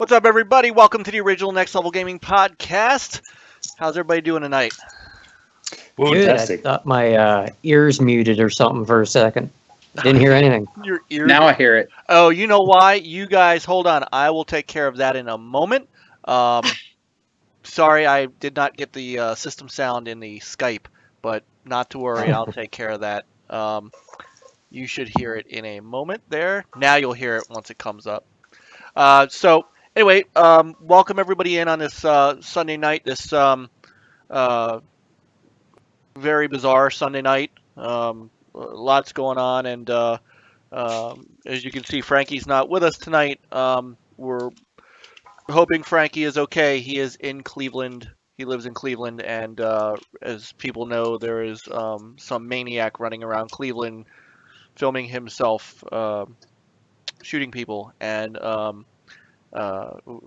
What's up, everybody? Welcome to the original Next Level Gaming Podcast. How's everybody doing tonight? Good. I thought my ears muted or something for a second. Didn't hear anything. Your ears? Now I hear it. Oh, you know why? You guys, hold on. I will take care of that in a moment. Sorry, I did not get the system sound in the Skype, but not to worry. I'll take care of that. You should hear it in a moment there. Now you'll hear it once it comes up. So anyway, welcome everybody in on this Sunday night, this very bizarre Sunday night. Lots going on, and as you can see, Frankie's not with us tonight. We're hoping Frankie is okay. He is in Cleveland. He lives in Cleveland, and as people know, there is some maniac running around Cleveland filming himself shooting people, and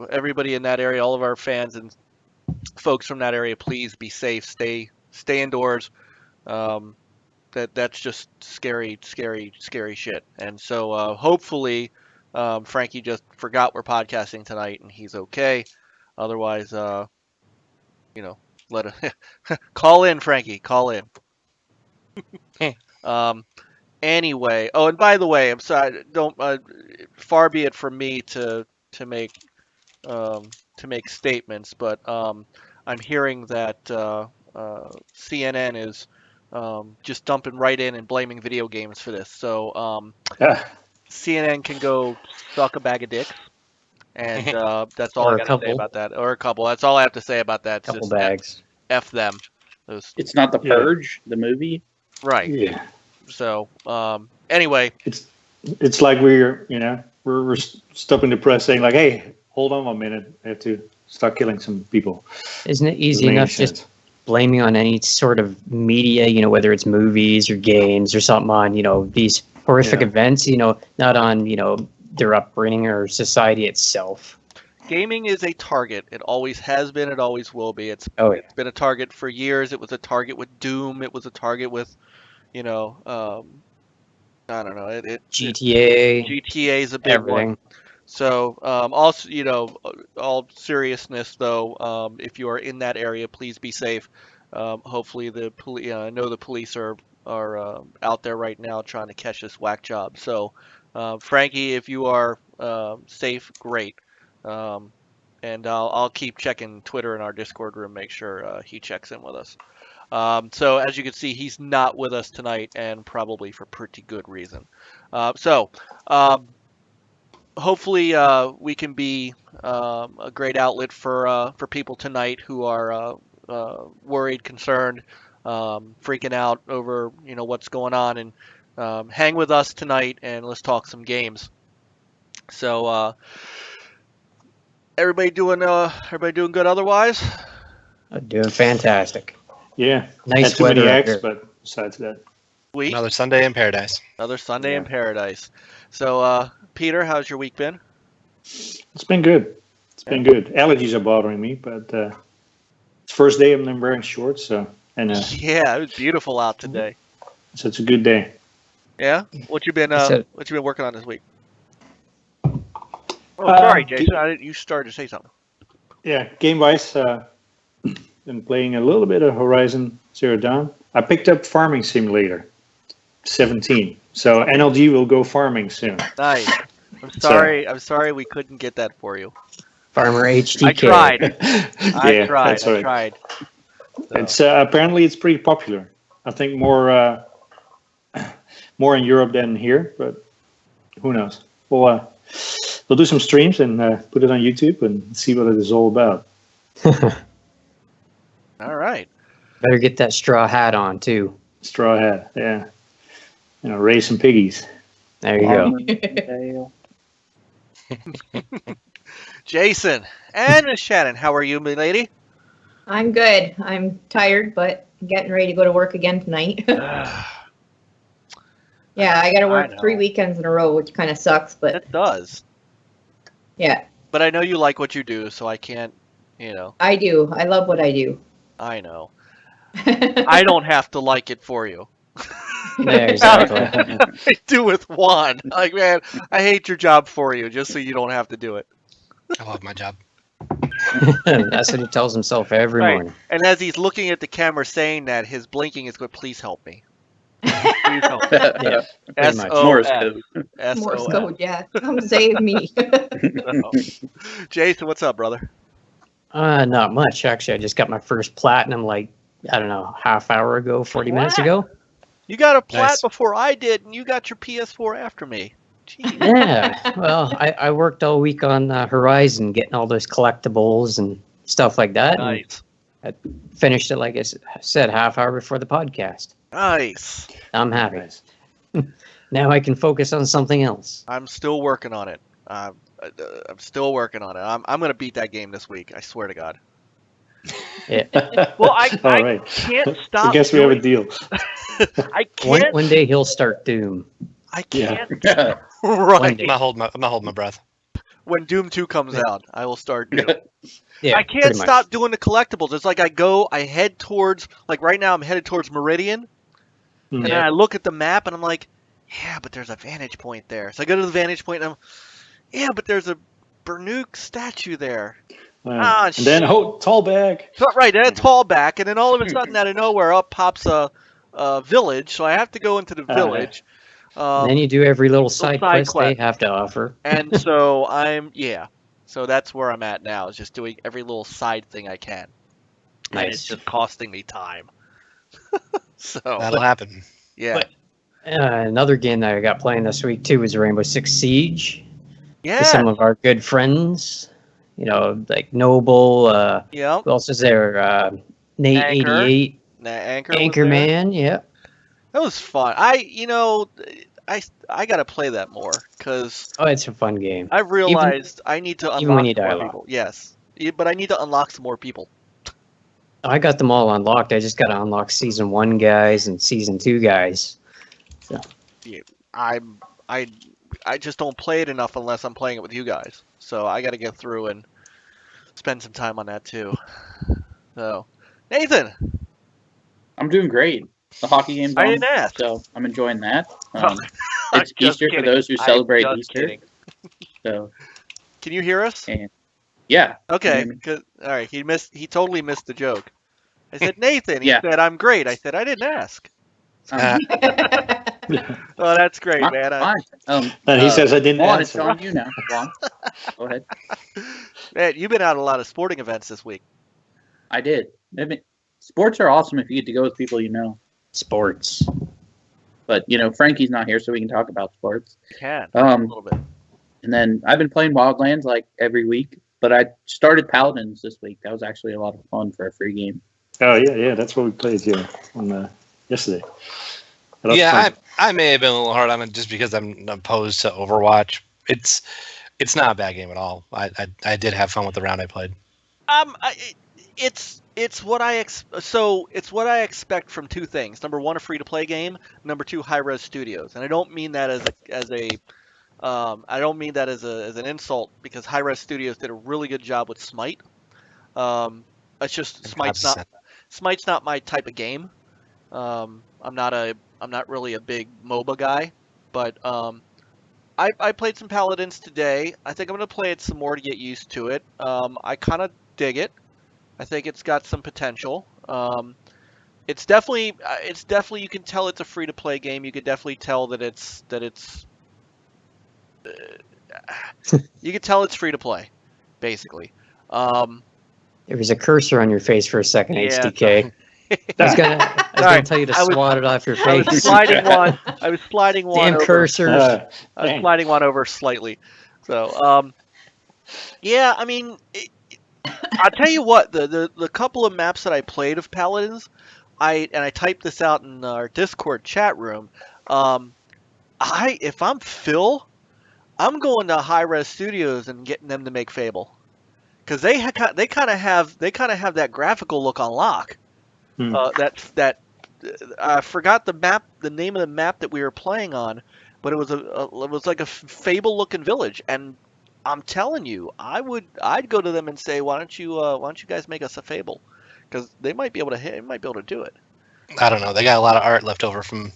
everybody in that area, all of our fans and folks from that area, please be safe. Stay indoors. That's just scary shit. And so hopefully Frankie just forgot we're podcasting tonight and he's okay. Otherwise, let call in, Frankie. Call in. Anyway, oh, and by the way, I'm sorry. Don't far be it from me to make statements, but I'm hearing that CNN is just dumping right in and blaming video games for this. So CNN can go suck a bag of dicks, and that's all I got to say about that. Or a couple. That's all I have to say about that. Couple bags. F them. It's not The Purge, the movie, right? Yeah. So anyway, it's like we're stopping the press saying like, hey, hold on 1 minute, I have to start killing some people. Isn't it easy enough just blaming on any sort of media, whether it's movies or games or something on, these horrific events, not on, their upbringing or society itself. Gaming is a target. It always has been. It always will be. It's been a target for years. It was a target with Doom. It was a target with, I don't know. GTA is a big one. So, also, all seriousness though, if you are in that area, please be safe. Hopefully the police, I know the police are out there right now trying to catch this whack job. So, Frankie, if you are safe, great. And I'll keep checking Twitter in our Discord room, make sure he checks in with us. So as you can see, he's not with us tonight, and probably for pretty good reason. Hopefully we can be a great outlet for people tonight who are worried, concerned, freaking out over what's going on, and hang with us tonight and let's talk some games. So everybody doing good otherwise? Doing fantastic. Yeah, nice weather. But besides that, Sweet. Another Sunday in paradise. Another Sunday in paradise. So, Peter, how's your week been? it's been good. It's been good. Allergies are bothering me, but it's first day I'm wearing shorts, so yeah, it was beautiful out today. So it's a good day. Yeah, what you been working on this week? Oh, sorry, Jason. You started to say something. Yeah, game-wise, been playing a little bit of Horizon Zero Dawn. I picked up Farming Simulator 17, so NLG will go farming soon. Nice. I'm sorry we couldn't get that for you. Farmer HDK. I tried. That's right. I tried. So. It's apparently it's pretty popular. I think more in Europe than here, but who knows? We'll do some streams and put it on YouTube and see what it is all about. All right. Better get that straw hat on too. Straw hat, yeah. Raise some piggies. There you go. Jason and Miss Shannon, how are you, my lady? I'm good. I'm tired, but getting ready to go to work again tonight. Yeah, I got to work 3 weekends in a row, which kind of sucks, but it does. Yeah. But I know you like what you do, so I can't, I do. I love what I do. I know. I don't have to like it for you. Yeah, exactly. I do with Juan. Like, man, I hate your job for you, just so you don't have to do it. I love my job. That's what he tells himself every Right. morning. And as he's looking at the camera saying that, his blinking is going, please help me. Please help me. Yeah, pretty much. Morse SOS. code. Morse SOS. code, yeah. Come save me. So, Jason, what's up, brother? Not much, actually. I just got my first platinum, like, I don't know, half hour ago, 40 minutes ago. You got a plat Nice. before I did, and you got your PS4 after me. Jeez. Yeah, well, I worked all week on Horizon, getting all those collectibles and stuff like that. Nice. And finished it, like I said, half hour before the podcast. Nice. I'm happy. Nice. Now I can focus on something else. I'm still working on it. I'm still working on it. I'm going to beat that game this week. I swear to God. Yeah. Well, I All right. can't stop. I guess we have a deal. I can't. One day he'll start Doom. I can't. One Right. day. I'm not holding my breath. When Doom 2 comes out, I will start Doom. Yeah, I can't pretty much. stop doing the collectibles. It's like I head towards, like right now I'm headed towards Meridian, and then I look at the map and I'm like, yeah, but there's a vantage point there. So I go to the vantage point and I'm, yeah, but there's a Bernuke statue there. And then tall bag. So, right, then it's tall back, and then all of a sudden out of nowhere up pops a village, so I have to go into the village. And then you do every little side quest they quest. have to offer. And so so that's where I'm at now, is just doing every little side thing I can. And it's Nice. just costing me time. So, That'll happen. yeah. Another game that I got playing this week too was Rainbow Six Siege. Yeah. With some of our good friends, like Noble. Yeah. Who else is there? Nate Anchor. 88, Anchor was there. Anchorman. Yeah. That was fun. I got to play that more, because Oh, it's a fun game. I realized I need to even when unlock you die more a lot. people. Yes. But I need to unlock some more people. I got them all unlocked. I just got to unlock season 1 guys and season 2 guys. I just don't play it enough unless I'm playing it with you guys. So I got to get through and spend some time on that too. So, Nathan, I'm doing great. The hockey game's I on, didn't ask. so I'm enjoying that. I'm It's just Easter for kidding. those who I'm celebrate just Easter. kidding. So Can you hear us? and yeah, Okay. Can you 'Cause- all right. He totally missed the joke. I said, Nathan. He Yeah. said, I'm great. I said, I didn't ask. um, Oh, that's great, fine, man. fine. And he says I didn't Juan, it's answer. on you now. Juan, go ahead. Man, you've been out a lot of sporting events this week. I did. Sports are awesome if you get to go with people you know. Sports. But Frankie's not here, so we can talk about sports. Can a Um, little bit. And then I've been playing Wildlands like every week, but I started Paladins this week. That was actually a lot of fun for a free game. Oh yeah, that's what we played on yesterday. That was Yeah, fun. I may have been a little hard on it just because I'm opposed to Overwatch. It's not a bad game at all. I did have fun with the round I played. It's what I it's what I expect from two things. Number one, a free to play game. Number two, high res studios. And I don't mean that as an insult, because high res studios did a really good job with Smite. It's just Smite's not my type of game. I'm not really a big MOBA guy, but I played some Paladins today. I think I'm gonna play it some more to get used to it. I kind of dig it. I think it's got some potential. It's definitely you can tell it's a free to play game. You could definitely tell that it's you could tell it's free to play, basically. There was a cursor on your face for a second, Yeah, HDK. I was gonna tell you to swat it off your I face. was sliding one. Damn over. cursors. I was sliding one over slightly. So, yeah, I mean, I'll tell you what, the couple of maps that I played of Paladins, I typed this out in our Discord chat room. If I'm Phil, I'm going to High Res Studios and getting them to make Fable, because they kind of have that graphical look on lock. I forgot the name of the map that we were playing on, but it was like a Fable looking village, and I'm telling you, I'd go to them and say, why don't you guys make us a Fable, because they might be able to do it. I don't know. They got a lot of art left over from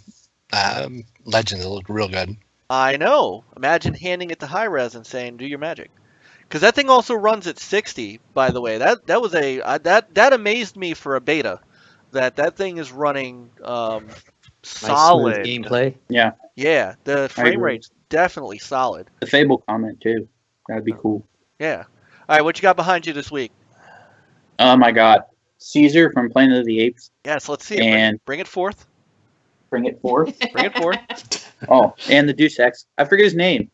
Legends. It looked real good. I know. Imagine handing it to High Res and saying, do your magic. Because that thing also runs at 60. By the way, that was that amazed me for a beta. That thing is running solid Nice smooth gameplay. Yeah. Yeah, the frame rate's definitely solid. The Fable comment too. That'd be cool. Yeah. All right, what you got behind you this week? Oh my God, Caesar from Planet of the Apes. Yes, let's see it. And bring it forth. Bring it forth. Bring it forth. Oh, and the Deus Ex. I forget his name.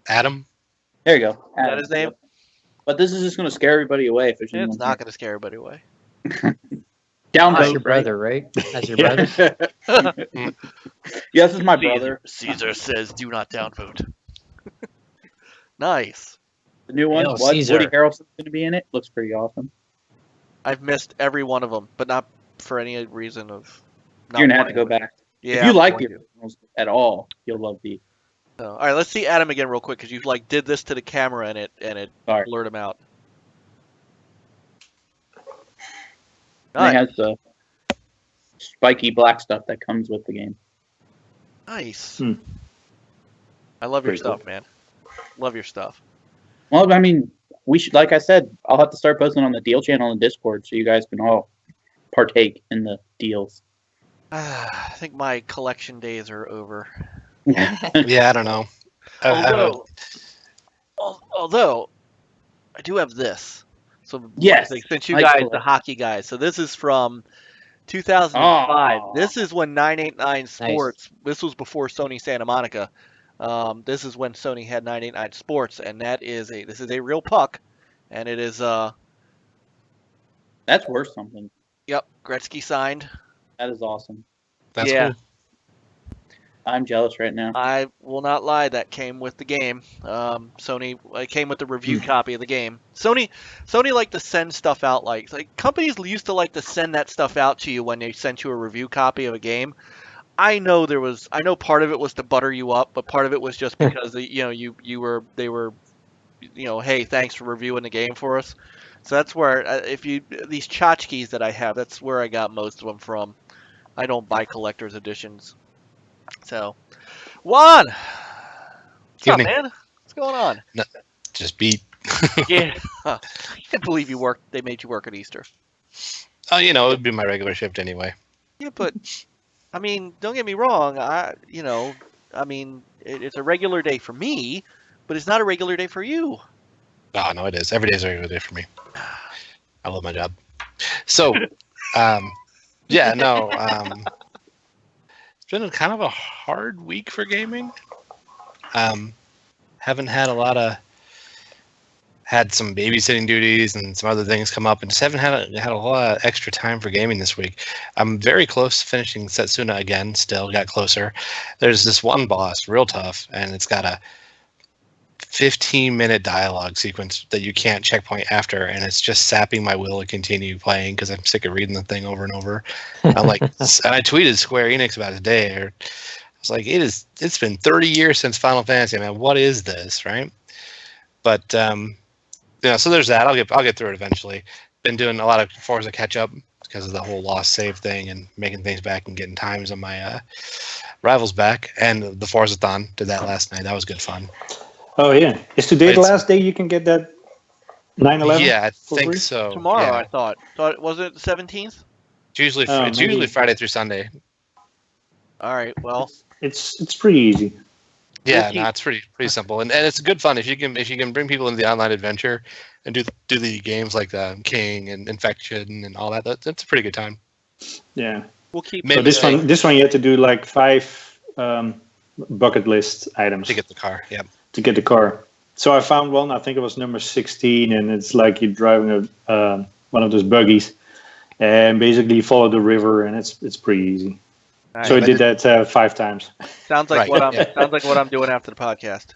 Adam. There you go. Is that his name? But this is just going to scare everybody away. If there's It's not going to scare everybody away. Downvote, your brother, right? That's your brother. Yes, it's my brother. Caesar says, "Do not downvote." Nice. The new one. Hail What? Caesar. Woody Harrelson's going to be in it. Looks pretty awesome. I've missed every one of them, but not for any reason of. Not You're going to have to wanting go to. back. Yeah. If you I'm like going the to. originals at all, you'll love these. So, all right, let's see Adam again real quick because you did this to the camera and it Sorry. blurred him out. And it has the spiky black stuff that comes with the game. Nice. Hmm. I love your Pretty stuff, cool. man. Love your stuff. Well, I mean, we should, like I said, I'll have to start posting on the deal channel and Discord so you guys can all partake in the deals. I think my collection days are over. Yeah, I don't know. Although I do have this. So Yes, since you I guys, saw the it. hockey guys, so this is from 2005. Oh. This is when 989 Sports. This was before Sony Santa Monica. This is when Sony had 989 Sports, and this is a real puck, and it is That's worth something. yep, Gretzky signed. That is awesome. That's Yeah. cool. I'm jealous right now. I will not lie, that came with the game. It came with the review copy of the game. Sony liked to send stuff out like companies used to like to send that stuff out to you when they sent you a review copy of a game. I know part of it was to butter you up, but part of it was just because they were hey, thanks for reviewing the game for us. So that's where these tchotchkes that I have, that's where I got most of them from. I don't buy collector's editions. So, Juan, what's up, Evening. man? What's going on? Just beat. Yeah, I can't believe they made you work at Easter. Oh, it'd be my regular shift anyway. Yeah, but I mean, don't get me wrong. It's a regular day for me, but it's not a regular day for you. Oh, no, it is. Every day is a regular day for me. I love my job. So, yeah, no. It's been kind of a hard week for gaming. Haven't had some babysitting duties and some other things come up, and just haven't had a lot of extra time for gaming this week. I'm very close to finishing Setsuna again. Still got closer. There's this one boss, real tough, and it's got a 15-minute dialogue sequence that you can't checkpoint after, and it's just sapping my will to continue playing because I'm sick of reading the thing over and over. I'm like, and I tweeted Square Enix about it today. I was like, it's been 30 years since Final Fantasy, man. What is this, right? But so there's that. I'll get through it eventually. Been doing a lot of Forza catch up because of the whole lost save thing and making things back and getting times on my rivals back. And the Forzathon, did that last night. That was good fun. Oh yeah, is today the last day you can get that 9/11? Yeah, I for think free? so. Tomorrow, yeah. I thought. Wasn't it the 17th? It's usually maybe. usually Friday through Sunday. All right. Well, It's pretty easy. Yeah, We'll no, it's pretty simple, and it's good fun if you can bring people into the online adventure and do the games like King and Infection and all that. That's a pretty good time. Yeah. we'll keep. So this one you have to do like 5 bucket list items To get the car, yeah. to get the car. So I found one. I think it was number 16, and it's like you're driving one of those buggies, and basically you follow the river, and it's pretty easy. So I did that 5 times. Sounds like Right. sounds like what I'm doing after the podcast.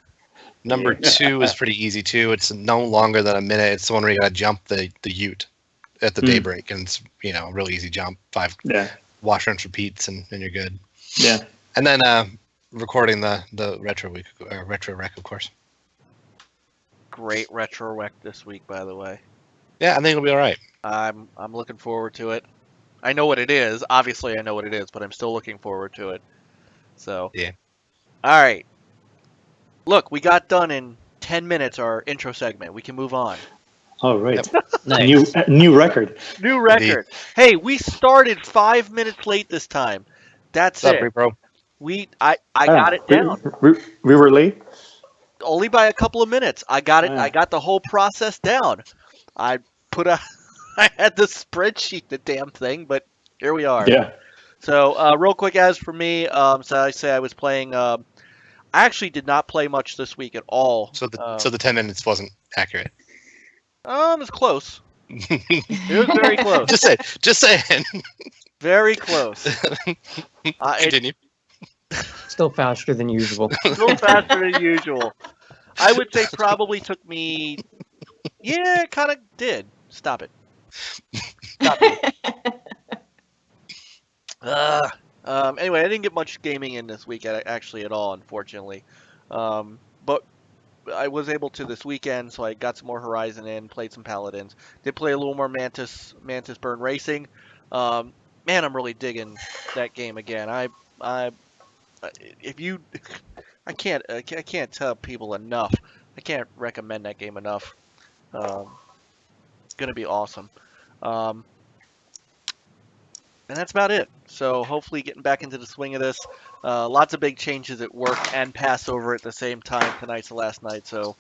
Number 2 is pretty easy too. It's no longer than a minute. It's the one where you gotta jump the ute at the daybreak, and it's a real easy jump. 5 Yeah. wash, rinse, repeats, and you're good. Yeah. And then recording the retro week, retro rec, of course. Great retro rec this week, by the way. Yeah, I think it'll be all right. I'm looking forward to it. I know what it is. Obviously, I know what it is, but I'm still looking forward to it. So Yeah. All right. Look, we got done in 10 minutes our intro segment. We can move on. All right. Nice. New record. New record. Hey, we started 5 minutes late this time. That's What's it. up, bro? I got it down. We were late. Only by a couple of minutes. I got it. Yeah. I got the whole process down. I had the spreadsheet, the damn thing, but here we are. Yeah. So real quick, as for me, so I say I was playing. I actually did not play much this week at all. So the 10 minutes wasn't accurate. It's close. It was very close. Just saying. Very close. Continue. Still faster than usual. Still faster than usual. I would say probably took me. Yeah, it kind of did. Stop it. Stop it. Anyway, I didn't get much gaming in this week actually at all, unfortunately. But I was able to this weekend, so I got some more Horizon in, played some Paladins. Did play a little more Mantis Burn Racing. Man, I'm really digging that game again. I can't tell people enough. I can't recommend that game enough. It's gonna be awesome. And that's about it. So hopefully getting back into the swing of this. Lots of big changes at work and Passover at the same time. Tonight's the last night, so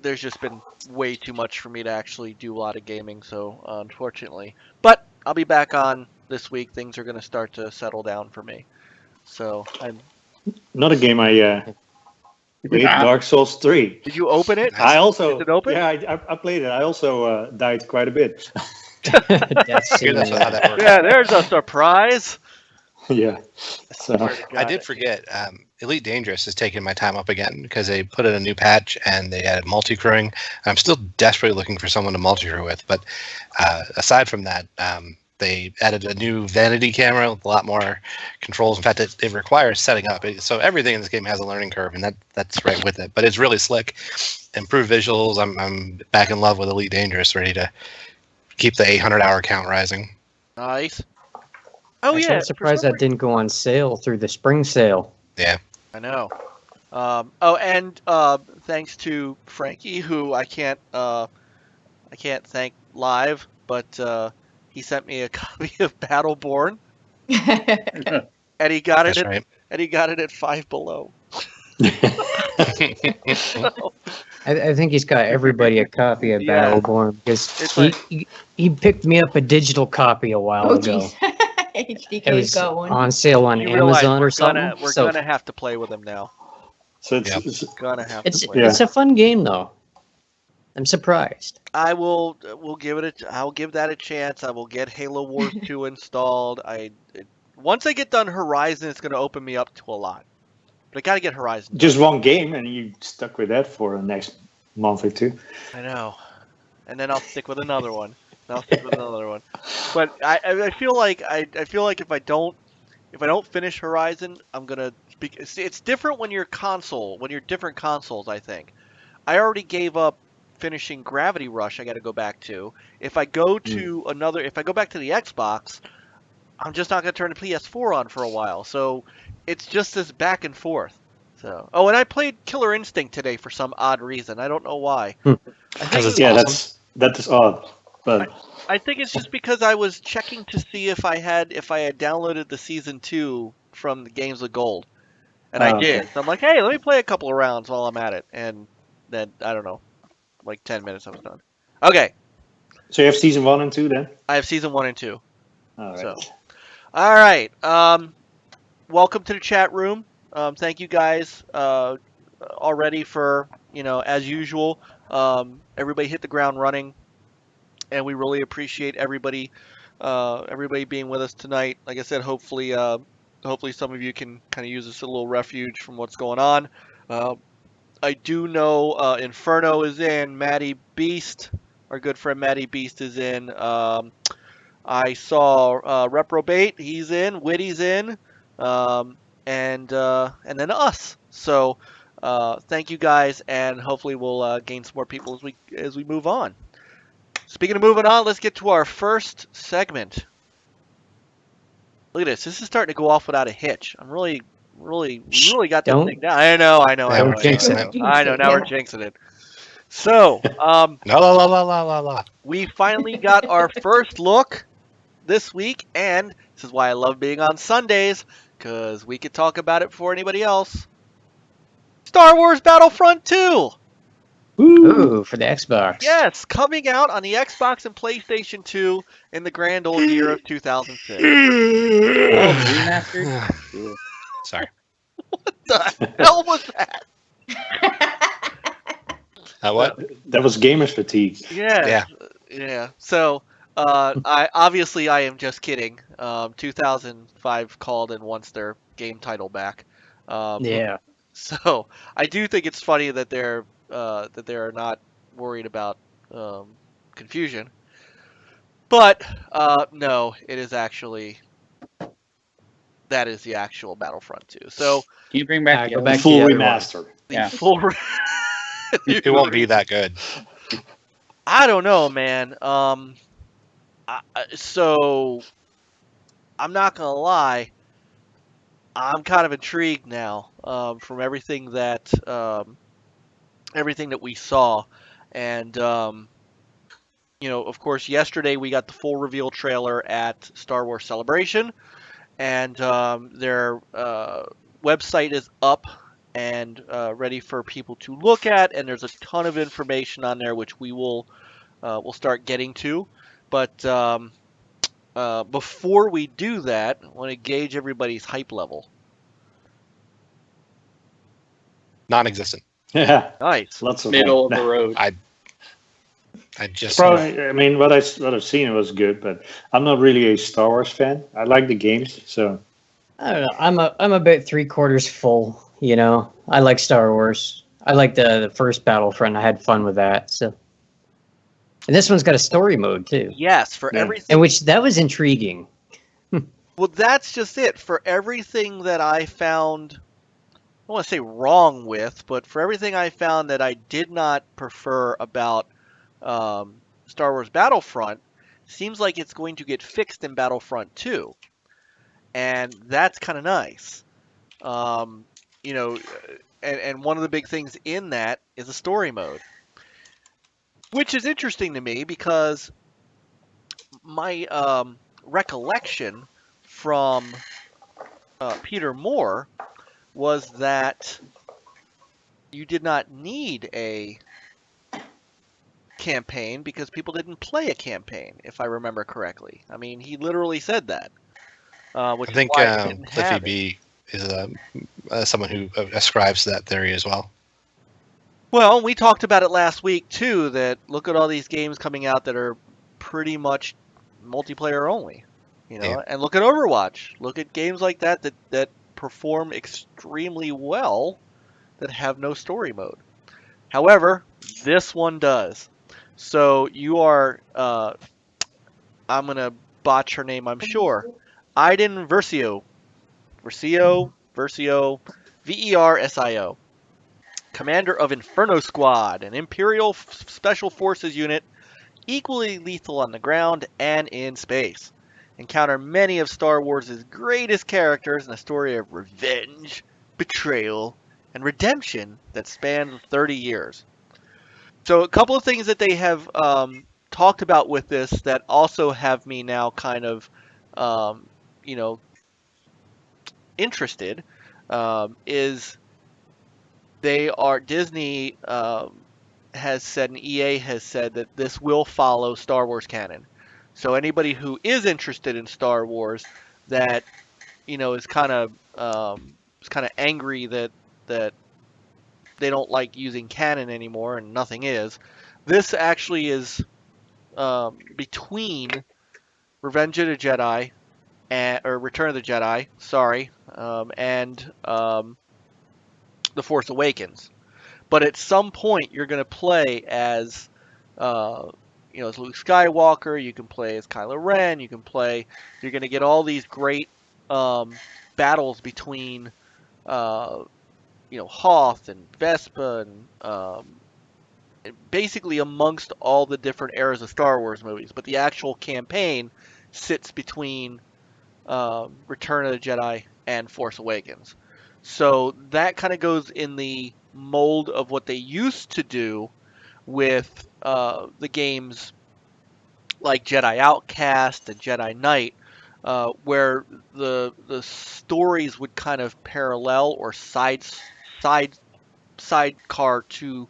there's just been way too much for me to actually do a lot of gaming, so unfortunately. But I'll be back on this week. Things are going to start to settle down for me. So I'm... Another game I played, Dark Souls 3. Did you open it? I also... Did it open? Yeah, I played it. I also died quite a bit. That's That's how that works. Yeah, there's a surprise. Yeah. So I did forget. Elite Dangerous is taking my time up again because they put in a new patch and they added multi-crewing. I'm still desperately looking for someone to multi-crew with, but aside from that, they added a new vanity camera with a lot more controls. In fact, it requires setting up. So everything in this game has a learning curve, and that's right with it. But it's really slick. Improved visuals. I'm back in love with Elite Dangerous, ready to keep the 800-hour count rising. Nice. Oh, Actually, yeah. I'm surprised that didn't go on sale through the spring sale. Yeah. I know. And thanks to Frankie, who I can't thank live, but he sent me a copy of Battleborn, and he got it. Right. And he got it at $5 below. I think he's got everybody a copy of Yeah. Battleborn because It's like- he picked me up a digital copy a while ago. jeez. It HDK's was got one. on sale on You realize Amazon we're or something. We're so gonna have to play with him now. So it's, Yep. it's Gonna have it's to play. Yeah. it's a fun game though. I'm surprised. I will. We'll give it. I'll give that a chance. I will get Halo Wars 2 installed. Once I get done Horizon, it's gonna open me up to a lot. But I gotta get Horizon. just one game, and you stuck with that for the next month or two. I know. And then I'll stick with another one. But I feel like if I don't finish Horizon, I'm gonna. It's different when you're different consoles. I think I already gave up finishing Gravity Rush. I got to go back to. If I go to if I go back to the Xbox, I'm just not gonna turn the PS4 on for a while. So it's just this back and forth. So and I played Killer Instinct today for some odd reason. I don't know why. I think it's Yeah, awesome. that is odd, but I think it's just because I was checking to see if I had downloaded the season 2 from the Games of Gold, and I did. okay. So I'm like, hey, let me play a couple of rounds while I'm at it, and then I don't know, like 10 minutes I was done. Okay, so you have season 1 and 2 then. I have season 1 and 2. All right. So, all right. Welcome to the chat room. Thank you guys already for as usual. Everybody hit the ground running. And we really appreciate everybody being with us tonight. Like I said, hopefully some of you can kind of use this as a little refuge from what's going on. I do know Inferno is in, Maddie Beast, our good friend Maddie Beast is in. I saw Reprobate, he's in, Witty's in, and then us. So thank you guys, and hopefully we'll gain some more people as we move on. Speaking of moving on, let's get to our first segment. Look at this. This is starting to go off without a hitch. We really got that thing down. I know. Now we're jinxing it. I know. Now we're jinxing it. So, La la la la la la la. we finally got our first look this week, and this is why I love being on Sundays, because we could talk about it before anybody else. Star Wars Battlefront 2! Ooh, for the Xbox. Yes, coming out on the Xbox and PlayStation 2 in the grand old year of 2006. Remastered? Cool. Sorry. What the hell was that? What? That was gamer fatigue. Yeah. So, I am just kidding. 2005 called and wants their game title back. Yeah. So I do think it's funny that they're not worried about confusion. But no, it is actually that is the actual Battlefront 2. So Can you bring back Go the back Full to the other remaster. the Yeah. full. It won't be that good. I don't know, man. So I'm not gonna lie. I'm kind of intrigued now from everything that we saw, and of course, yesterday we got the full reveal trailer at Star Wars Celebration, and their website is up and ready for people to look at, and there's a ton of information on there which we'll start getting to, but before we do that, I want to gauge everybody's hype level. Non-existent. Yeah, Nice. lots of middle of fun. the road. I just Probably, I mean, what I've seen was good, but I'm not really a Star Wars fan. I like the games, so I don't know. I'm about 3/4 full. You know, I like Star Wars. I like the first Battlefront. I had fun with that. So, and this one's got a story mode too, Yes, for Yeah. everything. and which that was intriguing. Well, that's just it. For everything that I found, I don't want to say wrong with, but for everything I found that I did not prefer about Star Wars Battlefront, seems like it's going to get fixed in Battlefront 2. And that's kind of nice. You know, and one of the big things in that is a story mode, which is interesting to me because my recollection from Peter Moore was that you did not need a campaign because people didn't play a campaign, if I remember correctly. I mean, he literally said that. Which I think is why I didn't Cliffy have it. B is someone who ascribes to that theory as well. Well, we talked about it last week too. That look at all these games coming out that are pretty much multiplayer only, Yeah. And look at Overwatch. Look at games like that perform extremely well that have no story mode. However, this one does. So you are, I'm gonna botch her name, I'm sure. Iden Versio, Versio, commander of Inferno Squad, an Imperial Special Forces unit equally lethal on the ground and in space. Encounter many of Star Wars' greatest characters in a story of revenge, betrayal, and redemption that spans 30 years. So a couple of things that they have talked about with this that also have me now kind of, interested is Disney has said and EA has said that this will follow Star Wars canon. So anybody who is interested in Star Wars that is kind of angry that they don't like using canon anymore and nothing is. This actually is between Revenge of the Jedi or Return of the Jedi, and The Force Awakens. But at some point, you're going to play as, as Luke Skywalker. You can play as Kylo Ren. You're going to get all these great battles between, Hoth and Vespa and basically amongst all the different eras of Star Wars movies. But the actual campaign sits between Return of the Jedi and Force Awakens. So that kind of goes in the mold of what they used to do with the games like Jedi Outcast and Jedi Knight, where the stories would kind of parallel or sidecar to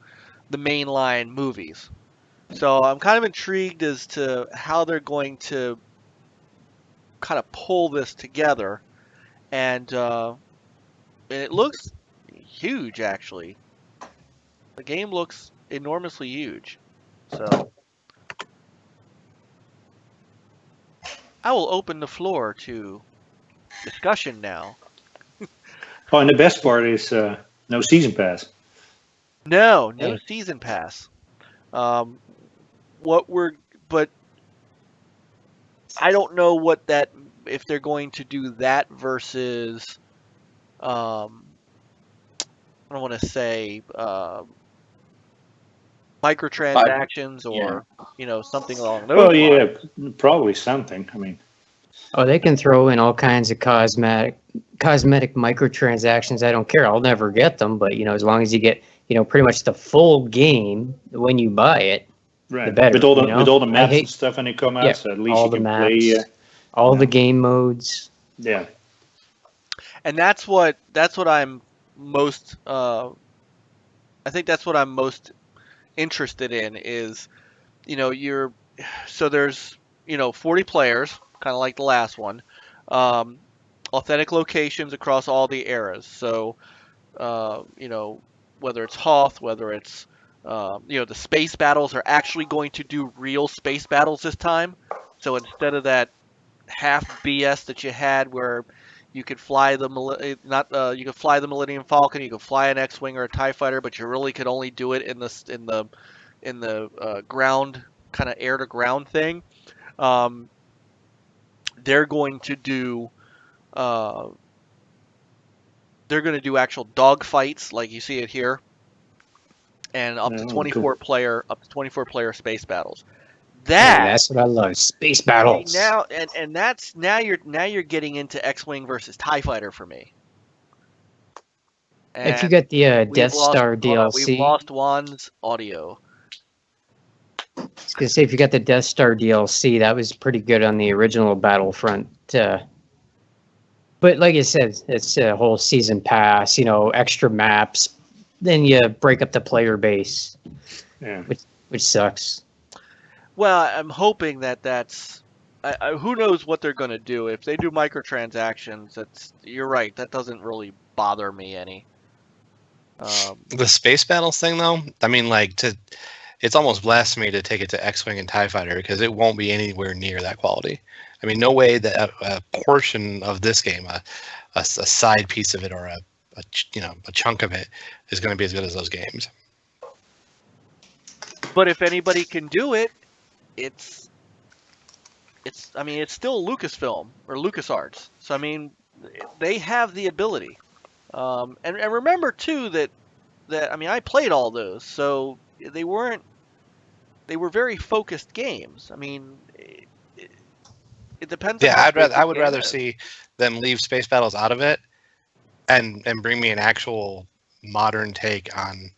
the mainline movies. So I'm kind of intrigued as to how they're going to kind of pull this together, and it looks huge actually. The game looks enormously huge. So I will open the floor to discussion now. Oh, and the best part is no season pass. No season pass. But I don't know what that, if they're going to do that versus, I don't want to say microtransactions or something along those lines. Yeah, probably something. I mean, oh, they can throw in all kinds of cosmetic microtransactions. I don't care. I'll never get them, but as long as you get pretty much the full game when you buy it, right? The better, with all the maps and stuff when they come out, so at least all you the can maps, play. All the game modes. Yeah. And that's what I'm most. I think that's what I'm most interested in is, there's 40 players, kind of like the last one, authentic locations across all the eras. So, whether it's Hoth, whether it's the space battles are actually going to do real space battles this time. So instead of that half BS that you had where you could fly the you could fly the Millennium Falcon, you could fly an X-wing or a TIE fighter, but you really could only do it in the ground, kind of air to ground thing. They're going to do actual dog fights like you see it here, and up to 24 player space battles. That's what I love, space battles. Now and that's now you're getting into X-wing versus TIE fighter for me. And if you get the Death Star DLC, we've lost Juan's audio. I was gonna say, if you got the Death Star DLC, that was pretty good on the original Battlefront. But like I said, it's a whole season pass, extra maps. Then you break up the player base, which sucks. Well, I'm hoping that's. Who knows what they're going to do if they do microtransactions? You're right. That doesn't really bother me any. The space battles thing, though, I mean, it's almost blasphemy to take it to X-wing and TIE fighter because it won't be anywhere near that quality. I mean, no way that a portion of this game, a side piece of it, or a chunk of it, is going to be as good as those games. But if anybody can do it, it's still Lucasfilm or LucasArts. So I mean, they have the ability. And remember too that I played all those, so they were very focused games. I mean, it depends. Yeah, I would rather see them leave space battles out of it, and bring me an actual modern take on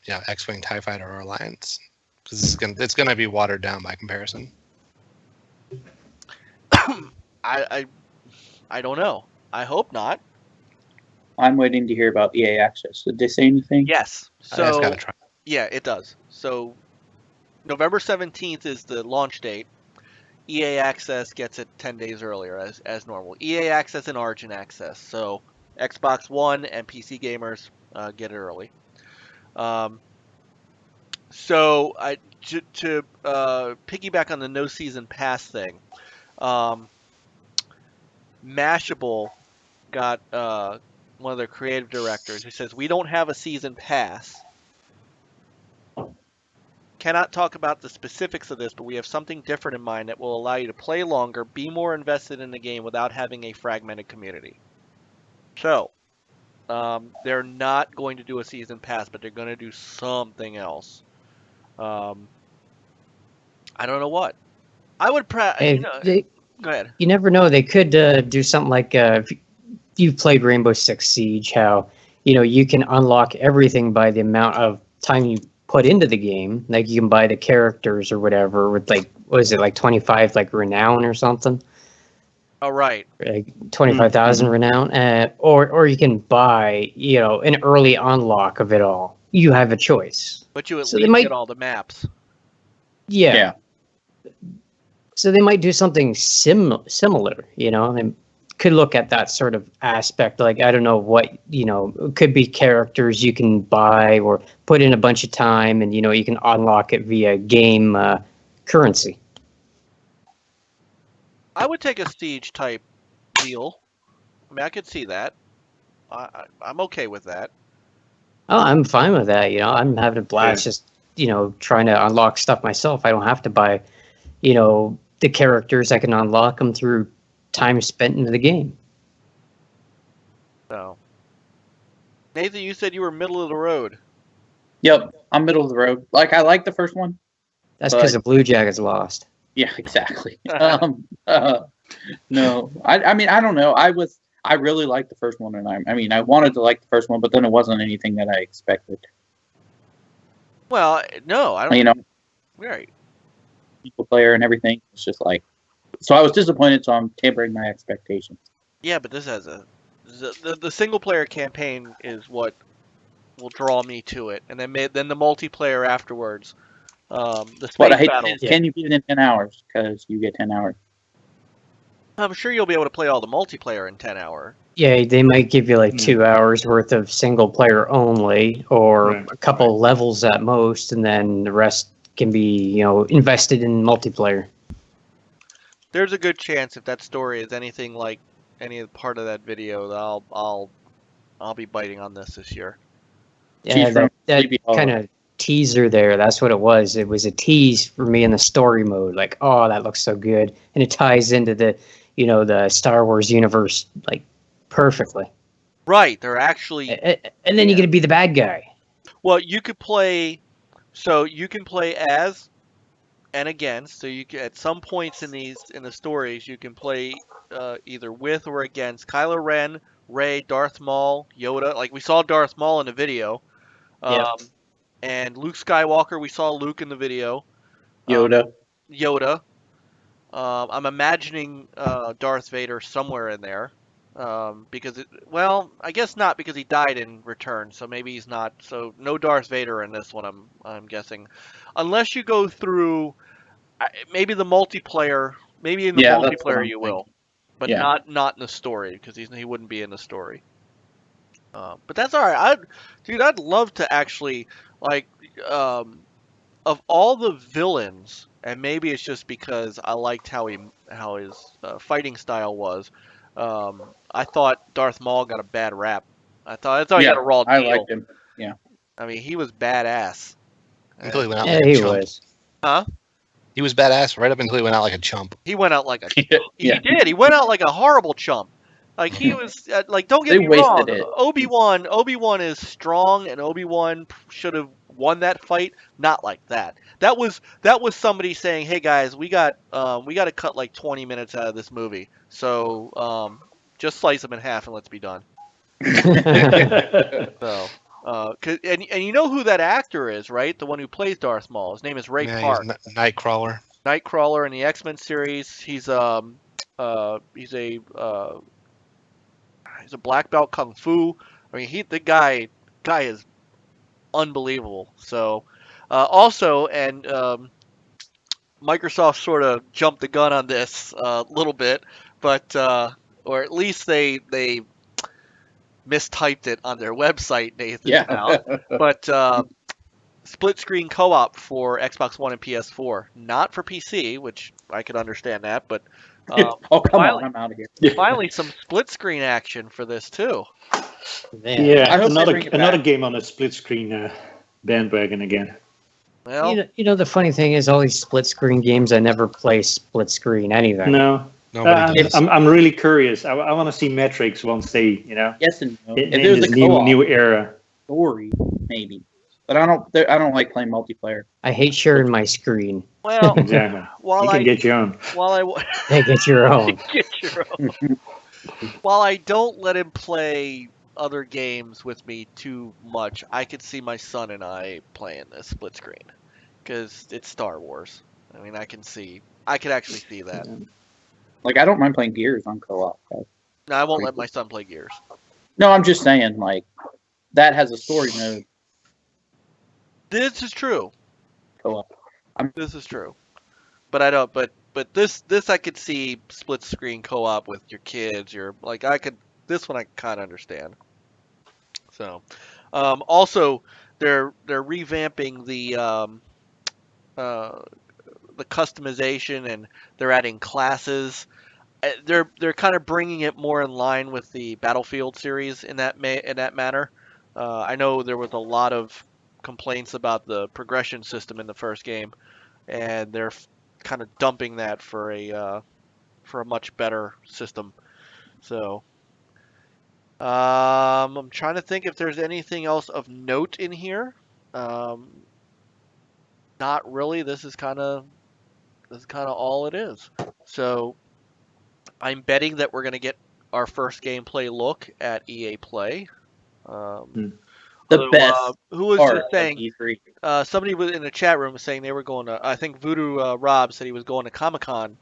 X-wing, TIE fighter, or Alliance, because it's gonna be watered down by comparison. I don't know. I hope not. I'm waiting to hear about EA Access. Did they say anything? Yes. So I just gotta try. Yeah, it does. So November 17th is the launch date. EA Access gets it 10 days earlier as normal. EA Access and Origin Access. So Xbox One and PC gamers get it early. So to piggyback on the no season pass thing, Mashable got one of their creative directors who says, "We don't have a season pass. Cannot talk about the specifics of this, but we have something different in mind that will allow you to play longer, be more invested in the game without having a fragmented community." So, they're not going to do a season pass, but they're going to do something else. I don't know what. I would go ahead. You never know. They could do something like if you've played Rainbow Six Siege, how you can unlock everything by the amount of time you put into the game. Like you can buy the characters or whatever with like, what is it, like 25 like renown or something? Oh, right. Like 25,000 renown, or you can buy, an early unlock of it all. You have a choice. But you at So least get all the maps. Yeah. So they might do something similar, They could look at that sort of aspect. Like, I don't know what, it could be characters you can buy or put in a bunch of time and, you can unlock it via game currency. I would take a Siege type deal. I mean, I could see that. I'm okay with that. Oh, I'm fine with that. I'm having a blast just, trying to unlock stuff myself. I don't have to buy, the characters. I can unlock them through time spent into the game. So, Nathan, you said you were middle of the road. Yep, I'm middle of the road. Like, I like the first one. That's because the Blue Jackets lost. Yeah, exactly. No, I mean, I don't know. I really liked the first one, and I wanted to like the first one, but then it wasn't anything that I expected. Well, no, I don't. Right. People player and everything. It's just like, so I was disappointed. So I'm tempering my expectations. Yeah, but this has the single player campaign is what will draw me to it, and then the multiplayer afterwards. The space battles. Can you beat it in 10 hours? Because you get 10 hours. I'm sure you'll be able to play all the multiplayer in 10 hours. Yeah, they might give you like 2 hours worth of single player only, or a couple levels at most, and then the rest can be, invested in multiplayer. There's a good chance if that story is anything like any part of that video, that I'll be biting on this year. Yeah, that kind of teaser there, that's what it was. It was a tease for me in the story mode. Like, oh, that looks so good, and it ties into the, the Star Wars universe like perfectly. Right, they're actually, and then you get to be the bad guy. Well, you could play. So you can play as and against. So you can, at some points in the stories, you can play either with or against Kylo Ren, Rey, Darth Maul, Yoda. Like we saw Darth Maul in the video. And Luke Skywalker, we saw Luke in the video. Yoda. I'm imagining Darth Vader somewhere in there. Because I guess not, because he died in Return, so maybe he's not. So no Darth Vader in this one, I'm guessing, unless you go through maybe the multiplayer. Maybe in the multiplayer you will, but not in the story, because he wouldn't be in the story. But that's all right. I'd love to actually of all the villains, and maybe it's just because I liked how his fighting style was. I thought Darth Maul got a bad rap. I thought he got a raw deal. I liked him. Yeah. I mean, he was badass. Until he went out like a chump. Was. Huh? He was badass right up until he went out like a chump. He went out like a He did. He went out like a horrible chump. Like he was don't get me wrong. Obi-Wan is strong, and Obi-Wan should have won that fight. Not like that. That was somebody saying, "Hey guys, we got to cut like 20 minutes out of this movie. So just slice them in half and let's be done." So, and you know who that actor is, right? The one who plays Darth Maul. His name is Ray Park. He's Nightcrawler. Nightcrawler in the X-Men series. He's a black belt kung fu. I mean, the guy is unbelievable. So, also, and Microsoft sort of jumped the gun on this a little bit, but or at least they mistyped it on their website. Nathan's out, but split screen co-op for Xbox One and PS4, not for PC, which I could understand that, but. I'm out of here. Finally, some split screen action for this too. Man. Yeah, another game on a split screen bandwagon again. Well, the funny thing is, all these split screen games, I never play split screen anything. No, I'm really curious. I want to see metrics once they, Yes and no. in this new era. Story, maybe. But I don't like playing multiplayer. I hate sharing my screen. Well, exactly. You can get your own. Get your own. Get your own. While I don't let him play other games with me too much, I could see my son and I playing this split screen because it's Star Wars. I mean, I could actually see that. Like, I don't mind playing Gears on co-op. No, I won't let my son play Gears. No, I'm just saying, like, that has a story mode. This is true. Co-op. This is true. But I don't. But this I could see split screen co-op with your kids. This one I kind of understand. So, also they're revamping the customization, and they're adding classes. They're kind of bringing it more in line with the Battlefield series in that manner. I know there was a lot of complaints about the progression system in the first game, and they're kind of dumping that for a much better system. So I'm trying to think if there's anything else of note in here. Not really. This is kind of all it is. So I'm betting that we're going to get our first gameplay look at EA Play. The best. Who was part just saying? E3. Somebody was in the chat room was saying they were going to. I think Voodoo Rob said he was going to Comic-Con.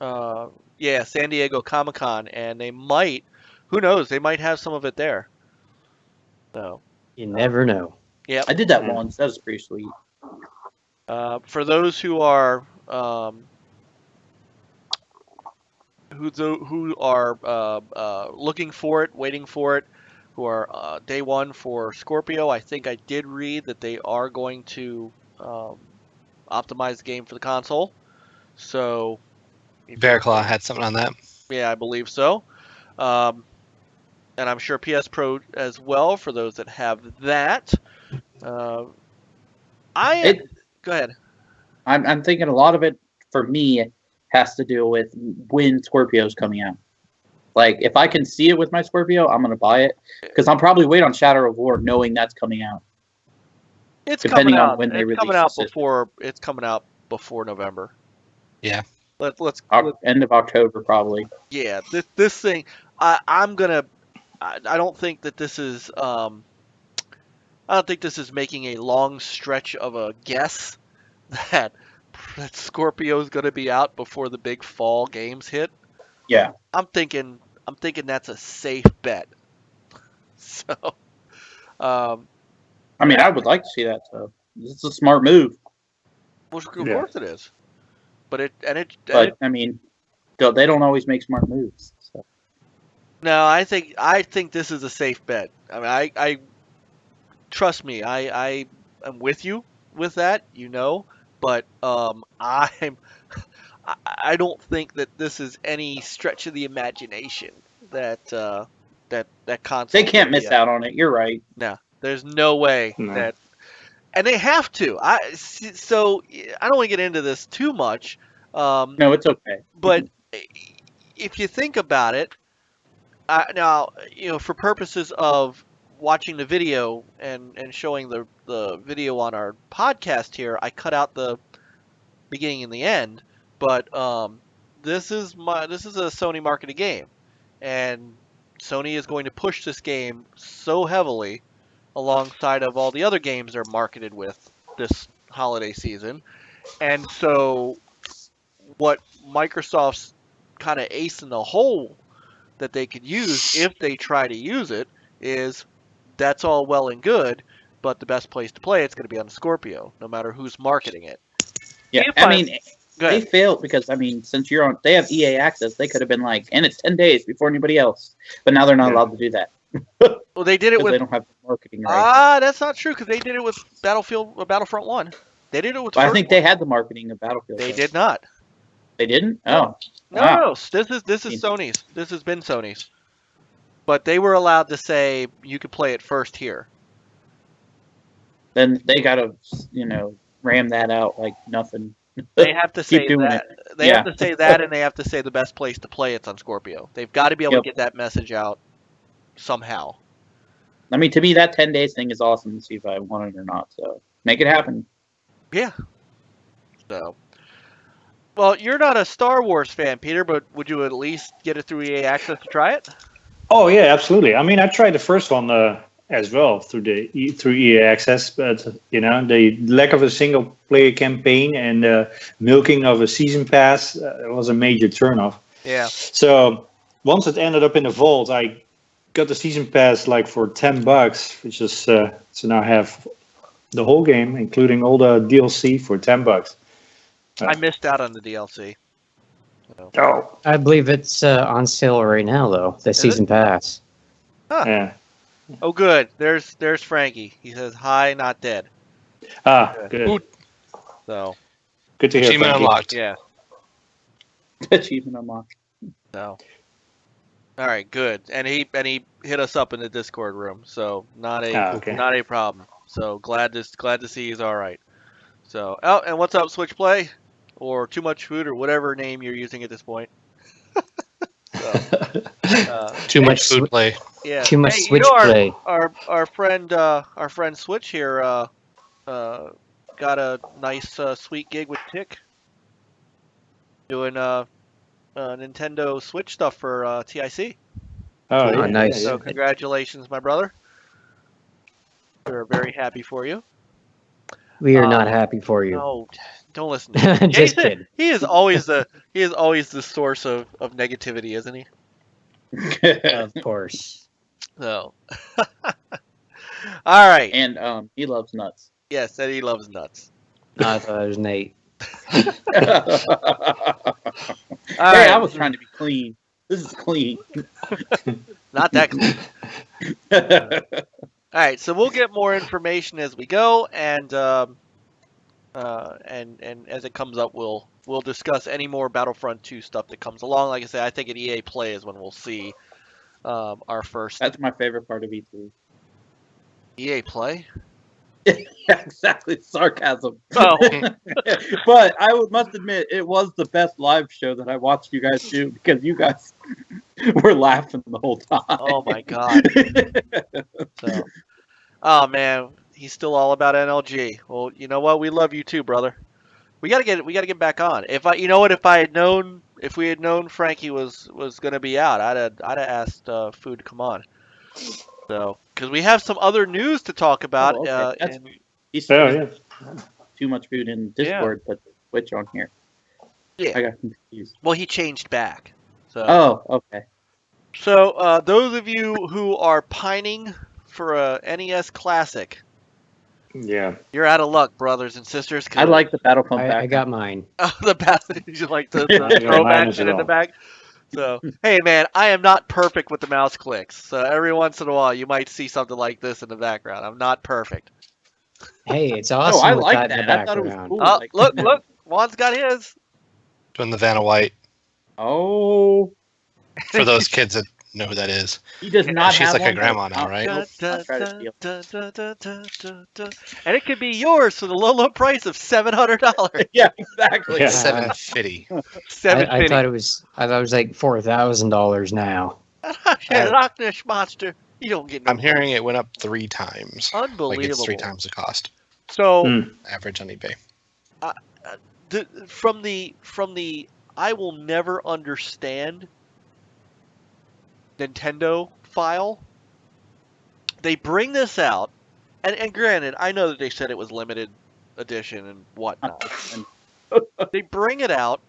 San Diego Comic-Con, and they might. Who knows? They might have some of it there. So you never know. Yeah, I did that once. That was pretty sweet. For those who are looking for it, waiting for it, who are day one for Scorpio, I think I did read that they are going to optimize the game for the console. So Bearclaw had something on that. Yeah, I believe so. And I'm sure PS Pro as well for those that have that. Go ahead. I'm thinking a lot of it for me has to do with when Scorpio's coming out. Like, if I can see it with my Scorpio, I'm gonna buy it because I'm probably wait on Shadow of War, knowing that's coming out. It's coming out when they release it. It's coming out before November. Yeah. Let's end of October probably. Yeah, this thing, I don't think that this is I don't think this is making a long stretch of a guess that Scorpio's going to be out before the big fall games hit. Yeah. I'm thinking that's a safe bet. So I mean, I would like to see that, so it's a smart move. Well, of course it is. But I mean, they don't always make smart moves. So. No, I think this is a safe bet. I mean, I trust me. I am with you with that, but I don't think that this is any stretch of the imagination that console. They can't miss out on it. You're right. No, there's no way that, and they have to. So I don't want to get into this too much. No, it's okay. But if you think about it, now for purposes of watching the video and showing the video on our podcast here, I cut out the beginning and the end. But this is a Sony marketed game, and Sony is going to push this game so heavily alongside of all the other games they're marketed with this holiday season. And so what Microsoft's kind of ace in the hole that they could use if they try to use it is that's all well and good, but the best place to play it's going to be on the Scorpio, no matter who's marketing it. Yeah, they failed because since they have EA access, they could have been like, and it's 10 days before anybody else, but now they're not allowed to do that. Well, they did it with. They don't have marketing rights. That's not true because they did it with Battlefront 1. They did it with. I think they had the marketing of Battlefield. They did not. They didn't? Oh. No. This is Sony's. This has been Sony's. But they were allowed to say you could play it first here. Then they gotta, ram that out like nothing. They have to say that. They have to say that, and they have to say the best place to play it's on Scorpio. They've got to be able to get that message out somehow. I mean, to me, that 10 days thing is awesome to see if I want it or not. So make it happen. Yeah. So. Well, you're not a Star Wars fan, Peter, but would you at least get it through EA Access to try it? Oh yeah, absolutely. I mean, I tried the first one as well through EA Access, but the lack of a single player campaign and milking of a season pass was a major turnoff. Yeah. So once it ended up in the vault, I got the season pass like for $10, which is so now I have the whole game, including all the DLC, for $10. I missed out on the DLC. So. Oh, I believe it's on sale right now, though. The season pass. Huh. yeah. Oh, good. There's Frankie. He says, "Hi, not dead." Ah, good. So. Good to hear. Achievement unlocked. Yeah. Achievement unlocked. So. All right, good. And he hit us up in the Discord room, so not a problem. So glad to see he's all right. So, oh, and what's up, Switchplay, or Too Much Food, or whatever name you're using at this point. Too much food play. Yeah. Too much Switch play. Our friend Switch here got a nice sweet gig with Tick, doing Nintendo Switch stuff for TIC. Oh, yeah, nice. So congratulations, my brother. We're very happy for you. We are not happy for you. No, don't listen to him. Just kidding. He is always the source of negativity, isn't he? Of course. So, all right. And he loves nuts. Yes, and he loves nuts. I thought it was Nate. Hey, I was trying to be clean. This is clean. Not that clean. All right, so we'll get more information as we go, and as it comes up, we'll discuss any more Battlefront 2 stuff that comes along. Like I said, I think at EA Play is when we'll see our first. That's my favorite part of E3. EA Play? Yeah, exactly. Sarcasm. Oh. But I must admit, it was the best live show that I watched you guys do, because you guys were laughing the whole time. Oh my god. So, oh man, he's still all about NLG. Well, you know what? We love you too, brother. We gotta get back on. If we had known Frankie was gonna be out, I'd have asked Food to come on. So, because we have some other news to talk about. Oh, okay. He's yeah. Too much food in Discord, but Twitch on here. Yeah. I got confused. Well, he changed back. So. Oh, okay. So, those of you who are pining for a NES Classic, Yeah, you're out of luck, brothers and sisters. I like the Battlefront back. I got mine. The battle. You like the throwback in the back. So, hey man, I am not perfect with the mouse clicks. So every once in a while, you might see something like this in the background. I'm not perfect. Hey, it's awesome. I with like that in that. the I thought it was background. cool. Oh, Like, look, Juan's got his. Doing the Vanna White. Oh, For those kids that know who that is. he does not She's have like a one, grandma but now, right? I'll try to steal. And it could be yours for the low, low price of $700. Yeah, exactly. Yeah. $750. I thought it was like $4,000 now. Loch Ness monster. You don't get. I'm hearing it went up 3 times. Unbelievable. Like it's 3 times the cost. So Average on eBay. from the I will never understand Nintendo file. They bring this out, and granted, I know that they said it was limited edition and whatnot. They bring it out.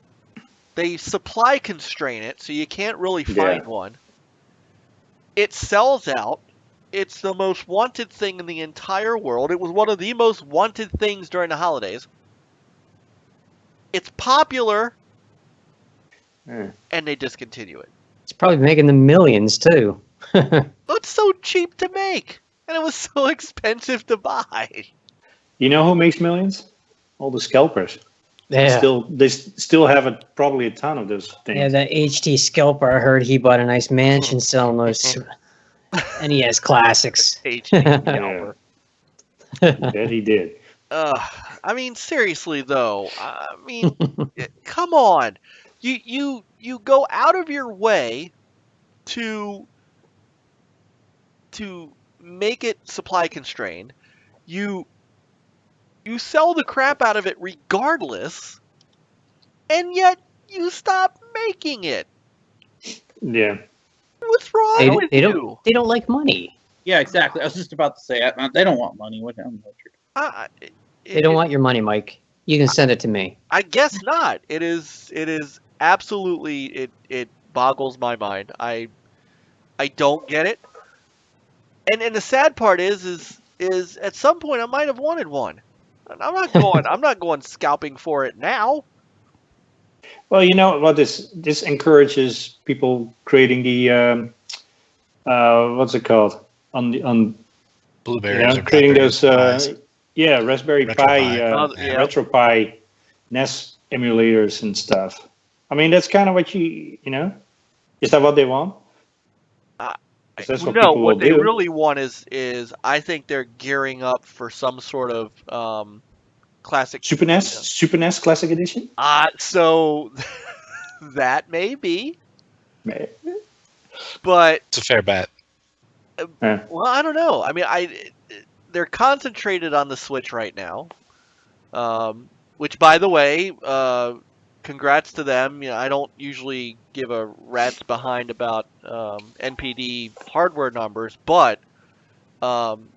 They supply constrain it, so you can't really find one. It sells out. It's the most wanted thing in the entire world. It was one of the most wanted things during the holidays. It's popular, and they discontinue it. It's probably making the millions too. It's so cheap to make, and it was so expensive to buy. You know who makes millions? All the scalpers. Yeah. They still have probably a ton of those things. Yeah, that HT scalper. I heard he bought a nice mansion selling those NES classics. HT scalper. That he did. I mean, seriously though. I mean, come on. You go out of your way to make it supply constrained. You sell the crap out of it regardless, and yet you stop making it. Yeah. What's wrong with you? They don't like money. Yeah, exactly. I was just about to say they don't want money. They don't want your money, Mike. You can send it to me. I guess not. It is absolutely it boggles my mind. I don't get it. And the sad part is at some point I might have wanted one. I'm not going scalping for it now. Well, you know what this encourages people creating the what's it called on Blueberries. Creating those Raspberry Pi, RetroPie NES emulators and stuff. I mean, that's kind of what you know. Is that what they want? That's what no, what they really want is I think they're gearing up for some sort of classic Super NES Classic Edition. So that may be, but it's a fair bet. Well, I don't know. I mean, they're concentrated on the Switch right now, which, by the way, congrats to them. You know, I don't usually give a rat's behind about NPD hardware numbers, but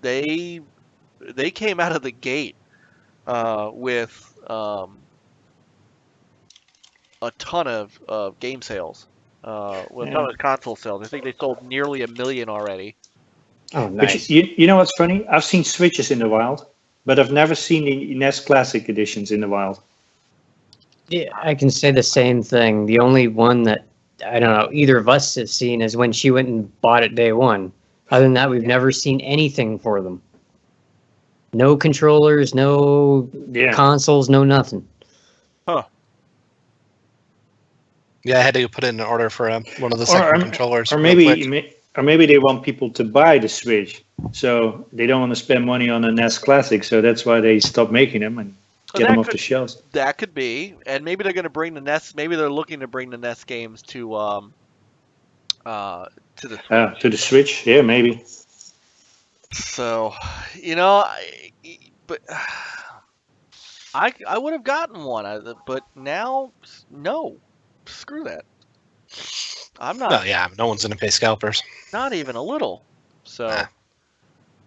they came out of the gate with a ton of game sales, a ton of console sales. I think they sold nearly 1 million already. Oh, nice. But you know what's funny? I've seen Switches in the wild, but I've never seen the NES Classic editions in the wild. Yeah, I can say the same thing. The only one that I don't know either of us has seen is when she went and bought it day one. Other than that, we've never seen anything for them. No controllers, no consoles, no nothing. Huh. Yeah, I had to put in an order for one of the second controllers. Or maybe they want people to buy the Switch, so they don't want to spend money on a NES Classic, so that's why they stop making them and get them off the shelves. That could be, and maybe they're going to bring the NES. Maybe they're looking to bring the NES games to the Switch. To the Switch, yeah, maybe. So, you know, I would have gotten one, but now no, screw that. I'm not. Well, yeah, no one's gonna pay scalpers. Not even a little. So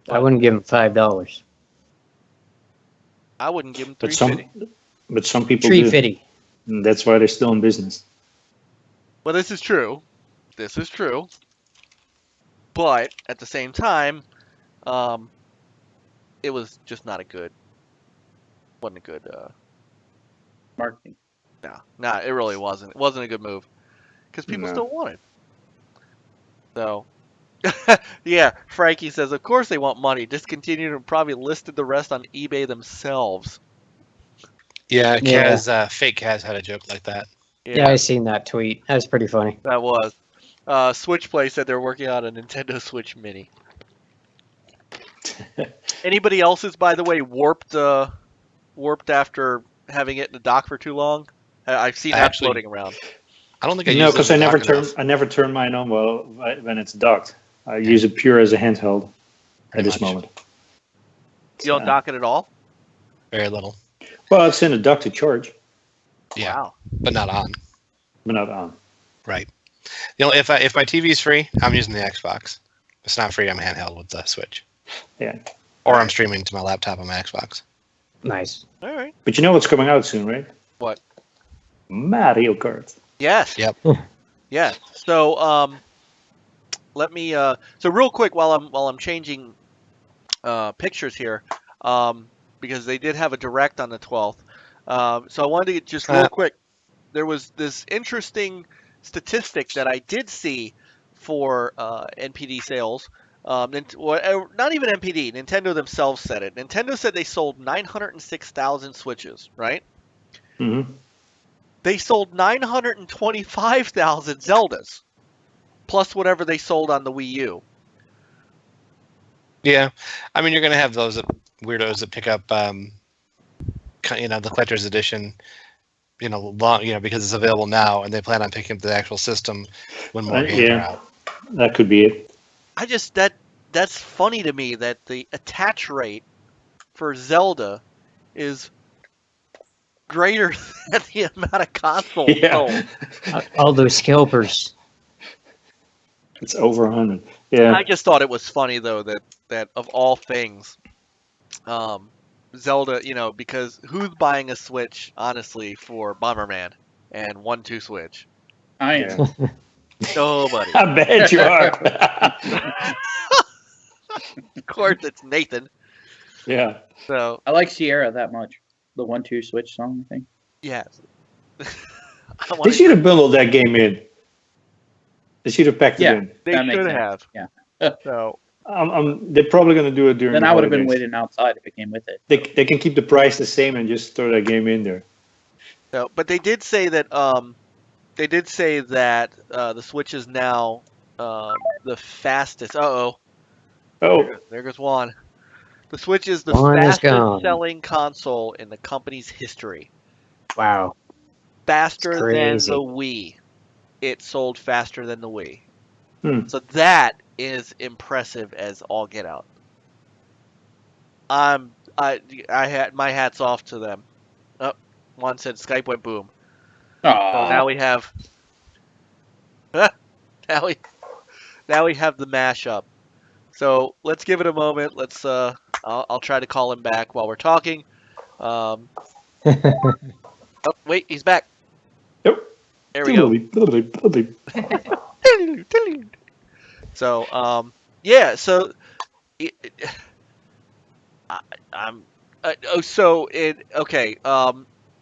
I wouldn't give them $5. I wouldn't give them $3.50. But some people $3.50. And that's why they're still in business. Well, this is true. But at the same time, it was just not wasn't a good marketing. No, it really wasn't. It wasn't a good move because people still want it. So, yeah, Frankie says, of course they want money. Discontinued and probably listed the rest on eBay themselves. Yeah, Kaz, fake Kaz had a joke like that. Yeah, I seen that tweet. That was pretty funny. That was. Switchplay said they're working on a Nintendo Switch Mini. Anybody else's, by the way, warped after having it in the dock for too long? I've seen that floating around. I don't think I because I never turn mine on when it's docked. I use it pure as a handheld at this moment. You don't dock it at all? Very little. Well, it's in a dock to charge. Yeah, wow. But not on. Right. You know, if my TV's free, I'm using the Xbox. If it's not free, I'm handheld with the Switch. Yeah. Or I'm streaming to my laptop on my Xbox. Nice. All right. But you know what's coming out soon, right? What? Mario Kart. Yes. Yep. Yeah. So let me so real quick while I'm changing pictures here, because they did have a direct on the 12th. So I wanted to get just real quick. There was this interesting statistic that I did see for NPD sales. Not even NPD. Nintendo themselves said it. Nintendo said they sold 906,000 Switches, right? Mm-hmm. They sold 925,000 Zeldas, plus whatever they sold on the Wii U. Yeah, I mean, you're going to have those weirdos that pick up, the collector's edition, because it's available now, and they plan on picking up the actual system when more games are out. That could be it. That's funny to me that the attach rate for Zelda is greater than the amount of consoles sold. All those scalpers. It's over 100. Yeah. I just thought it was funny though that of all things, Zelda, because who's buying a Switch honestly for Bomberman and 1-2 Switch? I am. Nobody. I bet you are. Of course, it's Nathan. Yeah. So I like Sierra that much. The 1-2 Switch song, I think. yeah. They should have bundled that game in. They should have packed it in. They That makes should sense. have. Yeah. So They're probably going to do it during. Then the I would have been holidays. waiting outside if it came with it. They can keep the price the same and just throw that game in there. no, but they did say that the Switch is now the fastest. Oh, There goes Juan. The Switch is the Juan is fastest gone. selling console in the company's history. Wow. Faster It's than crazy. the Wii. It sold faster than the Wii. Hmm. So that is impressive as all get out. I had my hats off to them. Oh, Juan said Skype went boom. So now we have now we have the mashup. So let's give it a moment. Let's I'll try to call him back while we're talking. Oh wait, he's back. Yep. There we go. go. So yeah, so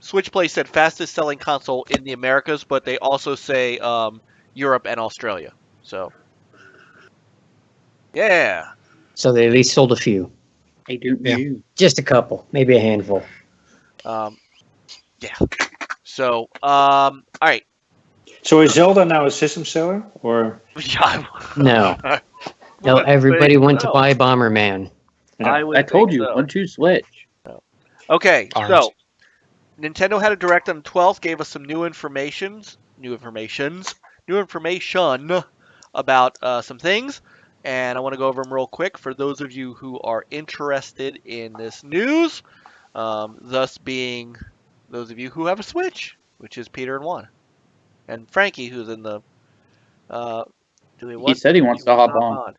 Switch Play said fastest selling console in the Americas, but they also say Europe and Australia. So yeah. So they at least sold a few. Hey, dude, Yeah. you. Just a couple, maybe a handful. Yeah. So all right. So is Zelda now a system seller, or Yeah, No. No, would everybody think went so. to buy Bomberman. I told you, 1-2 Switch. Okay, Arms. so Nintendo had a direct on the 12th, gave us some new information about some things, and I want to go over them real quick for those of you who are interested in this news. Thus being those of you who have a Switch, which is Peter and Juan, and Frankie, who's in the. He said he wants to hop on.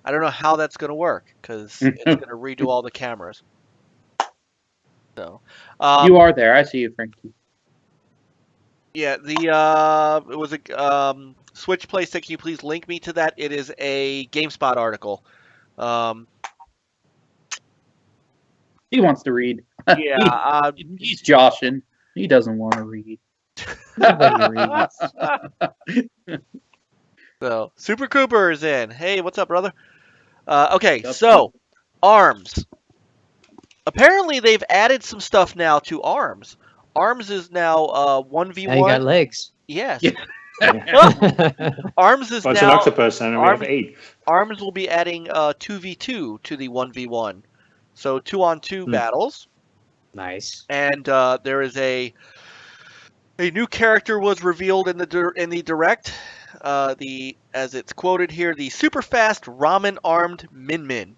I don't know how that's going to work because it's going to redo all the cameras. So, You are there. I see you, Frankie. yeah, it was a Switch Play. Can you please link me to that? It is a GameSpot article. He wants to read. Yeah, He's joshing. He doesn't want to read. Nobody reads. so Super Cooper is in. Hey, what's up, brother? Okay, Yep. so ARMS. Apparently, they've added some stuff now to ARMS. ARMS is now 1v1. Now you got legs. Yes. Yeah. ARMS is well, it's now. an octopus, and we have 8. ARMS will be adding 2v2 to the 1v1. So 2-on-2 battles. Nice. And there is a new character was revealed in the direct. As it's quoted here, the super fast ramen armed Min Min.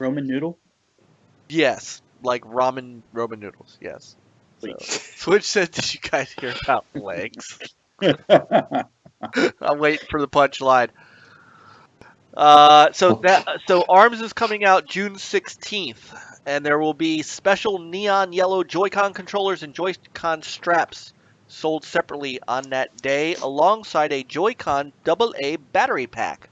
Roman noodle? Yes, like ramen noodles. Yes. So, Switch said, "Did you guys hear about legs?" I'm waiting for the punchline. So ARMS is coming out June 16th, and there will be special neon yellow Joy-Con controllers and Joy-Con straps sold separately on that day, alongside a Joy-Con AA battery pack.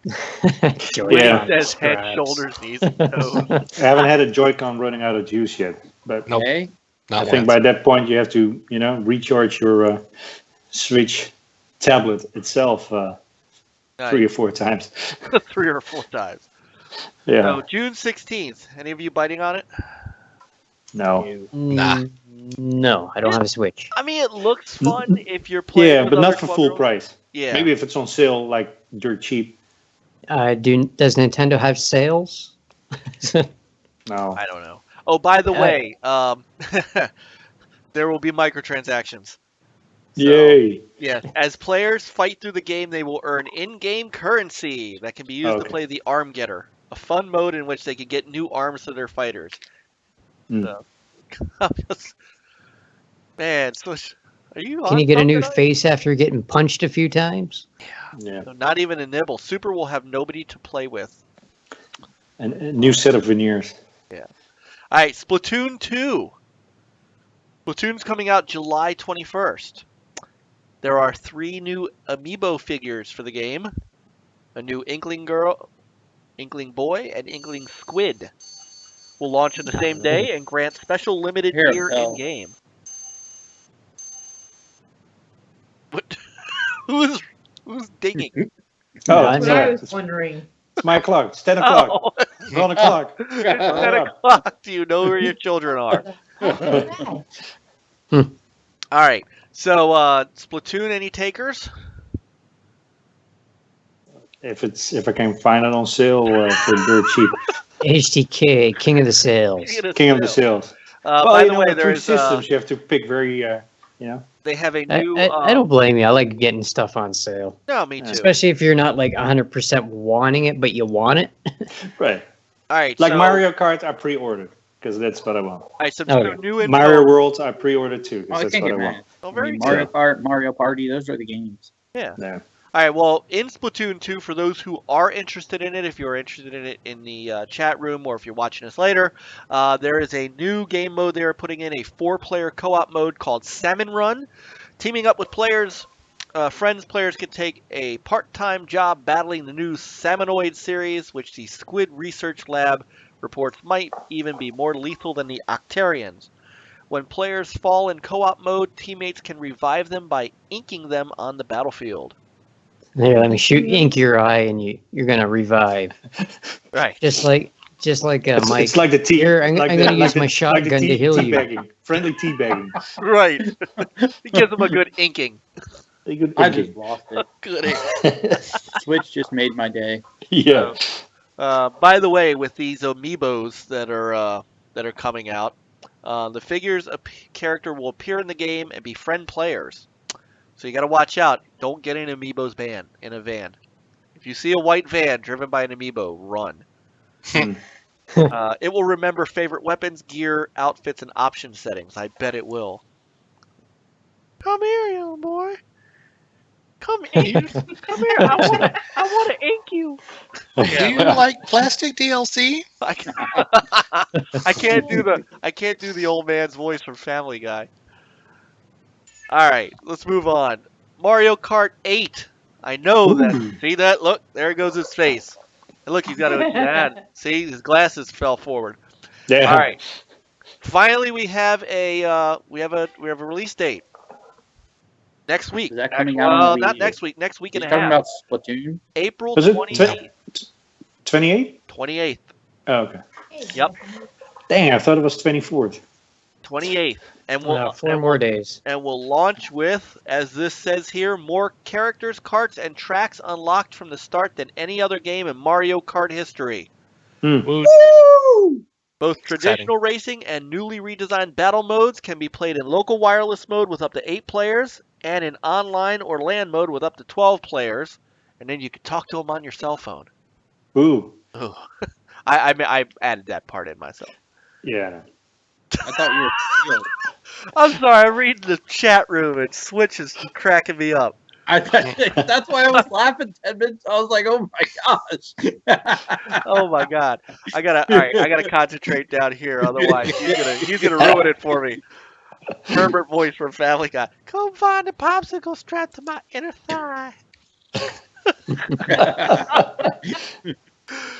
Yeah. It says head, shoulders, knees, and toes. I haven't had a Joy-Con running out of juice yet, but Nope. Okay. Not I think by that point you have to, recharge your Switch tablet itself 3 or 4 times. 3 or 4 times. Yeah. So June 16th. Any of you biting on it? No. Nah. No, I don't have a Switch. I mean, it looks fun if you're playing. Yeah, with but other not for full 12-year-olds. price. Yeah. Maybe if it's on sale, like dirt cheap. Does Nintendo have sales? No. I don't know. Oh, by the way, there will be microtransactions. So, Yay. yeah, as players fight through the game, they will earn in-game currency that can be used to Okay. play the Arm Getter, a fun mode in which they can get new arms to their fighters. Hmm. So, man, Switch, Are you Can on you get a new something? face after getting punched a few times? Yeah. So not even a nibble. Super will have nobody to play with. And a new set of veneers. All right, Splatoon 2. Splatoon's coming out July 21st. There are 3 new amiibo figures for the game. A new Inkling Girl, Inkling Boy, and Inkling Squid will launch on the same day and grant special limited Here, gear Phil. in-game. What? Who's digging? Oh, That's That's what I yeah. was wondering. It's my clock. It's 10 o'clock. Oh, It's 1 o'clock. it's 10 o'clock. Do you know where your children are? All right. So, Splatoon, any takers? If I can find it on sale for dirt cheap. HTK, King of the Sales. King of the sales. By the way, with 3 there's systems you have to pick very, they have a I, new. I don't blame you. I like getting stuff on sale. No, me too. Especially if you're not like 100% wanting it, but you want it. right. All right. Like so, Mario Kart, I pre-ordered because that's what I want. All right. So Okay. new info. Mario World, I pre-ordered too Oh, I because that's can't what get I mad. want. Oh, I very mean, good. Mario Kart, Mario Party, those are the games. Yeah. Yeah. All right. Well, in Splatoon 2, for those who are interested in it, if you're interested in it in the chat room or if you're watching us later, there is a new game mode they are putting in, a 4-player co-op mode called Salmon Run. Teaming up with players, players can take a part-time job battling the new Salmonoid series, which the Squid Research Lab reports might even be more lethal than the Octarians. When players fall in co-op mode, teammates can revive them by inking them on the battlefield. Here, let me shoot ink your eye, and you're gonna revive. Right. Just like Mike. It's like the tea. Here, I'm like gonna the- use like my the- shotgun like the to heal you. teabagging. Friendly teabagging. Right. It gives them a good inking. They could I pick just lost it. Good ink. it. Switch just made my day. Yeah. By the way, with these amiibos that are coming out, the figures character will appear in the game and befriend players. So you got to watch out. Don't get in amiibo's in a van. If you see a white van driven by an amiibo, run. It will remember favorite weapons, gear, outfits, and option settings. I bet it will. Come here, young boy. Come here. Come here. I want to ink you. Do you like plastic DLC? I can't do the old man's voice from Family Guy. All right, let's move on. Mario Kart 8. I know that. See that? Look, there goes his face. And look, he's got a see, his glasses fell forward. Yeah. All right. Finally, we have a release date. Next week. Is that coming out Well, on the not next week. Next week and You're a talking half. about Splatoon? April Was it 28th. 28? 28th. Oh, okay. Yep. Dang, I thought it was 24th. 28th. And we'll 4 more days. and will launch with, as this says here, more characters, carts, and tracks unlocked from the start than any other game in Mario Kart history. Woo. Both traditional racing and newly redesigned battle modes can be played in local wireless mode with up to 8 players, and in online or LAN mode with up to 12 players, and then you can talk to them on your cell phone. Ooh. Ooh. I added that part in myself. Yeah. I thought you were sealed. I'm sorry, I'm reading the chat room and Switch is cracking me up. That's why I was laughing 10 minutes. I was like, oh my gosh. Oh my god. I gotta concentrate down here, otherwise he's gonna ruin it for me. Herbert voice from Family Guy. Come find a popsicle strapped to my inner thigh.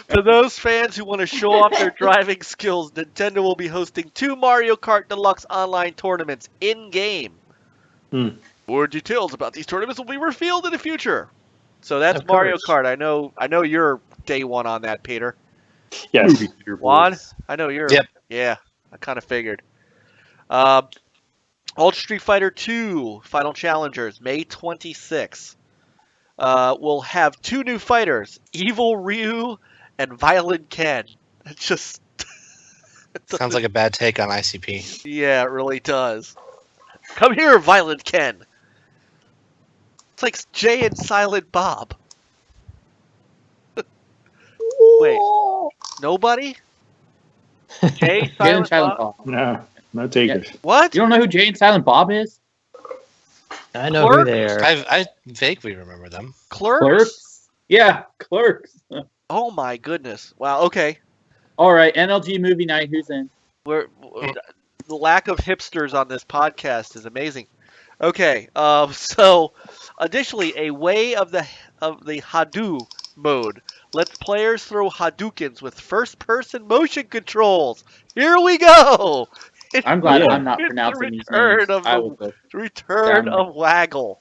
For those fans who want to show off their driving skills, Nintendo will be hosting 2 Mario Kart Deluxe online tournaments in-game. More details about these tournaments will be revealed in the future. So that's Mario Kart. I know you're day one on that, Peter. Yes. Juan, I know you're. Yep. Yeah, I kind of figured. Ultra Street Fighter 2 Final Challengers, May 26th. We'll have 2 new fighters, Evil Ryu and Violent Ken. It's just Sounds like a bad take on ICP. yeah, it really does. Come here, Violent Ken. It's like Jay and Silent Bob. Wait, nobody? Jay, Jay and Silent Bob? Bob. No takers. What? You don't know who Jay and Silent Bob is? I know who they are. I vaguely remember them. Clerks? Yeah, Clerks. Oh my goodness! Wow. Okay. All right, NLG movie night. Who's in? The lack of hipsters on this podcast is amazing. Okay. So, additionally, a way of the Hadou mode lets players throw Hadoukens with first-person motion controls. Here we go. I'm glad I'm not pronouncing these names. Return of Waggle.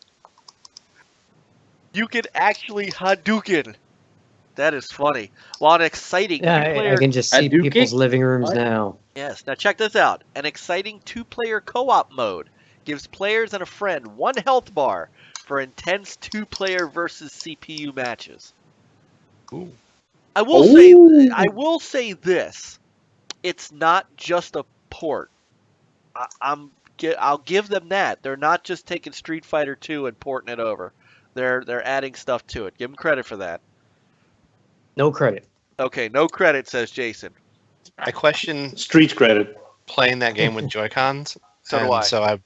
You can actually Hadouken. That is funny. Well, an exciting I can just see people's living rooms now. Yes. Now check this out. An exciting 2-player co-op mode gives players and a friend 1 health bar for intense 2-player versus CPU matches. Ooh. I will say this. It's not just a port. I'll give them that. They're not just taking Street Fighter 2 and porting it over. They're adding stuff to it. Give them credit for that. No credit. Okay, no credit, says Jason. I question Street credit playing that game with Joy-Cons. So do I. So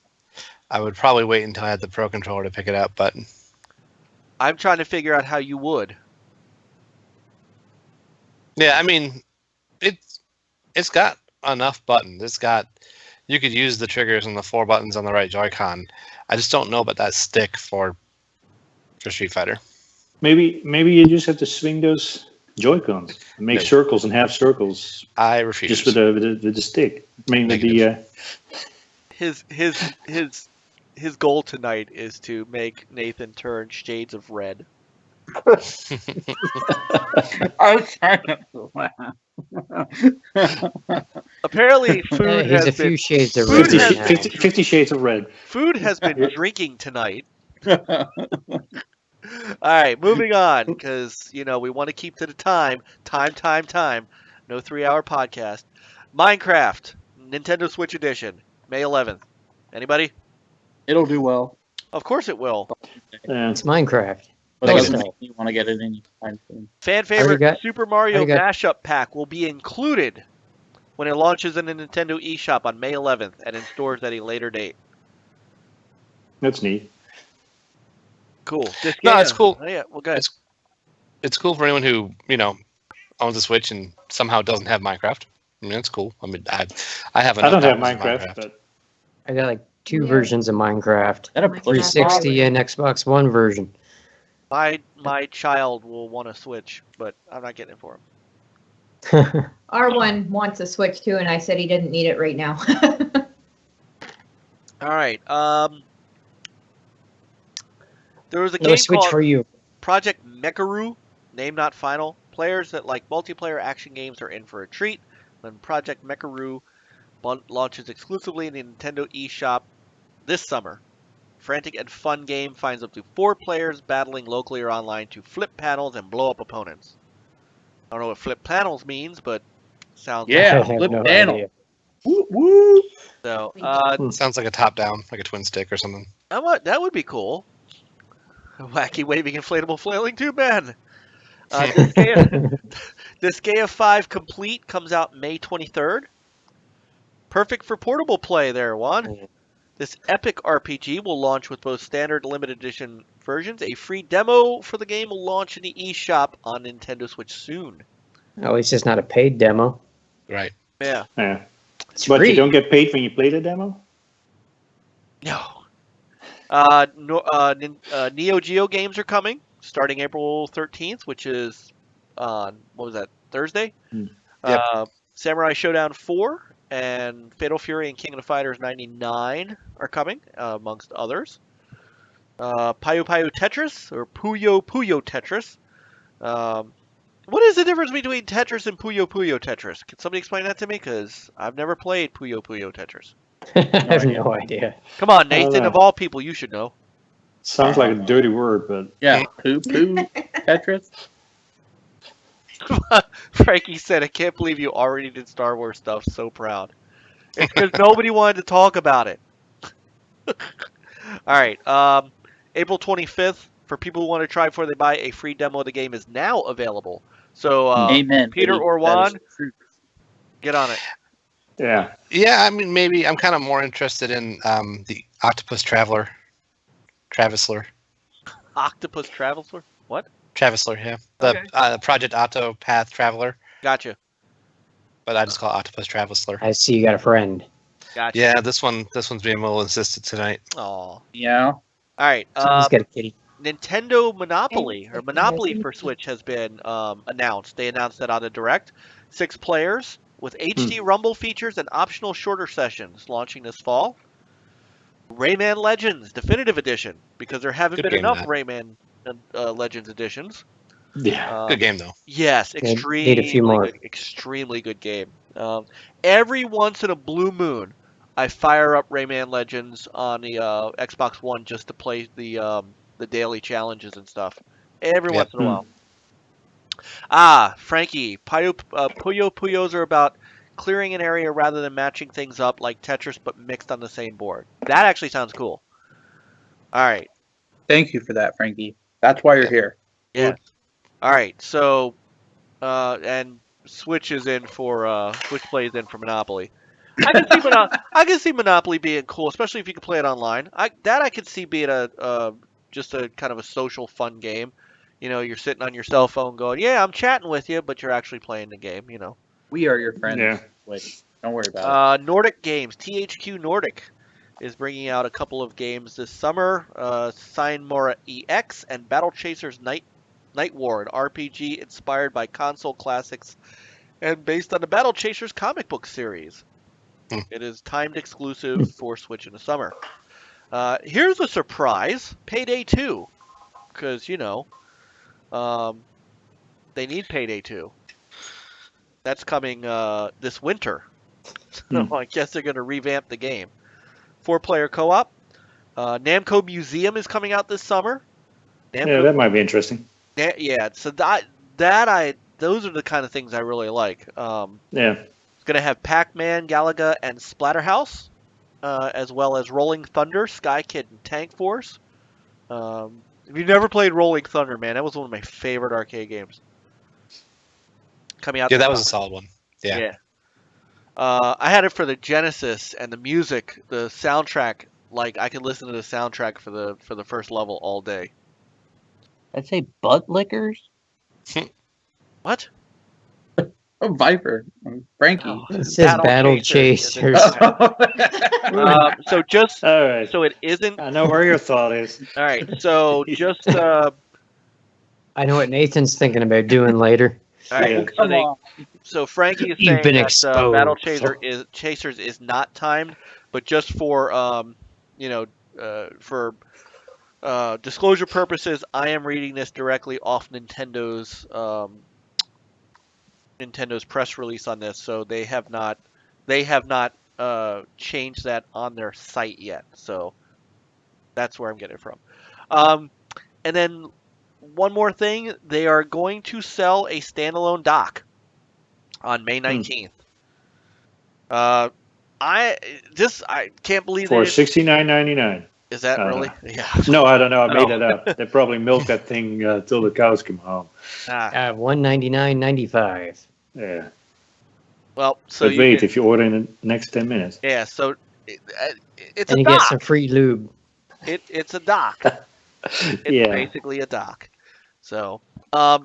I would probably wait until I had the Pro Controller to pick it up, but I'm trying to figure out how you would. yeah, I mean, it's got enough buttons. You could use the triggers and the 4 buttons on the right Joy-Con. I just don't know about that stick for Street Fighter. Maybe you just have to swing those Joy-Cons and make circles and half circles. I refuse. Just with the stick. I mean, his goal tonight is to make Nathan turn shades of red. I was trying to laugh. Apparently, food he's has a few been, shades of food red. has- 50 shades of red. Food has been drinking tonight. All right, moving on, because, we want to keep to the time. Time. No 3-hour podcast. Minecraft, Nintendo Switch Edition, May 11th. Anybody? It'll do well. Of course it will. It's Minecraft. But it doesn't make you want to get it in time soon. Fan favorite Super Mario Mashup Pack will be included when it launches in the Nintendo eShop on May 11th and in stores at a later date. That's neat. Cool. No, it's cool. Oh, yeah, well, good. It's cool for anyone who owns a Switch and somehow doesn't have Minecraft. I mean, it's cool. I mean, I have. I don't have Minecraft, but I got like 2 versions of Minecraft. That a 360 and Xbox One version. My child will want a Switch, but I'm not getting it for him. R1 wants a Switch too, and I said he didn't need it right now. All right. There was a game Switch called for you. Project Mecharoo, name not final. Players that like multiplayer action games are in for a treat when Project Mecharoo launches exclusively in the Nintendo eShop this summer. Frantic and fun game finds up to 4 players battling locally or online to flip panels and blow up opponents. I don't know what flip panels means, but sounds flip panel. Woo woo. So sounds like a top-down, like a twin stick or something. That would be cool. A wacky waving inflatable flailing tube man. This Gaia 5 Complete comes out May 23rd. Perfect for portable play there, Juan. This epic RPG will launch with both standard and limited edition versions. A free demo for the game will launch in the eShop on Nintendo Switch soon. At least it's not a paid demo. Right. Yeah. It's but free. you don't get paid when you play the demo? No. Neo Geo games are coming starting April 13th, which is on, Thursday? Yep. Samurai Showdown 4 and Fatal Fury and King of the Fighters 99 are coming, amongst others. Puyo Puyo Tetris, or Puyo Puyo Tetris. What is the difference between Tetris and Puyo Puyo Tetris? Can somebody explain that to me? Because I've never played Puyo Puyo Tetris. I have no idea. Come on, Nathan, of all people, you should know. Sounds like a dirty word, but... Yeah, poo Tetris. Frankie said, I can't believe you already did Star Wars stuff. So proud. It's because nobody wanted to talk about it. All right. April 25th, for people who want to try before they buy, a free demo of the game is now available. So, Amen. Peter or Juan, get on it. Yeah. Yeah, I mean, maybe I'm kind of more interested in the Octopus Traveler Travisler. Octopus Traveler? What? Travisler, yeah. Okay. The Project Octopath Traveler, Gotcha. but I just call it Octopus Travisler. I see you got a friend. Gotcha. Yeah, this one's being a little insistent tonight. Aw. Yeah. All right. He's got a kitty. Nintendo Monopoly, or Monopoly for Switch, has been announced. They announced that on the Direct. 6 players with HD Rumble features and optional shorter sessions launching this fall. Rayman Legends Definitive Edition, because there haven't Good been game, enough that. Rayman Legends editions. Yeah. Good game, though. Yes, Need a extremely few more. good, extremely good game. Every once in a blue moon, I fire up Rayman Legends on the Xbox One just to play the daily challenges and stuff. Every Yep. once in a while. Frankie, Puyo Puyos are about clearing an area rather than matching things up like Tetris but mixed on the same board. That actually sounds cool. All right. Thank you for that, Frankie. That's why you're here. Yeah. All right. So, and Switch is in for Switch plays in for Monopoly. I can see Monopoly being cool, especially if you can play it online. I could see being just a kind of a social fun game. You know, you're sitting on your cell phone going, "Yeah, I'm chatting with you," but you're actually playing the game. You know. We are your friends. Yeah. Wait, don't worry about it. Nordic Games, THQ Nordic, is bringing out a couple of games this summer. Cyanmora EX and Battle Chasers Night War, an RPG inspired by console classics and based on the Battle Chasers comic book series. It is timed exclusive for Switch in the summer. Here's a surprise. Payday 2. Because, you know, they need Payday 2. That's coming this winter. So I guess they're going to revamp the game. 4-player co-op. Namco Museum is coming out this summer. Yeah, that might be interesting. Yeah, so those are the kind of things I really like. Yeah. It's going to have Pac-Man, Galaga, and Splatterhouse, as well as Rolling Thunder, Sky Kid, and Tank Force. If you've never played Rolling Thunder, man, that was one of my favorite arcade games. Coming out. Yeah, that was a solid one. Yeah. I had it for the Genesis, and the music, the soundtrack. Like I could listen to the soundtrack for the first level all day. I'd say butt lickers. What? Oh, Viper. Frankie. It says Battle Chasers. So just All right. so it isn't. I know where your thought is. All right. So just. I know what Nathan's thinking about doing later. All right. Yeah. Come on. So Frankie is You've saying been that exposed. Battle Chasers is not timed, but just for for disclosure purposes, I am reading this directly off Nintendo's press release on this. So they have not changed that on their site yet. So that's where I'm getting it from. And then one more thing, they are going to sell a standalone dock on May 19th. I can't believe For that $69.99. is that really? Yeah. No, I don't know. I made that up. They probably milked that thing till the cows come home. $199.95. Yeah. Well, so But wait, if you order in the next 10 minutes. yeah, so it's And a you get dock. some free lube. It's a dock. It's Yeah. basically a dock. So, I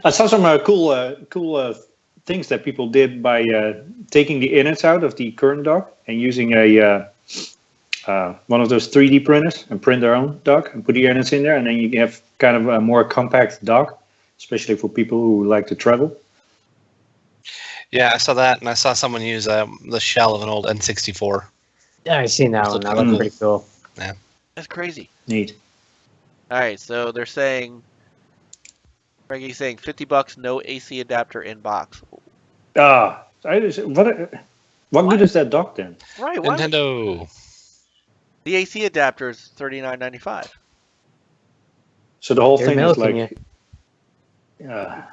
saw some cool things that people did by taking the innards out of the current dock and using a one of those 3D printers and print their own dock and put the innards in there, and then you have kind of a more compact dock, especially for people who like to travel. Yeah, I saw that, and I saw someone use the shell of an old N64. Yeah, I've seen that one. That looks pretty cool. that's crazy. Neat. All right, so they're saying, Frankie's saying $50, no AC adapter in box. What good is that dock then? Right, why? Nintendo. The AC adapter is $39.95. So the whole They're thing is milking like.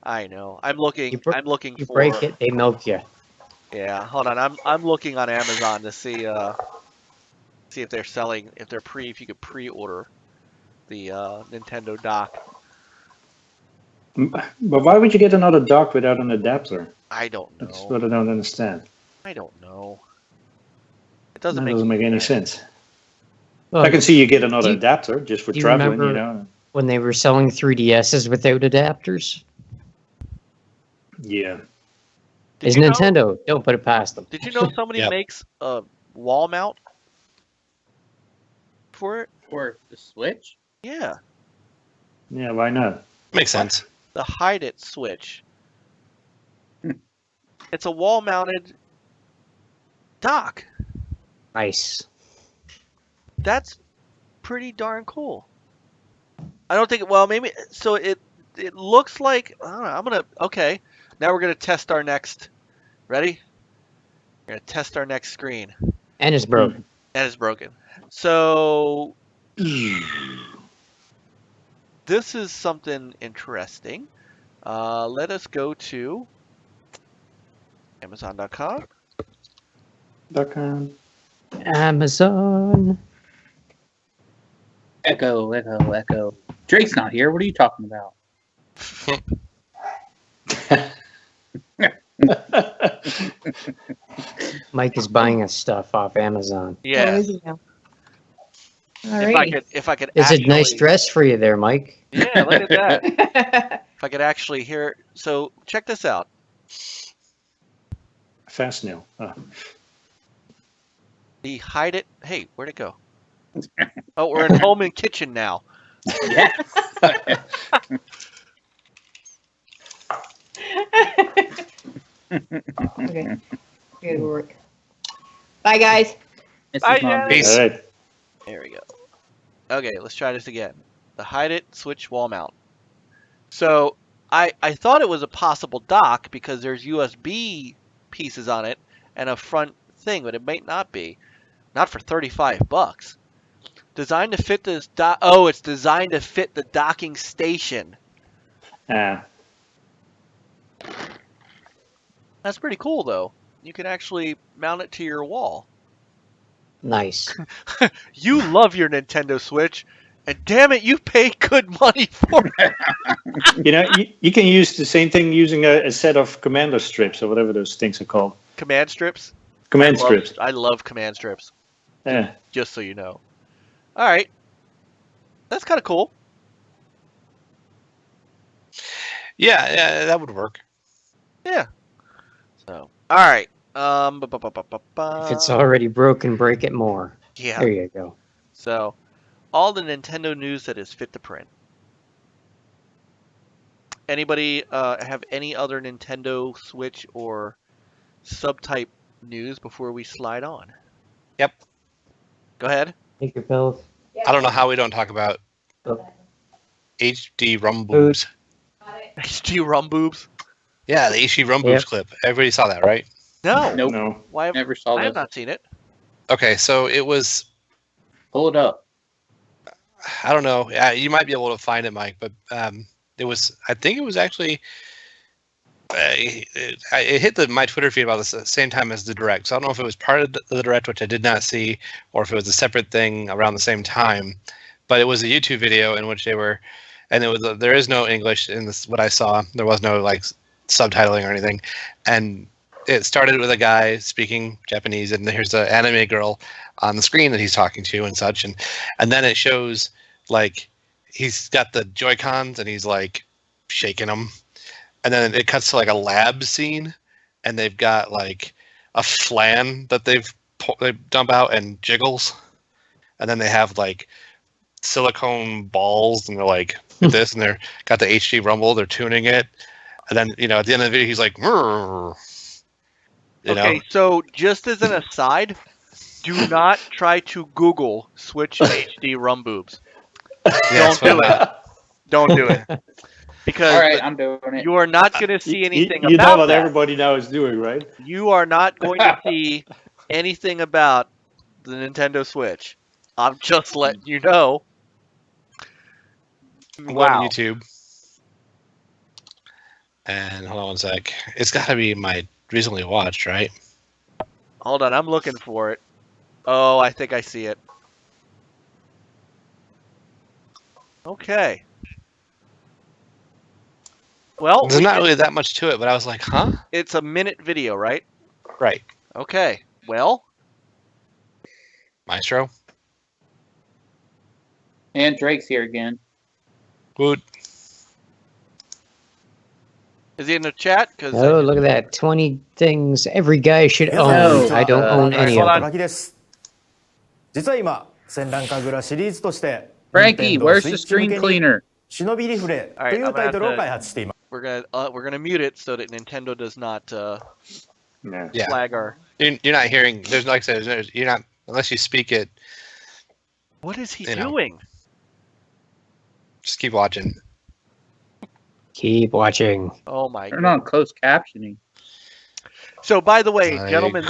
I know. I'm looking. I'm looking You for. break it, they milk you. Yeah, hold on. I'm looking on Amazon to see if they're selling, if you could pre-order the Nintendo dock. But why would you get another dock without an adapter? I don't know. That's what I don't understand. I don't know. It That doesn't doesn't make any sense. I can see you get another adapter just for do you traveling, remember- you know. When they were selling 3DSs without adapters? Yeah. Is you know- Nintendo? Don't put it past them. Did you know somebody Yep. makes a wall mount for it? For the Switch? Yeah, Yeah, why not? Makes sense. the Hide It Switch. It's a wall-mounted dock. Nice. That's pretty darn cool. I don't think. Well, maybe. So it looks like. I don't know, I'm gonna. Okay. Now we're gonna test our next. Ready? We're gonna test our next screen. And it's broken. And it's broken. So this is something interesting. Let us go to Amazon.com. Amazon. Echo. Drake's not here. What are you talking about? Mike is buying us stuff off Amazon. Yeah. Alright. If I could. It's actually, a nice dress for you there, Mike. Yeah, look at that. If I could actually hear. So check this out. Fast nail. The Hide It. Hey, where'd it go? Oh, we're in home and kitchen now. Yes. Okay. Good work. Bye, guys. This Bye, is Mom. Jen. Peace. All right. There we go. Okay, let's try this again. The Hide It Switch wall mount. So I thought it was a possible dock because there's USB pieces on it and a front thing, but it might not be. Not for $35. Designed to fit this it's designed to fit the docking station. That's pretty cool though. You can actually mount it to your wall. Nice. You love your Nintendo Switch, and damn it, you pay good money for it. You know, you can use the same thing using a set of commander strips or whatever those things are called. Command strips? Command strips. I love command strips, Yeah. just so you know. All right. That's kind of cool. Yeah, that would work. Yeah. So, all right. If it's already broken, break it more. Yeah. There you go. So, all the Nintendo news that is fit to print. Anybody have any other Nintendo Switch or subtype news before we slide on? Yep. Go ahead. Take your pills. I don't know how we don't talk about Oh. HD rum boobs. HD rum boobs. Yeah, the HD rum boobs clip. Everybody saw that, right? No. Nope. No. Why have, Never saw I have that. not seen it. Okay, so it was. Pull it up. I don't know. You might be able to find it, Mike, but it was. I think it was actually. It hit my Twitter feed about the same time as the Direct. So I don't know if it was part of the Direct, which I did not see, or if it was a separate thing around the same time. But it was a YouTube video in which they were, and it was there is no English in this. What I saw, there was no like subtitling or anything, and it started with a guy speaking Japanese, and here's an anime girl on the screen that he's talking to and such, and then it shows like he's got the Joy-Cons and he's like shaking them, and then it cuts to like a lab scene, and they've got like a FLAN that they dump out and jiggles, and then they have like silicone balls, and they're like this, and they're got the HD rumble, they're tuning it, and then at the end of the video he's like, "Rrr." Okay, so just as an aside, do not try to Google Switch HD rum boobs. Don't do it. Don't do it. Because All right, I'm doing it. you are not going to see anything You know about what that. everybody now is doing, right? You are not going to see anything about the Nintendo Switch. I'm just letting you know. I'm Wow. going to YouTube. And hold on one sec. It's got to be my recently watched, right? Hold on, I'm looking for it. Oh, I think I see it. Okay. Well, There's not really that much to it, but I was like, huh? it's a minute video, right? Right. Okay. Well, Maestro? And Drake's here again. Good. Is he in the chat? Oh, look at that. 20 things every guy should own. No, I don't own any of them. hold on. 実は今、戦乱神楽シリーズとして、 Frankie, Nintendo where's the Switch 向 screen けに cleaner? 忍びリフレというタイトルを開発しています。 We're gonna mute it so that Nintendo does not Yeah. flag our. You're not hearing. There's like I said. You're not unless you speak it. What is he You know. doing? Just keep watching. Keep watching. Oh my Turn god. on closed captioning. So by the way, Like, gentlemen,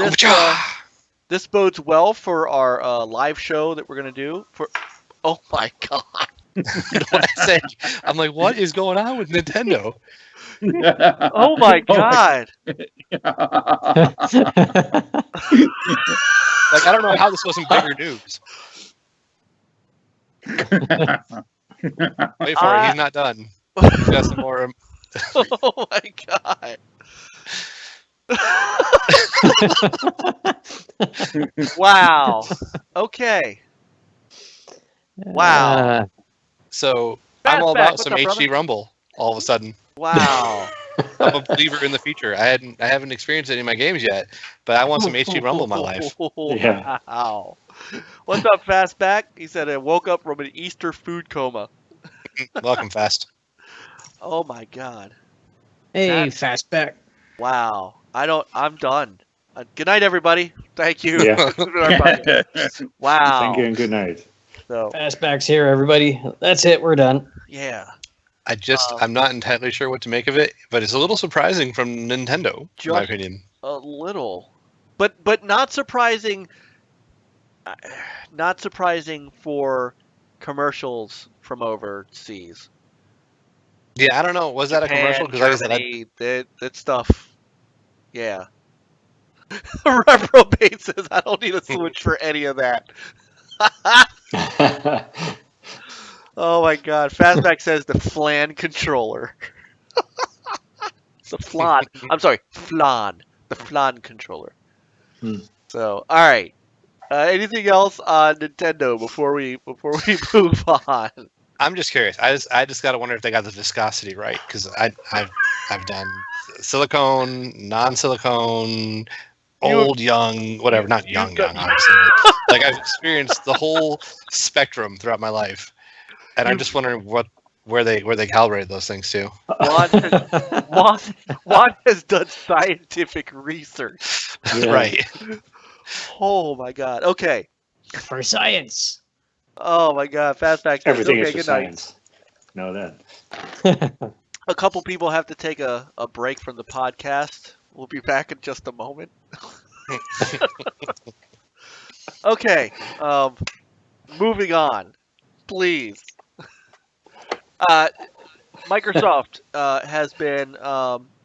this bodes well for our live show that we're gonna do. Oh my god. What I said. I'm like, what is going on with Nintendo? Oh my god. Like, I don't know how this wasn't bigger news. Wait for it. He's not done. He's got some more. Oh my god. Wow. Okay. Wow. So Fast I'm all back. about What's some up, HD brother? Rumble. All of a sudden, Wow. I'm a believer in the future. I haven't experienced any of my games yet, but I want some HD Rumble in my life. Yeah. Wow. What's up, Fastback? He said I woke up from an Easter food coma. Welcome, Fast. Oh my god. Hey, That's- Fastback. Wow. I'm done. Good night, everybody. Thank you. Yeah. Wow. Thank you and good night. So, Fastback's here, everybody. That's it. We're done. yeah. I'm not entirely sure what to make of it, but it's a little surprising from Nintendo, in my Just- opinion. A little. But not surprising. Not surprising for commercials from overseas. Yeah, I don't know. Was that a commercial? Because like I said, Germany, that stuff. Yeah. Reprobate says I don't need a Switch for any of that. Oh my god. Fastback says the FLAN controller. The FLAN. I'm sorry, FLAN. The FLAN controller. So, alright. Anything else on Nintendo before we move on? I'm just curious. I just gotta wonder if they got the viscosity right, because I've done silicone, non-silicone, old, young, whatever. Not young, obviously. Like I've experienced the whole spectrum throughout my life, and I'm just wondering where they calibrated those things to. Juan has done scientific research. Yeah. Right. Oh my god. Okay. For science. Oh my god. Fastback says, Everything okay, is for good night. science. Know that. A couple people have to take a break from the podcast. We'll be back in just a moment. Okay. Moving on. Please. Microsoft has been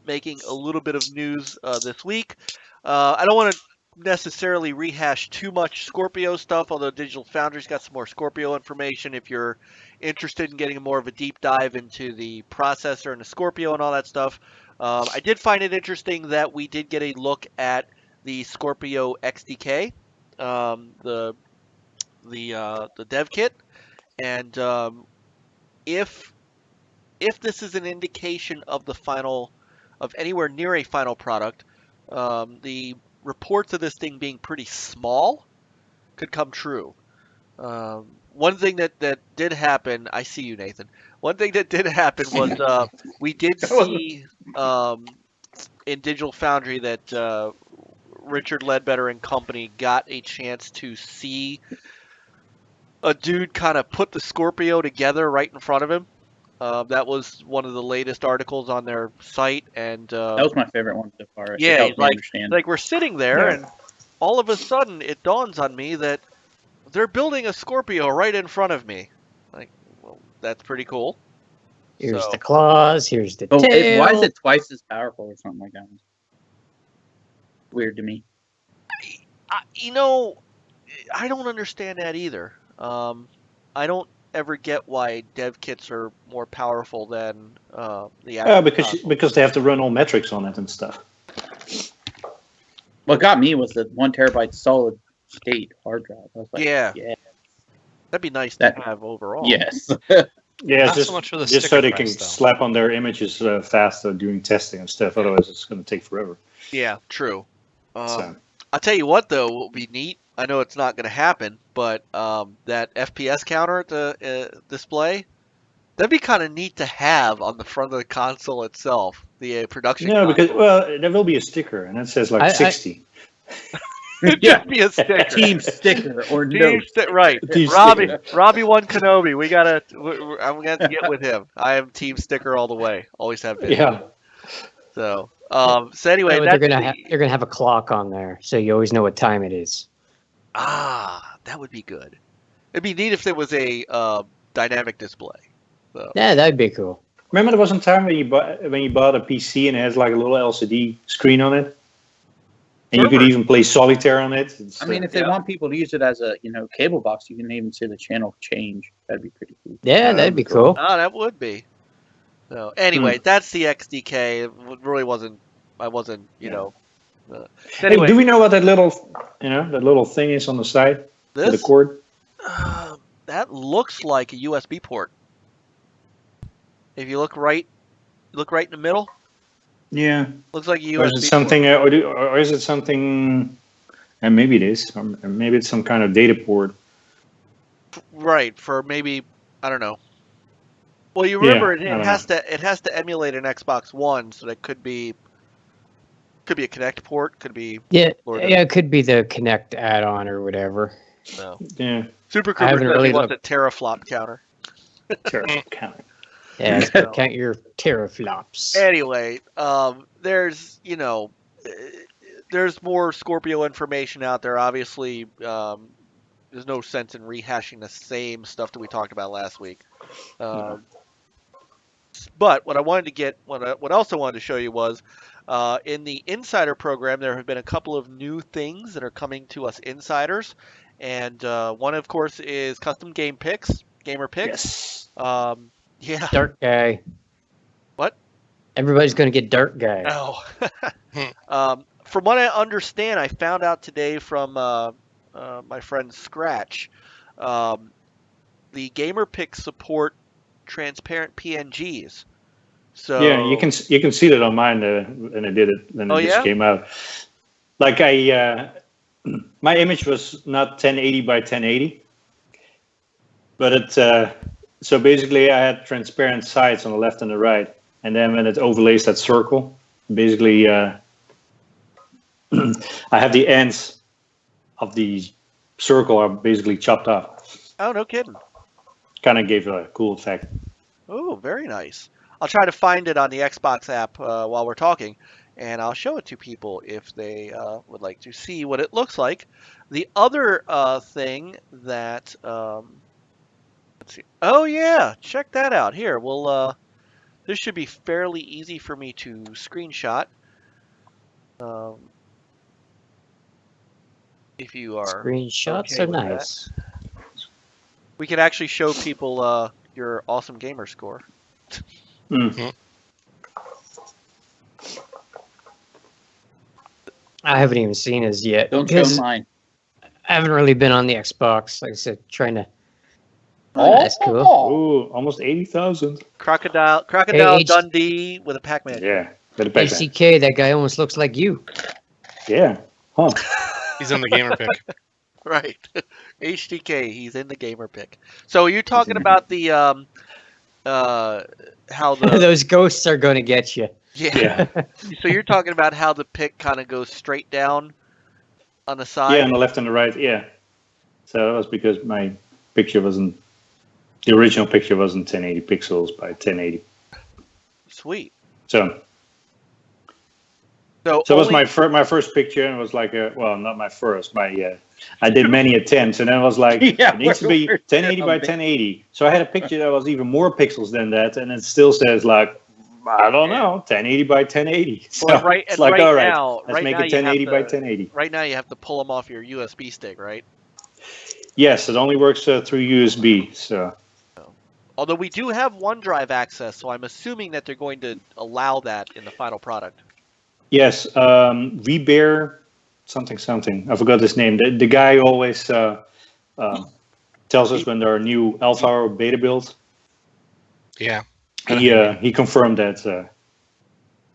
making a little bit of news this week. I don't want to necessarily rehash too much Scorpio stuff, although Digital Foundry's got some more Scorpio information if you're interested in getting more of a deep dive into the processor and the Scorpio and all that stuff. I did find it interesting that we did get a look at the Scorpio XDK, the dev kit, and if this is an indication of the final, of anywhere near a final product, the reports of this thing being pretty small could come true. One thing that did happen, I see you, Nathan. One thing that did happen was we did see in Digital Foundry that Richard Ledbetter and company got a chance to see a dude kind of put the Scorpio together right in front of him. That was one of the latest articles on their site, and That was my favorite one so far. It yeah, helped me like understand. we're sitting there, Yeah. and all of a sudden it dawns on me that they're building a Scorpio right in front of me. Like, well, that's pretty cool. Here's So- the claws. Here's the Oh, tail. why is it twice as powerful or something like that? Weird to me. You know, I don't understand that either. I don't ever get why dev kits are more powerful than the actual console. because they have to run all metrics on it and stuff. What got me was the 1 terabyte solid state hard drive. I was like, Yeah. yeah. That'd be nice to have overall. Yes. Yeah, Not just, so much for the just so sticker they price, can though. slap on their images faster during testing and stuff. Otherwise, it's going to take forever. Yeah, true. So. I'll tell you what, though, what would be neat. I know it's not going to happen, but that FPS counter at the display, that'd be kind of neat to have on the front of the console itself. The production. No, console. because there will be a sticker, and it says like 60. It'd Yeah. just be a sticker. Team sticker or Team no. right. Team Robbie won Kenobi. I'm gonna get with him. I am team sticker all the way. Always have been. Yeah. So anyway, they're gonna have a clock on there, so you always know what time it is. That would be good. It'd be neat if there was a dynamic display. So. Yeah, that'd be cool. Remember there was some time when you bought a PC and it has like a little LCD screen on it, and you could even play solitaire on it. I mean, if they want people to use it as a cable box, you can even see the channel change. That'd be pretty cool. Yeah, that'd be cool. Oh, that would be. So anyway, that's the XDK. It really wasn't. I wasn't. Anyway. Hey, do we know what that little thing is on the side? This? The cord. That looks like a USB port. If you look right in the middle. Yeah. Looks like a USB. Or is it something? Or is it something? And maybe it is. Or maybe it's some kind of data port. Right. For maybe, I don't know. Well, you remember it has to emulate an Xbox One, so that could be a Kinect port. Could be. Yeah. It could be the Kinect add-on or whatever. No. Yeah. Super Cooper says he wants a teraflop counter. Teraflop counter. Yeah, count your teraflops. Anyway, there's there's more Scorpio information out there. Obviously, there's no sense in rehashing the same stuff that we talked about last week. But what I wanted to get, what else I wanted to show you was, in the Insider program, there have been a couple of new things that are coming to us insiders, and one, of course, is custom game picks, gamer picks. Yes. Yeah. Dark guy. What? Everybody's going to get dark guy. Oh. From what I understand, I found out today from my friend Scratch, the gamer picks support transparent PNGs. So yeah, you can see that on mine when I did it when it just came out. Like my image was not 1080 by 1080, but it. So basically, I had transparent sides on the left and the right, and then when it overlays that circle, basically, I have the ends of the circle are basically chopped off. Oh, no kidding! Kind of gave a cool effect. Oh, very nice. I'll try to find it on the Xbox app while we're talking, and I'll show it to people if they would like to see what it looks like. The other thing that let's see. Oh yeah, check that out. Here, we'll. This should be fairly easy for me to screenshot. If you are. Screenshots are nice. We can actually show people your awesome gamer score. Mm-hmm. I haven't even seen his yet. Don't show mine. I haven't really been on the Xbox. Like I said, trying to. Oh, that's cool. Ooh, almost 80,000. Crocodile Hey, Dundee with a Pac-Man. Yeah, with a Pac-Man. ACK, that guy almost looks like you. Yeah. Huh. He's on the gamer pick. Right. HDK, he's in the gamer pick. So you're talking about the how the Those ghosts are going to get you. yeah. So you're talking about how the pick kind of goes straight down on the side. Yeah, on the left and the right. Yeah. So that was because my picture wasn't. The original picture wasn't 1080 pixels by 1080. Sweet. So it was my first picture, and it was like not my first. I did many attempts, and then it was like it needs to be 1080 by 1080. So I had a picture that was even more pixels than that, and it still says like I don't know 1080 by 1080. So well, right, it's like right all right, now, let's make it 1080 by 1080. Right now, you have to pull them off your USB stick, right? Yes, it only works through USB. So. Although we do have OneDrive access, so I'm assuming that they're going to allow that in the final product. Yes, Rebear something. I forgot his name. The guy always tells us when there are new alpha or beta builds. Yeah. He confirmed that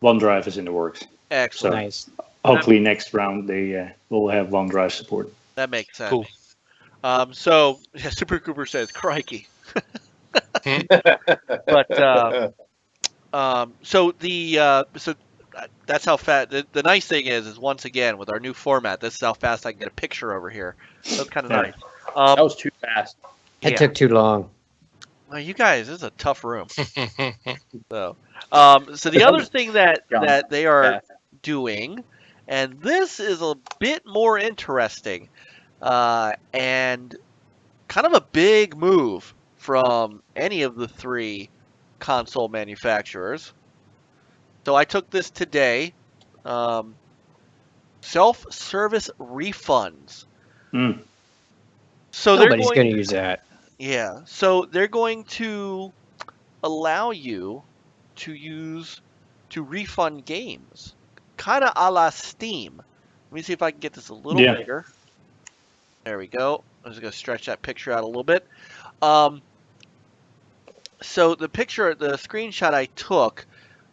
OneDrive is in the works. Excellent. So Nice. hopefully next round they will have OneDrive support. That makes sense. Cool. So Super Cooper says, "Crikey." But so that's how fast. The nice thing is once again with our new format, this is how fast I can get a picture over here. That's kind of Yeah. nice. That was too fast. It took too long. Well, you guys, this is a tough room. So the other thing that they are doing, and this is a bit more interesting, and kind of a big move from any of the three console manufacturers. So I took this today. Self-service refunds. So Nobody's going to use that. Yeah. So they're going to allow you to refund games, kind of a la Steam. Let me see if I can get this a little bigger. There we go. I'm just going to stretch that picture out a little bit. So the screenshot I took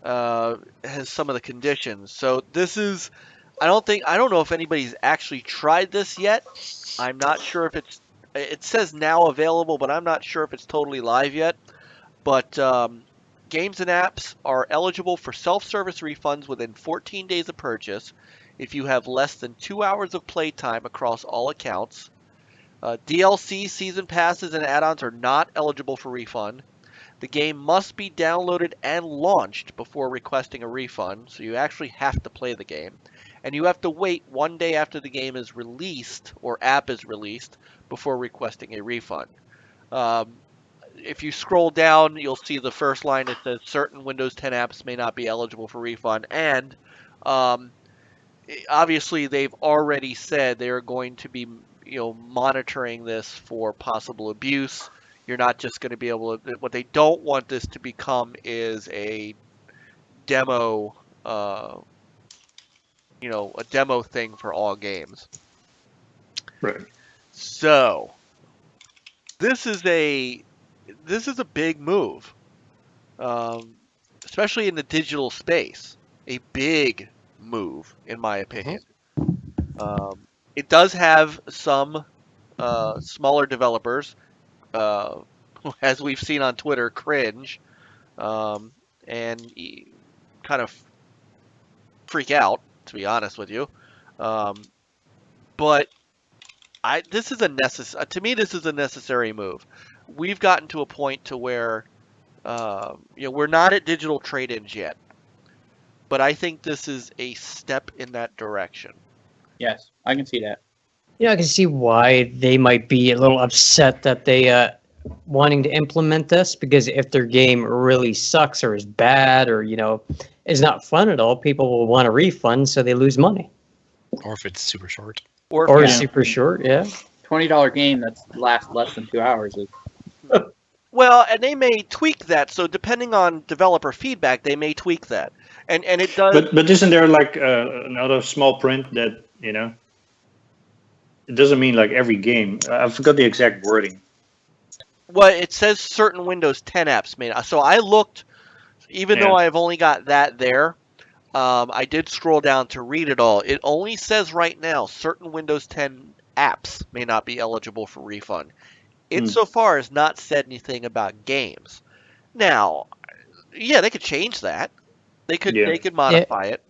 has some of the conditions. So this is, I don't know if anybody's actually tried this yet. I'm not sure if it says now available, but I'm not sure if it's totally live yet. But games and apps are eligible for self-service refunds within 14 days of purchase if you have less than 2 hours of playtime across all accounts. DLC, season passes, and add-ons are not eligible for refund. The game must be downloaded and launched before requesting a refund, so you actually have to play the game. And you have to wait 1 day after the game is released, or app is released, before requesting a refund. If you scroll down, you'll see the first line. It says certain Windows 10 apps may not be eligible for refund. And obviously, they've already said they are going to be monitoring this for possible abuse. You're not just going to be able to. What they don't want this to become is a demo, a demo thing for all games. Right. So this is a big move, especially in the digital space. A big move, in my opinion. It does have some smaller developers, as we've seen on Twitter, cringe and kind of freak out, to be honest with you. But this is to me, this is a necessary move. We've gotten to a point to where we're not at digital trade-ins yet, but I think this is a step in that direction. Yes, I can see that. I can see why they might be a little upset that they wanting to implement this, because if their game really sucks or is bad or is not fun at all, people will want a refund, so they lose money. Or if it's super short. Or super short, yeah. $20 game that's lasts less than 2 hours is. Well, and they may tweak that. So depending on developer feedback, they may tweak that, and it does. But isn't there like another small print that it doesn't mean like every game. I forgot the exact wording. Well, it says certain Windows 10 apps may not. So I looked, even though I've only got that there, I did scroll down to read it all. It only says right now certain Windows 10 apps may not be eligible for refund. It so far has not said anything about games. Now, they could change that. They could modify it.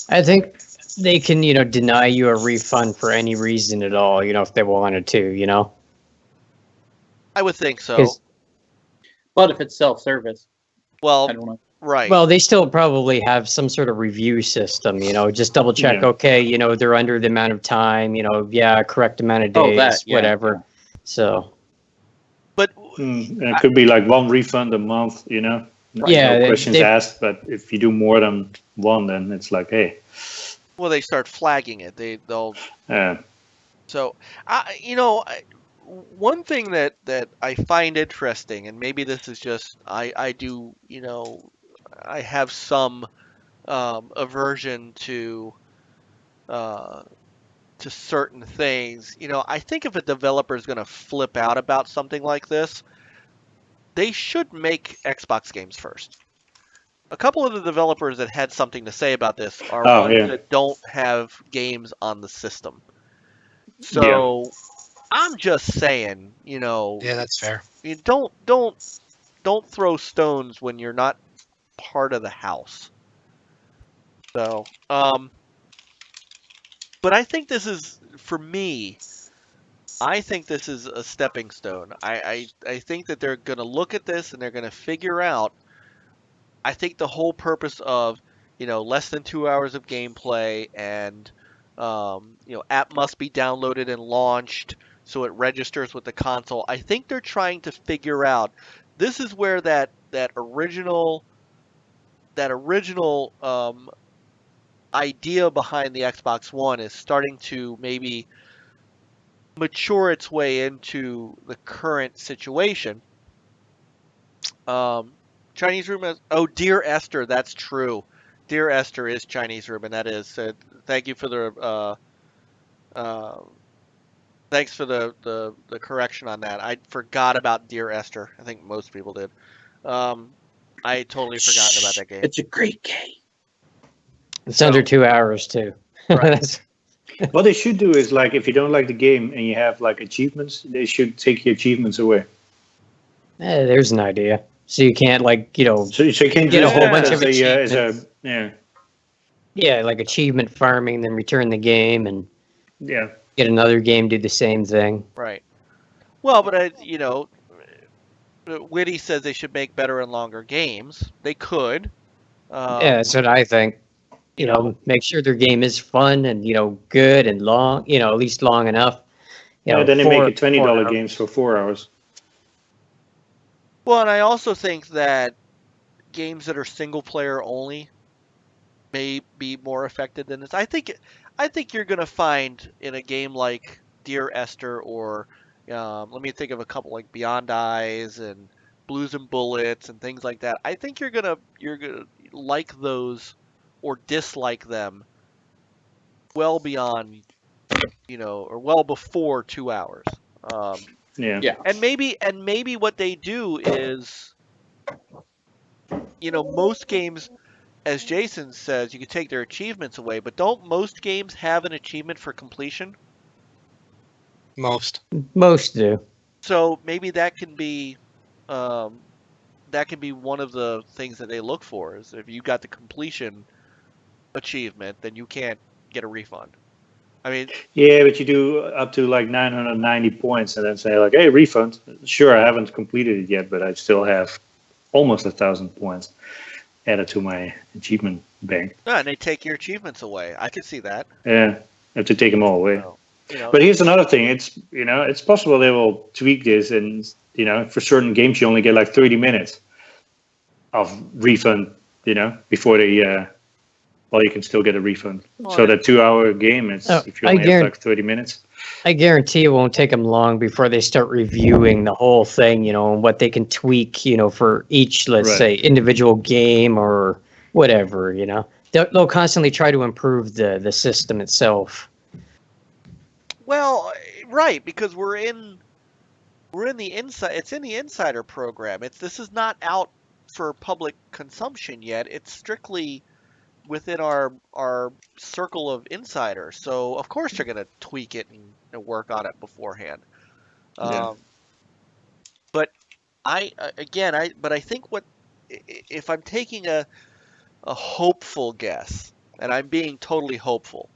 I think they can, deny you a refund for any reason at all, if they wanted to, I would think so. But if it's self-service, well, I don't know. Right. Well, they still probably have some sort of review system, just double check, okay, they're under the amount of time, correct amount of days, whatever. So. But it could be like one refund a month, no questions asked. But if you do more than one, then it's like, hey. Well, they start flagging it. They'll. So, one thing that I find interesting, and maybe this is just I do, I have some aversion to to certain things. I think if a developer is going to flip out about something like this, they should make Xbox games first. A couple of the developers that had something to say about this are ones that don't have games on the system. So I'm just saying, Yeah, that's fair. You don't throw stones when you're not part of the house. So, but I think this is, for me, I think this is a stepping stone. I think that they're going to look at this and they're going to figure out, I think the whole purpose of, less than 2 hours of gameplay and, app must be downloaded and launched so it registers with the console. I think they're trying to figure out, this is where that original idea behind the Xbox One is starting to maybe mature its way into the current situation. Chinese room has, Dear Esther, that's true. Dear Esther is Chinese room, and that is. Thank you for the thanks for the correction on that. I forgot about Dear Esther. I think most people did. I had totally forgotten about that game. It's a great game. It's under 2 hours too. Right. What they should do is, like, if you don't like the game and you have like achievements, they should take your achievements away. There's an idea. So you can't, like, So you can get a whole bunch of achievements. achievements. Yeah, like achievement farming, then return the game and get another game, do the same thing. Right. Well, but Witty says they should make better and longer games. They could. Yeah, that's what I think. Make sure their game is fun and good and long. At least long enough. Then they make it $20 games for 4 hours. Well, and I also think that games that are single player only may be more effective than this. I think you're going to find in a game like Dear Esther or let me think of a couple like Beyond Eyes and Blues and Bullets and things like that. I think you're gonna like those or dislike them well beyond, or well before 2 hours. And maybe what they do is, most games, as Jason says, you can take their achievements away, but don't most games have an achievement for completion? Most do. So maybe that can be one of the things that they look for, is if you got the completion achievement, then you can't get a refund. I mean, yeah, but you do up to like 990 points and then say like, hey, refund. Sure, I haven't completed it yet, but I still have almost 1,000 points added to my achievement bank. No, and they take your achievements away. I could see that. Yeah, you have to take them all away. So, but here's another thing. It's possible they will tweak this, and for certain games you only get like 30 minutes of refund. Before they. Well, you can still get a refund. So that 2 hour game, if you only have like 30 minutes. I guarantee it won't take them long before they start reviewing the whole thing, and what they can tweak, for each, let's say, individual game or whatever, They'll constantly try to improve the system itself. Well, right, because we're in the inside. It's in the insider program. This is not out for public consumption yet. It's strictly within our circle of insiders. So of course they're going to tweak it and work on it beforehand. But I think if I'm taking a hopeful guess, and I'm being totally hopeful,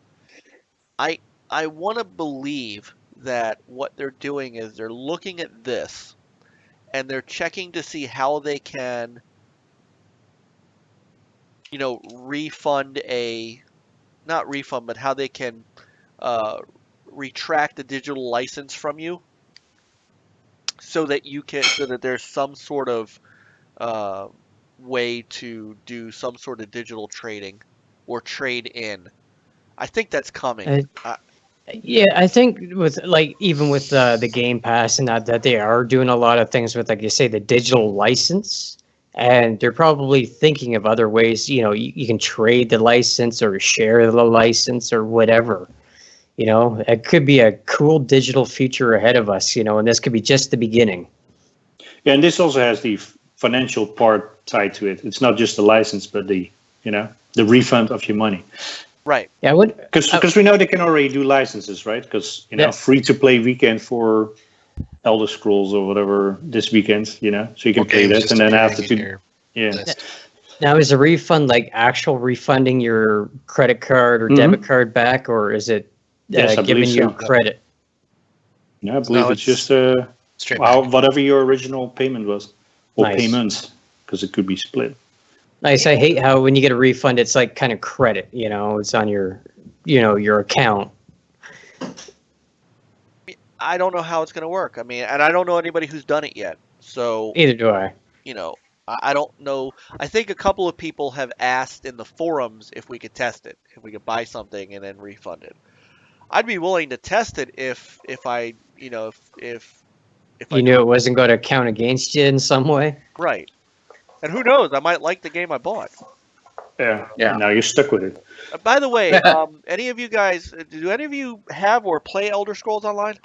I want to believe that what they're doing is they're looking at this and they're checking to see how they can refund not refund, but how they can retract the digital license from you, so that there's some sort of way to do some sort of digital trading or trade in. I think that's coming. Yeah, I think even with the Game Pass and that they are doing a lot of things with, like you say, the digital license. And they're probably thinking of other ways, you can trade the license or share the license or whatever, You know, it could be a cool digital future ahead of us, you know, and this could be just the beginning. Yeah, and this also has the financial part tied to it. It's not just the license, but the refund of your money. Right. Yeah, because we know they can already do licenses, right? Because free to play weekend for Elder Scrolls or whatever this weekend, so you can play that, and then after Now, is a refund like actual refunding your credit card or debit card back, or is it giving you credit? Yeah, I believe it's just whatever your original payment was, or payments, because it could be split. Nice. I hate how when you get a refund, it's like kind of credit. It's on your, your account. I don't know how it's going to work. I mean, and I don't know anybody who's done it yet. So either do I. I don't know. I think a couple of people have asked in the forums if we could test it, if we could buy something and then refund it. I'd be willing to test it if I, if you knew it wasn't going to count against you in some way. Right. And who knows? I might like the game I bought. Yeah. Now you're stuck with it. By the way, any of you guys, do any of you have or play Elder Scrolls Online?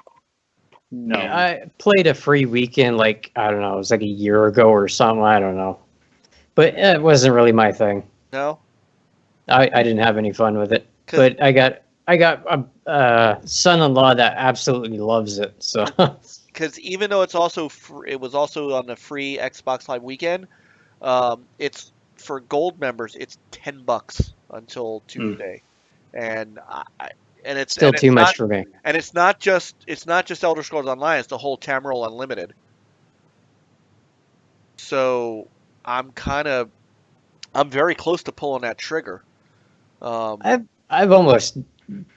No. I played a free weekend, like, I don't know, it was like a year ago or something. I don't know. But it wasn't really my thing. No? I didn't have any fun with it. But I got a son-in-law that absolutely loves it. So. Because even though it's also it was also on the free Xbox Live weekend, it's for gold members. It's $10 until Tuesday, and it's still too much for me. And it's not just Elder Scrolls Online. It's the whole Tamriel Unlimited. So I'm very close to pulling that trigger. I've almost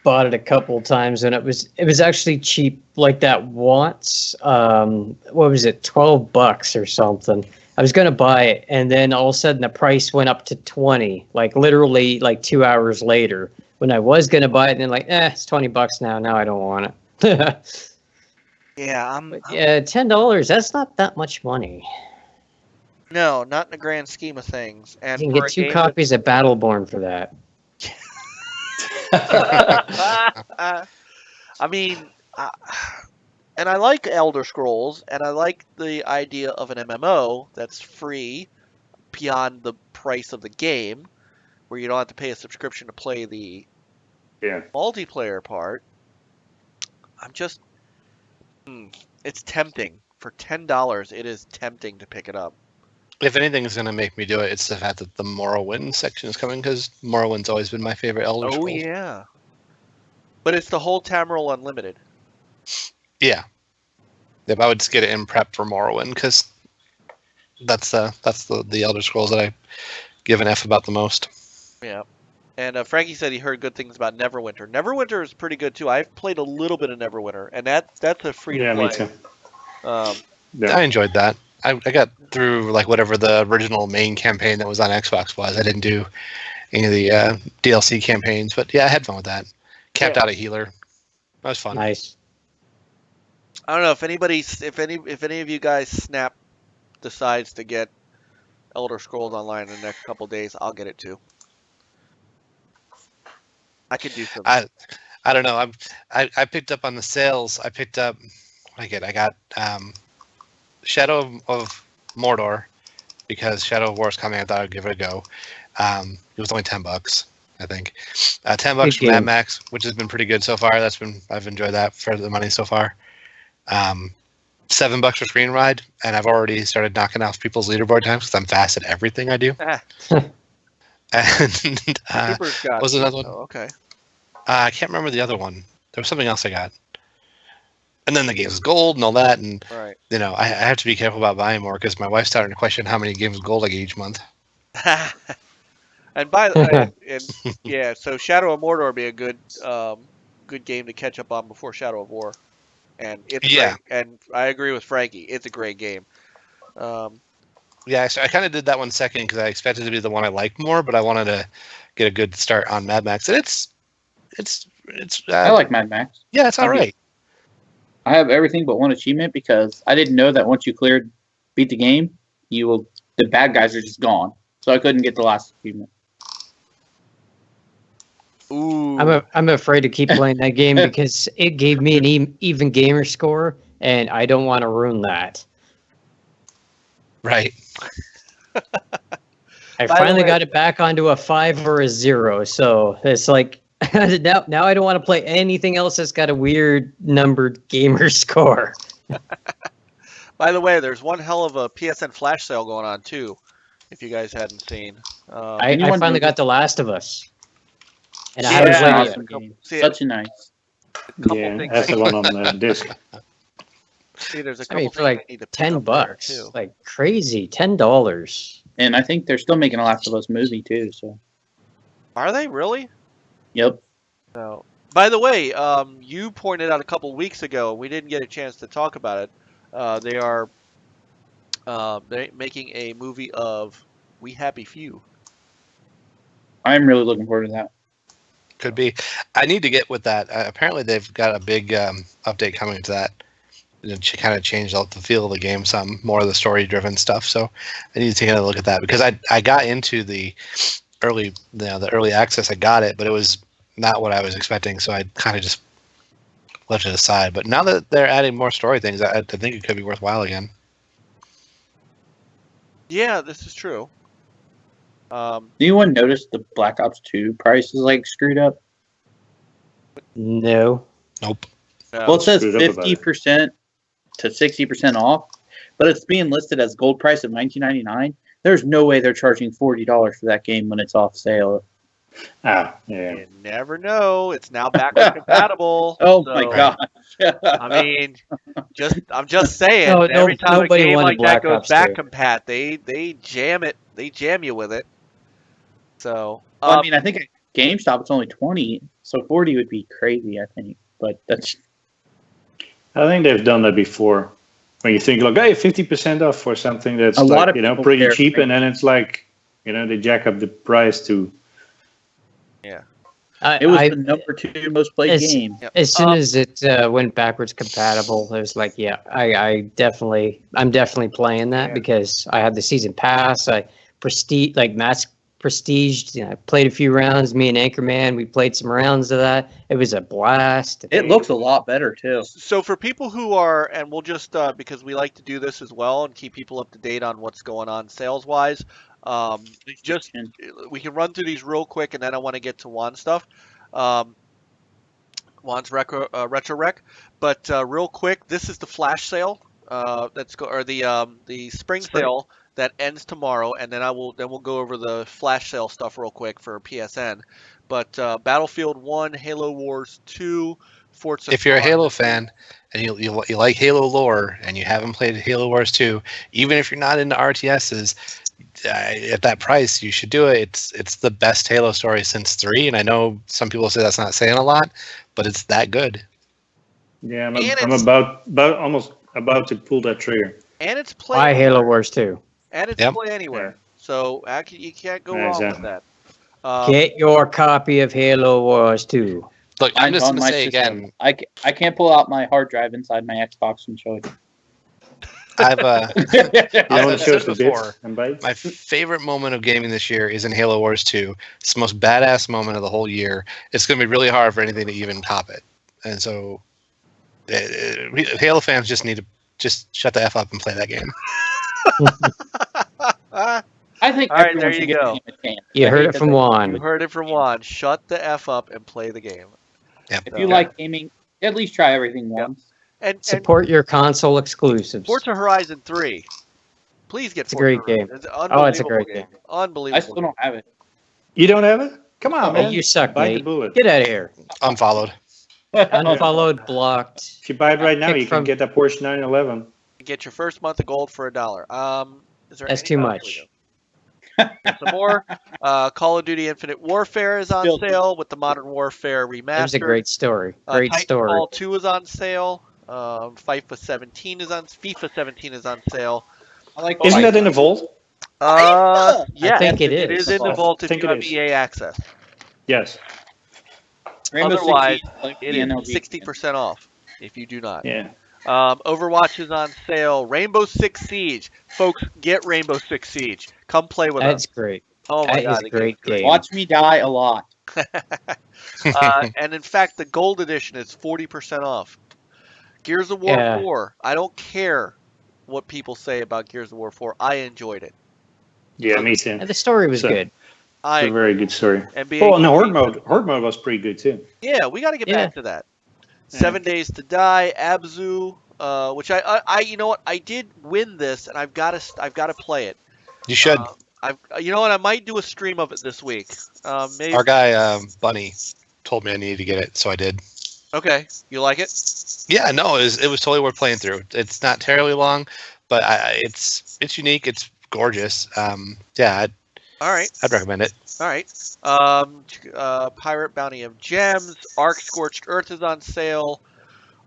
bought it a couple times, and it was actually cheap like that once. What was it, $12 or something? I was gonna buy it, and then all of a sudden the price went up to 20, like literally like 2 hours later. When I was gonna buy it, and then like, it's $20 now. Now I don't want it. Yeah, $10. That's not that much money. No, not in the grand scheme of things. And you can get 2 copies of Battleborn for that. I mean, and I like Elder Scrolls, and I like the idea of an MMO that's free beyond the price of the game, where you don't have to pay a subscription to play the multiplayer part. I'm just, it's tempting. For $10, it is tempting to pick it up. If anything is going to make me do it, it's the fact that the Morrowind section is coming, because Morrowind's always been my favorite Elder Scrolls. Oh, yeah. But it's the whole Tamriel Unlimited. Yeah. If I would just get it in prep for Morrowind, because that's the Elder Scrolls that I give an F about the most. Yeah. And Frankie said he heard good things about Neverwinter. Neverwinter is pretty good, too. I've played a little bit of Neverwinter, and that's a free-to-play. Yeah, me too. I enjoyed that. I got through like whatever the original main campaign that was on Xbox was. I didn't do any of the DLC campaigns, but yeah, I had fun with that. Camped out a healer. That was fun. Nice. I don't know if any of you guys decides to get Elder Scrolls Online in the next couple of days, I'll get it too. I could do something. I don't know. I picked up on the sales. I picked up. I got Shadow of Mordor, because Shadow of War is coming. I thought I'd give it a go. It was only $10, I think. $10 for Mad Max, which has been pretty good so far. I've enjoyed that for the money so far. $7 for Screen Ride, and I've already started knocking off people's leaderboard times because I'm fast at everything I do. And what was another one? Oh, okay. I can't remember the other one. There was something else I got. And then the game's gold and all that, and right. I have to be careful about buying more because my wife's starting to question how many games of gold I get each month. And by the way, so Shadow of Mordor would be a good game to catch up on before Shadow of War, and it's great. And I agree with Frankie, it's a great game. I kind of did that one second because I expected it to be the one I like more, but I wanted to get a good start on Mad Max, and it's. I like Mad Max. Yeah, it's all right. I have everything but one achievement because I didn't know that once you beat the game, the bad guys are just gone. So I couldn't get the last achievement. Ooh. I'm afraid to keep playing that game because it gave me an even gamer score, and I don't want to ruin that. Right. I finally got it back onto a 5 or a 0, so it's like now I don't want to play anything else that's got a weird numbered gamer score. By the way, there's one hell of a PSN flash sale going on too, if you guys hadn't seen. I finally got The Last of Us, and I Yeah, haven't played awesome it. game. See, Such a nice. Yeah, that's the one on the disc. See, there's a I couple mean, for things I like need to pick up there, $10, too. like crazy, $10. And I think they're still making a Last of Us movie too. So. Are they really? Yep. No. By the way, you pointed out a couple weeks ago, we didn't get a chance to talk about it. They are they're making a movie of We Happy Few. I'm really looking forward to that. Could be. I need to get with that. Apparently, they've got a big update coming to that. It kind of changed out the feel of the game some, more of the story-driven stuff. So I need to take a look at that because I got into the early access. I got it, but it was not what I was expecting. So I kind of just left it aside. But now that they're adding more story things, I think it could be worthwhile again. Yeah, this is true. Anyone notice the Black Ops 2 price is like screwed up? No. Nope. Well, it says screwed up about it. 50% to 60% off, but it's being listed as gold price of $19.99. There's no way they're charging $40 for that game when it's off sale. Ah, yeah. You never know. It's now backward compatible. Oh so, my god! I mean, I'm just saying. No, every time a nobody game wanted like that Black goes Ops back 2. compat, they jam it. They jam you with it. So Well, I mean, I think at GameStop it's only 20, so 40 would be crazy. I think, but that's I think they've done that before. When you think like, hey, 50% off for something that's A lot like, of people pretty care, cheap, right? and then it's like, they jack up the price to. it was the number 2 most played As- game. Yep. As soon as it went backwards compatible, it was like, yeah, I'm definitely playing that because I had the season pass. I prestiged. I played a few rounds. Me and Anchorman, we played some rounds of that. It was a blast. It looks a lot better too. So for people who are, and we'll just because we like to do this as well and keep people up to date on what's going on sales wise. Just we can run through these real quick, and then I want to get to Juan stuff. Juan's retro rec, but real quick, this is the flash sale. The spring sale that ends tomorrow, and then we'll go over the flash sale stuff real quick for PSN. But Battlefield 1, Halo Wars 2, Forza. If you're a Halo fan and you like Halo lore and you haven't played Halo Wars 2, even if you're not into RTSs, at that price you should do it. It's the best Halo story since 3, and I know some people say that's not saying a lot, but it's that good. Yeah, I'm almost about to pull that trigger. And it's play. Buy Halo Wars 2. And it's play anywhere. So you can't go wrong with that. Get your copy of Halo Wars 2. Look, I'm just going to say again. I can't pull out my hard drive inside my Xbox and show it. I've said said before, my favorite moment of gaming this year is in Halo Wars 2. It's the most badass moment of the whole year. It's going to be really hard for anything to even top it. And so Halo fans just need to just shut the F up and play that game. I think all right, there you go. You heard it from Juan. You heard it from Juan. Shut the F up and play the game. Yep. If you like gaming, at least try everything once. And support your console exclusives. Forza Horizon 3. Please get It's a Forza great game. It's It's a great game. Unbelievable. I still don't have it. You don't have it? Come on, man. You suck, Bite the mate. bullet. Get out of here. Unfollowed. Unfollowed, blocked. If you buy it right now, you can get that Porsche 911. Get your first month of gold for $1. Is there That's any- too oh, much. Some more. Call of Duty Infinite Warfare is on sale with the Modern Warfare remastered. It was a great story. Great story. Titanfall 2 is on sale. FIFA 17 is on sale. Isn't that in the vault? Yeah, I think it is. It is in the vault if you have EA access. Yes. Otherwise, it is 60% off if you do not. Yeah. Overwatch is on sale. Rainbow Six Siege. Folks, get Rainbow Six Siege. Come play with us. That's great. Oh my That god, is a great game. Watch me die a lot. And in fact, the gold edition is 40% off. Gears of War 4. I don't care what people say about Gears of War 4. I enjoyed it. Yeah, me too. And the story was good. It's a very good story. And well, no, Horde mode was pretty good too. Yeah, we got to get back to that. 7 Days to Die, Abzu, which I you know what, I did win this, and I've got to play it. You should. You know what, I might do a stream of it this week. Maybe. Our guy Bunny told me I needed to get it, so I did. Okay, you like it? Yeah, no, it was totally worth playing through. It's not terribly long, but it's unique. It's gorgeous. Yeah, all right, I'd recommend it. All right. Pirate Bounty of Gems, Ark Scorched Earth is on sale.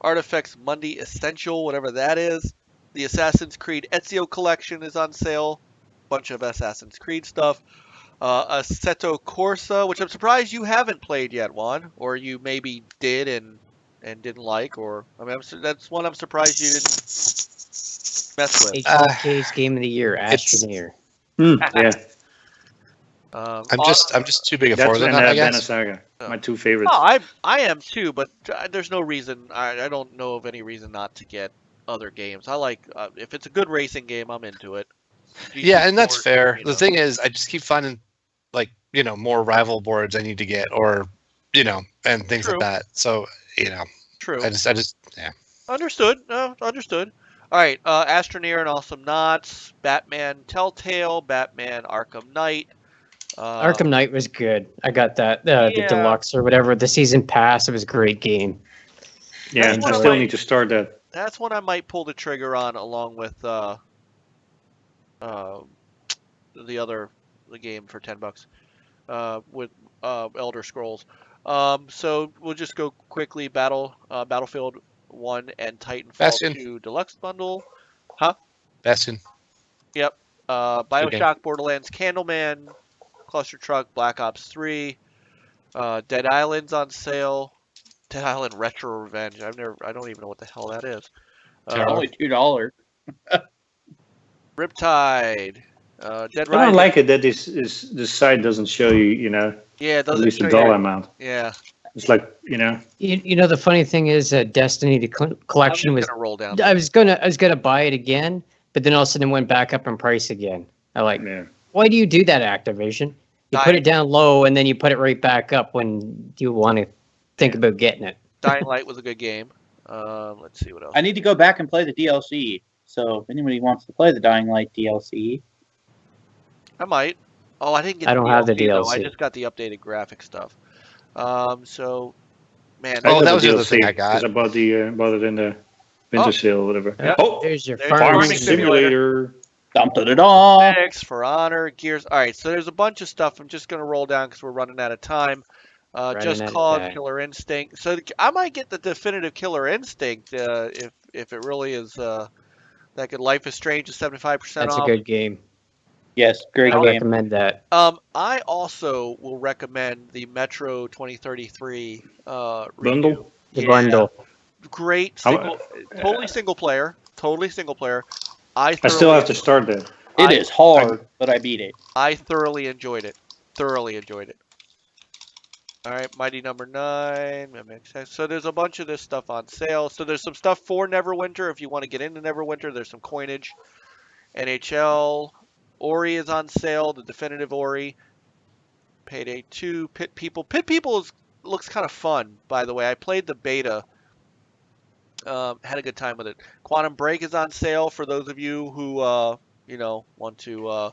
Artifacts Monday Essential, whatever that is. The Assassin's Creed Ezio Collection is on sale. Bunch of Assassin's Creed stuff. Assetto Corsa, which I'm surprised you haven't played yet, Juan, or you maybe did and didn't like, or I mean, that's one I'm surprised you didn't mess with. HBK's Game of the Year, Astroneer. Yeah. I'm just too big a Forza nut, I guess. Saga, my two favorites. Oh, I am too, but there's no reason. I don't know of any reason not to get other games. I like if it's a good racing game, I'm into it. Yeah, and that's fair. The thing is, I just keep finding more rival boards I need to get, or and things like that. So True. I just yeah. Understood. Understood. All right. Astroneer and Awesome Knots, Batman Telltale, Batman Arkham Knight. Arkham Knight was good. I got that the deluxe or whatever, the season pass. It was a great game. Yeah, I still need to start that. That's one I might pull the trigger on, along with the game for $10 with Elder Scrolls. So we'll just go quickly. Battlefield 1 and Titanfall 2 Deluxe Bundle. Huh? Bastion. Yep. Bioshock, Borderlands, Candleman, Cluster Truck, Black Ops 3, Dead Island's on sale. Dead Island Retro Revenge. I don't even know what the hell that is. Only $2. Riptide. Dead Rising. I don't like it that this site doesn't show you, yeah, it doesn't at least show the dollar you. amount. Yeah. It's like, the funny thing is Destiny the collection was gonna roll down. I was gonna buy it again, but then all of a sudden it went back up in price again. Why do you do that, Activision? You put it down low and then you put it right back up when you want to think about getting it. Dying Light was a good game. Let's see what else. I need to go back and play the DLC. So if anybody wants to play the Dying Light DLC, I might. Oh, I didn't get. I don't have the DLC. Though. I just got the updated graphic stuff. So, man. Oh, that was the other thing I got. I bought it in the winter sale or whatever. Yep. Oh, there's your farming simulator. Thanks for Honor, Gears. All right, so there's a bunch of stuff. I'm just going to roll down because we're running out of time. Just Cause, Killer Instinct. So I might get the definitive Killer Instinct if it really is that good. Life is Strange is 75% off. That's a good game. Yes, great game. I recommend that. I also will recommend the Metro 2033 bundle. The bundle. Great, totally single player. I still have to start that. It is hard, but I beat it. I thoroughly enjoyed it. All right, Mighty Number 9. So there's a bunch of this stuff on sale. So there's some stuff for Neverwinter. If you want to get into Neverwinter, there's some coinage. NHL. Ori is on sale, the definitive Ori. Payday 2. Pit People. Pit People looks kind of fun, by the way. I played the beta. Had a good time with it. Quantum Break is on sale for those of you who, want to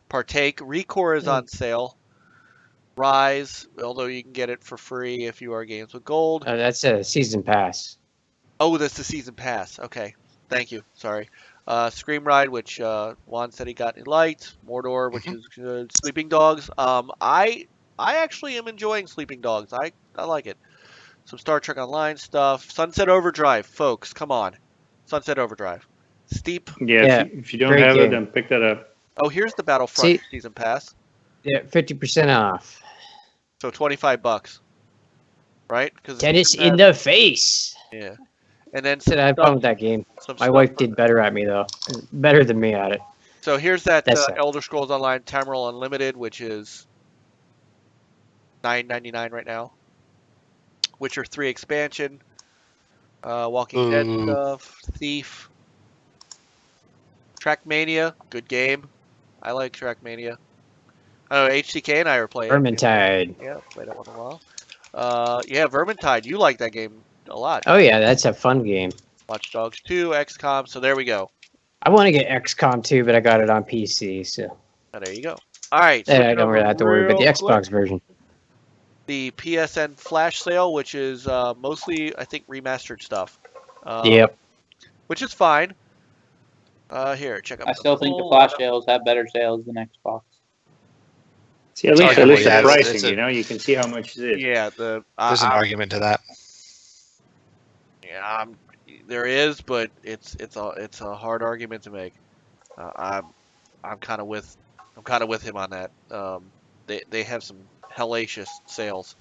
partake. Recore is on sale. Rise, although you can get it for free if you are Games with Gold. That's a season pass. Oh, that's the season pass. Okay. Thank you. Sorry. Scream Ride, which Juan said he got and liked. Mordor, which is good. Sleeping Dogs. I actually am enjoying Sleeping Dogs. I like it. Some Star Trek Online stuff. Sunset Overdrive, folks. Come on. Sunset Overdrive. Steep. Yeah, if you don't have it, then pick that up. Oh, here's the Battlefront season pass. Yeah, 50% off. So $25. Right? Tennis in the face. Yeah. And then I had fun with that game. My wife did better at me, though. Better than me at it. So here's that Elder Scrolls Online Tamriel Unlimited, which is $9.99 right now. Witcher 3 expansion, Walking Dead stuff, Thief, Trackmania, good game. I like Trackmania. I know HCK and I are playing. Vermintide. Yeah, played that one a while. Yeah, Vermintide. You like that game a lot. Oh yeah, that's a fun game. Watch Dogs 2, XCOM. So there we go. I want to get XCOM 2, but I got it on PC, so. Oh, there you go. All right. I don't really have to worry about the Xbox quick. version. The PSN flash sale, which is mostly, I think, remastered stuff. Yep. Which is fine. Here, check out. I still think the flash sales have better sales than Xbox. See, at least arguably, the it's pricing, you know, you can see how much it is. Yeah, there's an argument to that. Yeah, there is, but it's a hard argument to make. I'm kind of with him on that. They have some hellacious sales.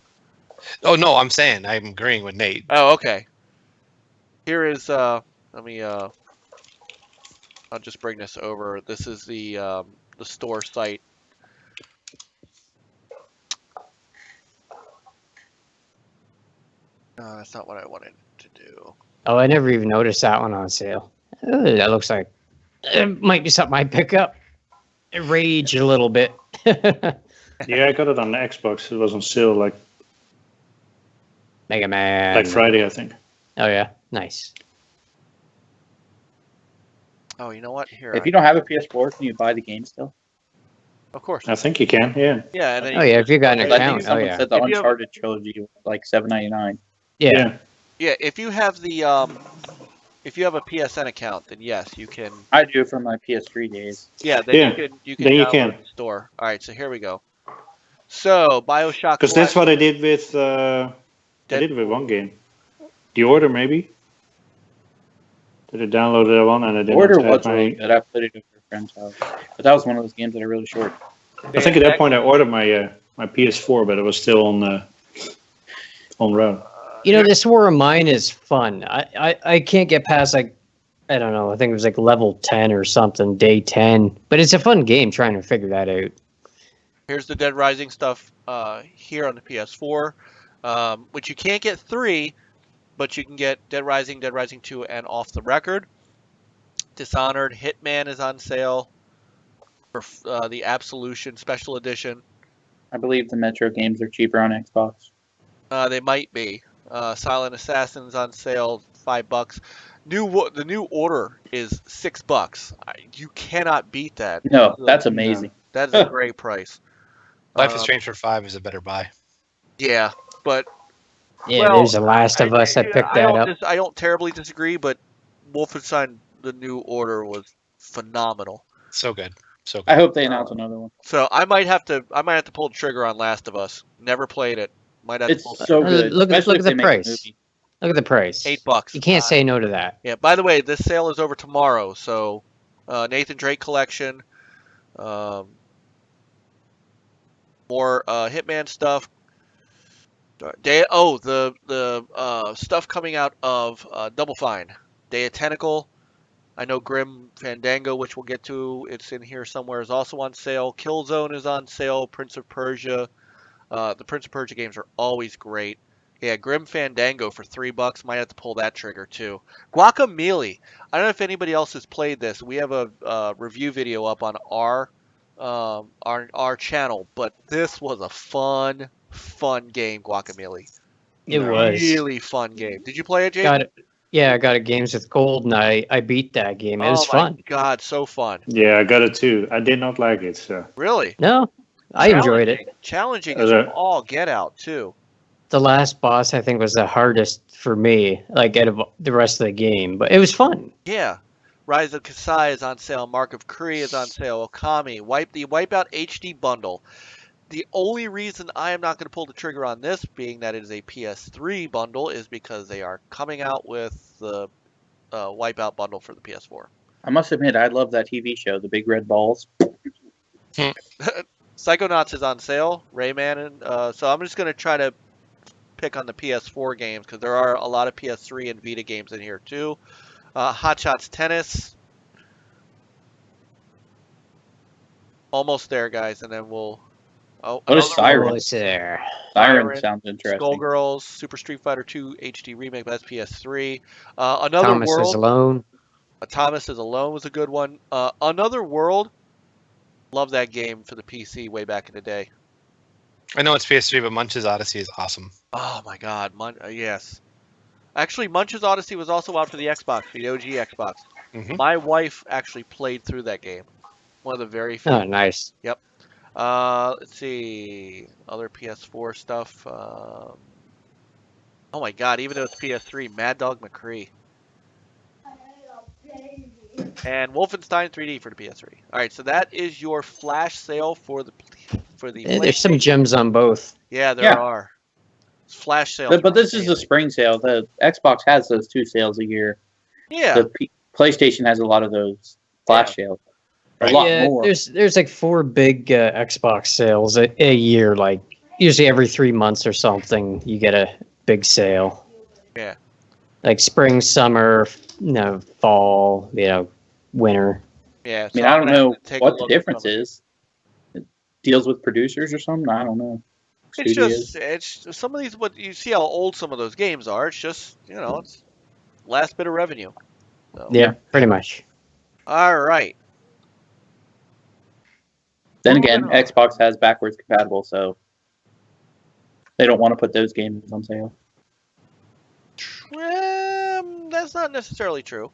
Oh no, I'm saying I'm agreeing with Nate. Oh, okay. Here is let me I'll just bring this over. This is the store site. That's not what I wanted to do. Oh, I never even noticed that one on sale. Ooh, that looks like it might be something I pick up. Rage a little bit. Yeah, I got it on the Xbox. It was on sale like Mega Man. Like Friday, I think. Oh yeah, nice. Oh, you know what? Here. If you don't have a PS4, can you buy the game still? Of course. I think you can. Yeah. Yeah. And then Oh yeah, if you got an I account. think someone said the If you have- Uncharted trilogy was like $7.99. Yeah. Yeah, if you have the if you have a PSN account, then yes, you can. I do it for my PS3 days. Yeah, then Yeah, you can then you download can. the store. All right, so here we go. So BioShock. Because that's what I did with one game. The Order, maybe. Did I download that one and I didn't Order have was my- really good. I played it over a friend's house, but that was one of those games that are really short. I think at that point I ordered my my PS4, but it was still on route. You know, this War of Mine is fun. I can't get past like, I don't know, I think it was like level 10 or something, day 10. But it's a fun game trying to figure that out. Here's the Dead Rising stuff here on the PS4, which you can't get 3, but you can get Dead Rising 2, and Off the Record. Dishonored, Hitman is on sale for the Absolution Special Edition. I believe the Metro games are cheaper on Xbox. They might be. Silent Assassin's on sale, $5. The New Order is $6. You cannot beat that. No, that's amazing. That is a great price. Life is Strange for 5 is a better buy. Yeah, but Yeah, well, there's The Last of Us that picked that up. I don't terribly disagree, but Wolfenstein: The New Order was phenomenal. So good. So good. I hope they announce another one. So I might have to pull the trigger on Last of Us. Never played it. Might have to pull It's so Uh, good. look at especially if the they make a price. movie. Look at the price. $8. You can't say no to that. Yeah. By the way, this sale is over tomorrow. So Nathan Drake collection, more Hitman stuff. The stuff coming out of Double Fine. Day of Tentacle. I know Grim Fandango, which we'll get to. It's in here somewhere, is also on sale. Killzone is on sale. Prince of Persia. The Prince of Persia games are always great. Yeah, Grim Fandango for $3. Might have to pull that trigger too. Guacamelee. I don't know if anybody else has played this. We have a review video up on our channel, but this was a fun game. Guacamelee. It was. Really fun game. Did you play it, Jason? Got it. Yeah, I got it Games with Gold, and I beat that game. It was fun. God, so fun. Yeah, I got it too. I did not like it. So Really? No, I enjoyed it. Challenging Is as it? all get out too. The last boss, I think, was the hardest for me, like out of the rest of the game, but it was fun. Yeah. Rise of Kasai is on sale. Mark of Kri is on sale. Okami. The Wipeout HD bundle. The only reason I am not going to pull the trigger on this, being that it is a PS3 bundle, is because they are coming out with the Wipeout bundle for the PS4. I must admit, I love that TV show, The Big Red Balls. Psychonauts is on sale. Rayman. And, so I'm just going to try to pick on the PS4 games because there are a lot of PS3 and Vita games in here too. Hot Shots Tennis. Almost there, guys, and then Oh, What is another Siren? What's there? Siren sounds interesting. Skullgirls, Super Street Fighter 2 HD remake, but that's PS3. Another Thomas World. is Alone. Thomas is Alone was a good one. Another World. Love that game for the PC way back in the day. I know it's PS3, but Munch's Odyssey is awesome. Oh my God, yes. Actually, Munch's Odyssey was also out for the Xbox, the OG Xbox. Mhm. My wife actually played through that game. One of the very few. Oh, nice. Yep. Let's see. Other PS4 stuff. Oh my God, even though it's PS3, Mad Dog McCree. And Wolfenstein 3D for the PS3. All right, so that is your flash sale for the Yeah, there's some gems on both. Yeah, there are. It's flash sales. But this is the spring sale. The Xbox has those 2 sales a year. Yeah. The PlayStation has a lot of those flash sales. A lot more. There's like 4 big Xbox sales a year. Like usually every 3 months or something, you get a big sale. Yeah. Like spring, summer, fall, winter. Yeah. I mean, I don't know what the difference is. It deals with producers or something. I don't know. It's some of these. What you see how old some of those games are. It's just it's last bit of revenue. So. Yeah, pretty much. All right. Then again, Xbox has backwards compatible, so they don't want to put those games on sale. That's not necessarily true.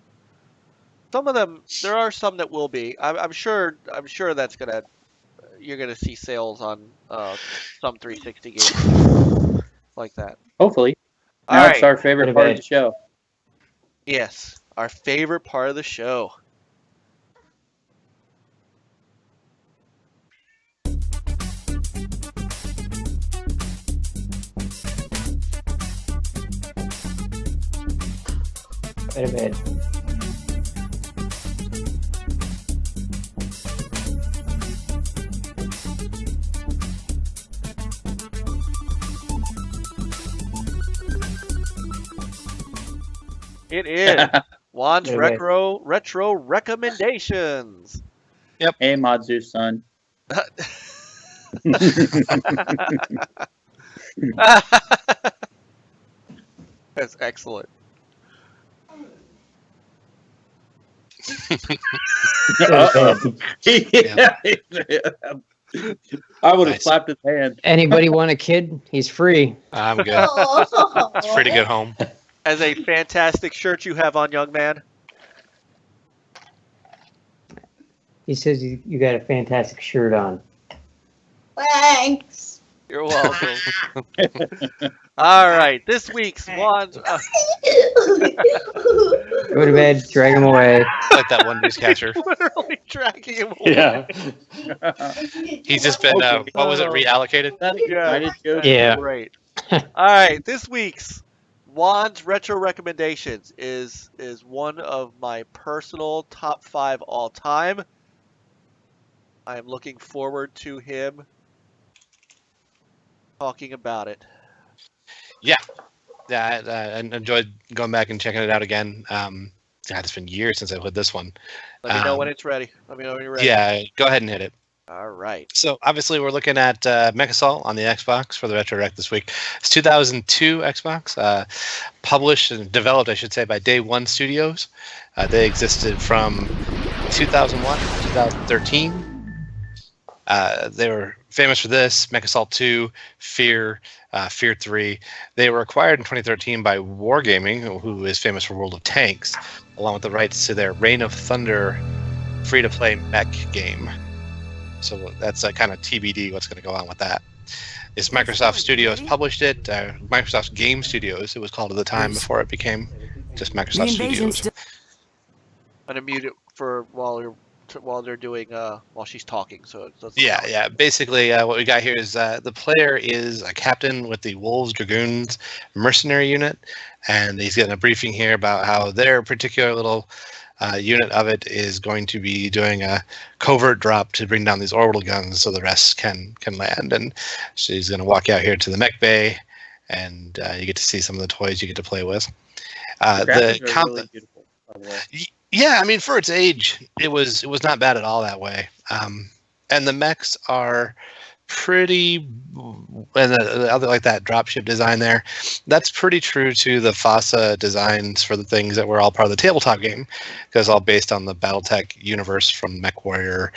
Some of them, there are some that will be. I'm sure that's you're gonna see sales on some 360 games like that. Hopefully. All now right. it's our favorite part of the show. Yes, our favorite part of the show. Wait a minute. It is Juan's retro recommendations. Yep. Hey, Modzoo, son. That's excellent. I would have slapped his hand. Anybody want a kid? He's free. I'm good. It's free to get home. As a fantastic shirt you have on, young man. He says you got a fantastic shirt on. Thanks. You're welcome. All right, this week's Juan's. Go to bed, drag him away. Like that one newscatcher. Literally dragging him away. Yeah. He's just been, what was it, reallocated? Yeah. Great. All right, this week's Juan's retro recommendations is one of my personal top 5 all time. I am looking forward to him talking about it. Yeah, I enjoyed going back and checking it out again. It's been years since I played this one. Let me know when it's ready. Let me know when you're ready. Yeah, go ahead and hit it. All right. So obviously we're looking at MechAssault on the Xbox for the Retro Rec this week. It's 2002 Xbox, published and developed, I should say, by Day One Studios. They existed from 2001 to 2013. They were famous for this, MechAssault 2, Fear 3. They were acquired in 2013 by Wargaming, who is famous for World of Tanks, along with the rights to their Reign of Thunder free-to-play mech game. So that's kind of TBD what's going to go on with that. It's Microsoft Studios published it. Microsoft Game Studios, it was called at the time before it became just Microsoft Studios. I'm going to mute it for while they're doing while she's talking. So yeah. Basically, what we got here is the player is a captain with the Wolves Dragoons mercenary unit, and he's getting a briefing here about how their particular little unit of it is going to be doing a covert drop to bring down these orbital guns so the rest can land. And so he's going to walk out here to the mech bay, and you get to see some of the toys you get to play with. The really beautiful, by the way. Yeah, I mean, for its age, it was not bad at all that way. And the mechs are pretty, and the other like that dropship design there, that's pretty true to the FASA designs for the things that were all part of the tabletop game, because all based on the BattleTech universe from MechWarrior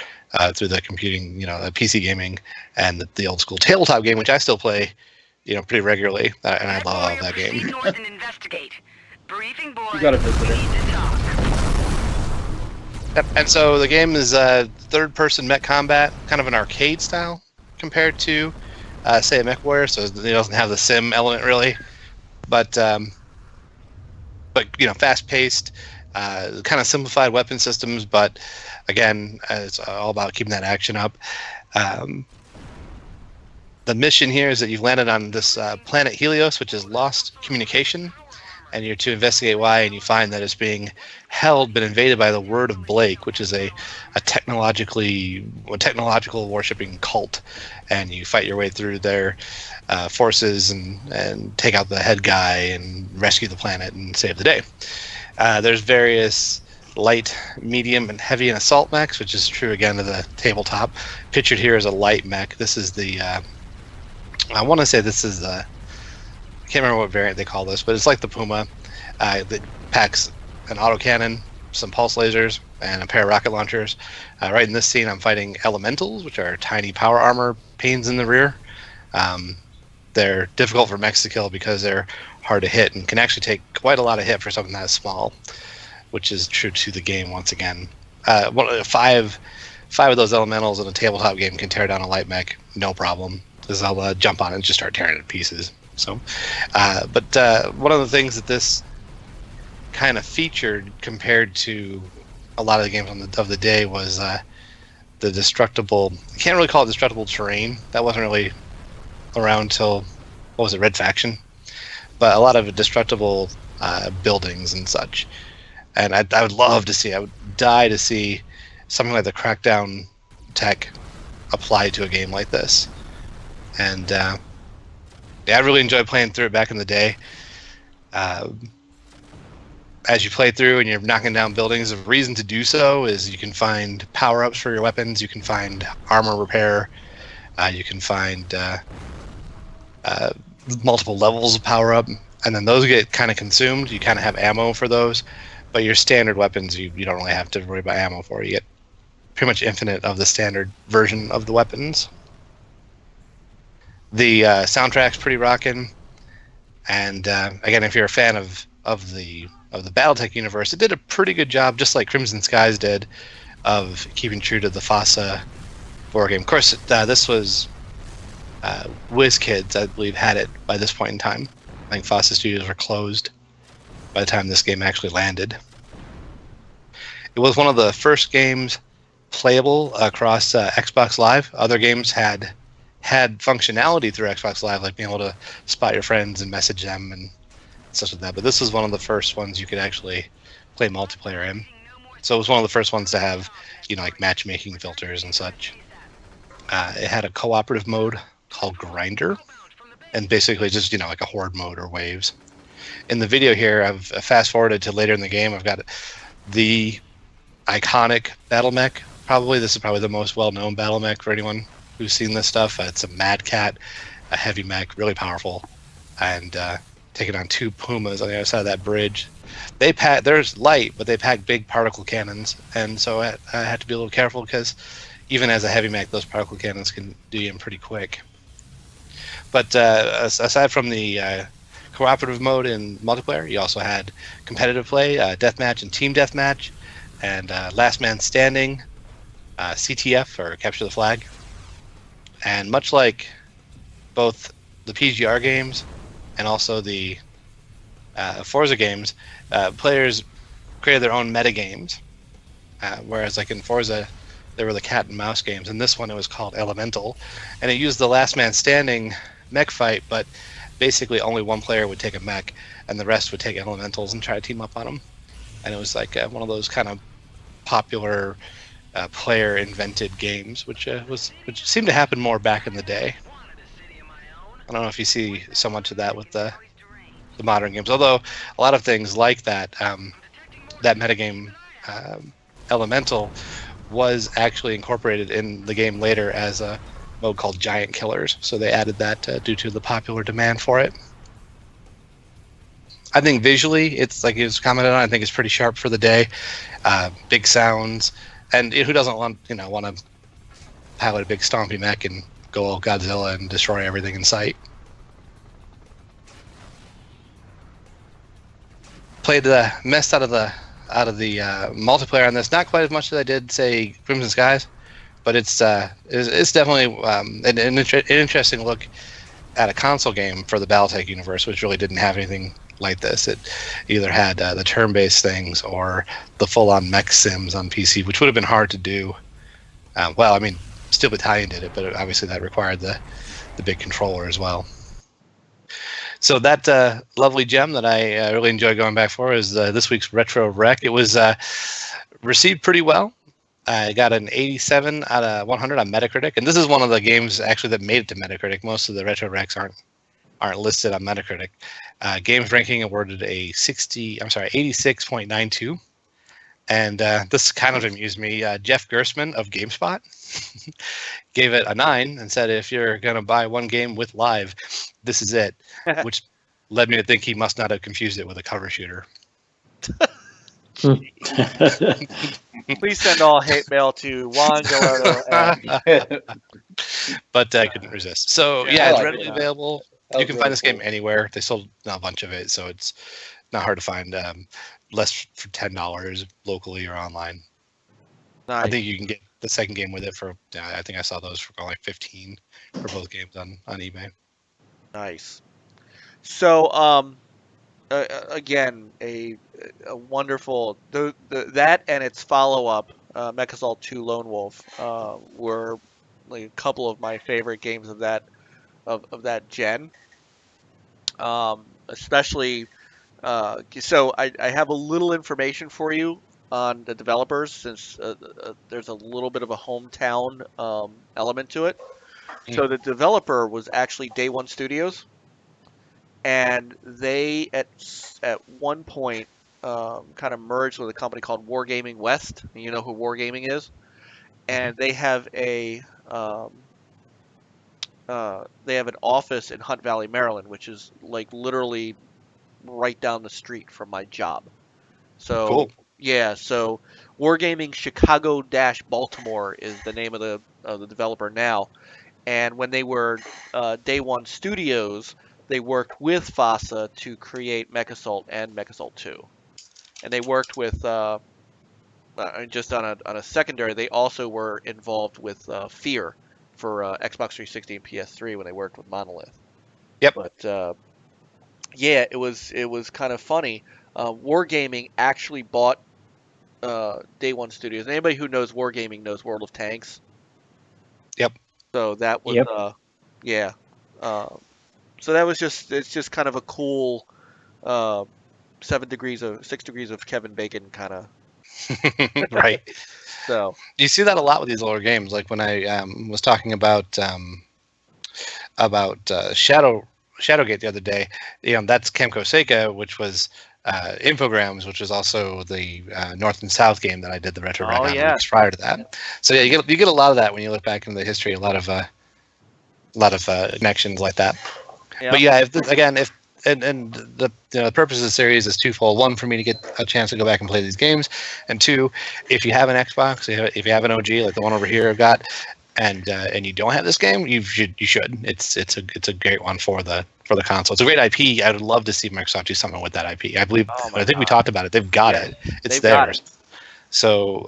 through the computing, the PC gaming, and the old school tabletop game, which I still play, pretty regularly, and I love that game. You got a visitor. Yep. And so the game is third-person mech combat, kind of an arcade style compared to, say, a MechWarrior. So it doesn't have the sim element really, but fast-paced, kind of simplified weapon systems. But again, it's all about keeping that action up. The mission here is that you've landed on this planet Helios, which has lost communication. And you're to investigate why, and you find that it's being held but invaded by the Word of Blake, which is a technological worshipping cult. And you fight your way through their forces and take out the head guy and rescue the planet and save the day. There's various light, medium, and heavy and assault mechs, which is true again of the tabletop. Pictured here is a light mech. This is the I want to say this is the, I can't remember what variant they call this, but it's like the Puma that packs an autocannon, some pulse lasers, and a pair of rocket launchers. Right in this scene, I'm fighting elementals, which are tiny power armor panes in the rear. They're difficult for mechs to kill because they're hard to hit and can actually take quite a lot of hit for something that small, which is true to the game once again. Five of those elementals in a tabletop game can tear down a light mech, no problem, because I'll jump on it and just start tearing it to pieces. So, but one of the things that this kind of featured compared to a lot of the games of the day was the destructible. I can't really call it destructible terrain. That wasn't really around till, what was it, Red Faction? But a lot of destructible buildings and such. And I would love to see, I would die to see something like the Crackdown tech applied to a game like this. And I really enjoyed playing through it back in the day. As you play through and you're knocking down buildings, the reason to do so is you can find power-ups for your weapons, you can find armor repair, you can find multiple levels of power-up, and then those get kind of consumed. You kind of have ammo for those, but your standard weapons you don't really have to worry about ammo for. You get pretty much infinite of the standard version of the weapons. The soundtrack's pretty rockin', and again, if you're a fan of the BattleTech universe, it did a pretty good job, just like Crimson Skies did, of keeping true to the FASA board game. Of course, this was WizKids, I believe, had it by this point in time. I think FASA Studios were closed by the time this game actually landed. It was one of the first games playable across Xbox Live. Other games had functionality through Xbox Live, like being able to spot your friends and message them and such like that. But this was one of the first ones you could actually play multiplayer in. So it was one of the first ones to have, like matchmaking filters and such. It had a cooperative mode called Grinder, and basically just, like a horde mode or waves. In the video here, I've fast forwarded to later in the game. I've got the iconic battle mech. This is probably the most well-known battle mech for anyone who's seen this stuff. It's a Mad Cat, a heavy mech, really powerful, and taking on two Pumas on the other side of that bridge. They're light, but they pack big particle cannons, and so I had to be a little careful because even as a heavy mech, those particle cannons can do you in pretty quick. But aside from the cooperative mode in multiplayer, you also had competitive play, deathmatch and team deathmatch, and last man standing, CTF, or capture the flag. And much like both the PGR games and also the Forza games, players created their own meta games. Whereas like in Forza, there were the cat and mouse games. In this one, it was called Elemental. And it used the last man standing mech fight, but basically only one player would take a mech and the rest would take elementals and try to team up on them. And it was like one of those kind of popular player invented games, which seemed to happen more back in the day. I don't know if you see so much of that with the modern games, although a lot of things like that that metagame Elemental was actually incorporated in the game later as mode called Giant Killers. So they added that due to the popular demand for it. I think visually, it's like it was commented on. I think it's pretty sharp for the day. Big sounds, and who doesn't want to pilot a big stompy mech and go all Godzilla and destroy everything in sight? Played the mess out of the multiplayer on this. Not quite as much as I did say Crimson Skies, but it's definitely an interesting look at a console game for the Battletech universe, which really didn't have anything like this. It either had the turn-based things or the full-on mech sims on PC, which would have been hard to do. Well, I mean, Steel Battalion did it, but obviously that required the big controller as well. So that lovely gem that I really enjoy going back for is this week's Retro Rec. It was received pretty well. I got an 87 out of 100 on Metacritic, and this is one of the games actually that made it to Metacritic. Most of the Retro Recs aren't listed on Metacritic. Games Ranking awarded a 86.92, and this kind of amused me. Jeff Gerstmann of GameSpot gave it a 9 and said, "If you're gonna buy one game with live, this is it," which led me to think he must not have confused it with a cover shooter. Please send all hate mail to Juan Gallardo. But I couldn't resist. So yeah, it's readily available. You can find this game anywhere. They sold a bunch of it, so it's not hard to find. Less for $10 locally or online. Nice. I think you can get the second game with it for. I think I saw those for like 15 for both games on eBay. Nice. So again, a wonderful that and its follow-up, MechAssault 2 Lone Wolf, were like a couple of my favorite games of that gen. Especially, so I have a little information for you on the developers, since there's a little bit of a hometown element to it. So the developer was actually Day One Studios. And they at one point kind of merged with a company called Wargaming West. You know who Wargaming is, and they have an office in Hunt Valley, Maryland, which is like literally right down the street from my job. So cool. Yeah, so Wargaming Chicago-Baltimore is the name of the developer now, and when they were Day One Studios, they worked with FASA to create MechAssault and MechAssault 2. And they worked with, just on a secondary, they also were involved with Fear for Xbox 360 and PS3 when they worked with Monolith. Yep. But, yeah, it was kind of funny. Wargaming actually bought Day One Studios. Anybody who knows Wargaming knows World of Tanks. Yep. So that was, yeah. So that was it's just kind of a cool 6 degrees of Kevin Bacon kind of. Right. So you see that a lot with these older games. Like when I was talking about Shadowgate the other day, that's Kemco Seika, which was Infogrames, which was also the North and South game that I did the retro on weeks prior to that. So yeah, you get a lot of that when you look back into the history. A lot of connections like that. Yep. But yeah, the purpose of the series is twofold. One, for me to get a chance to go back and play these games, and two, if you have an Xbox, if you have an OG like the one over here I've got, and you don't have this game, you should. It's a great one for the console. It's a great IP. I would love to see Microsoft do something with that IP. I believe. I think we talked about it. They've got it. It's theirs. So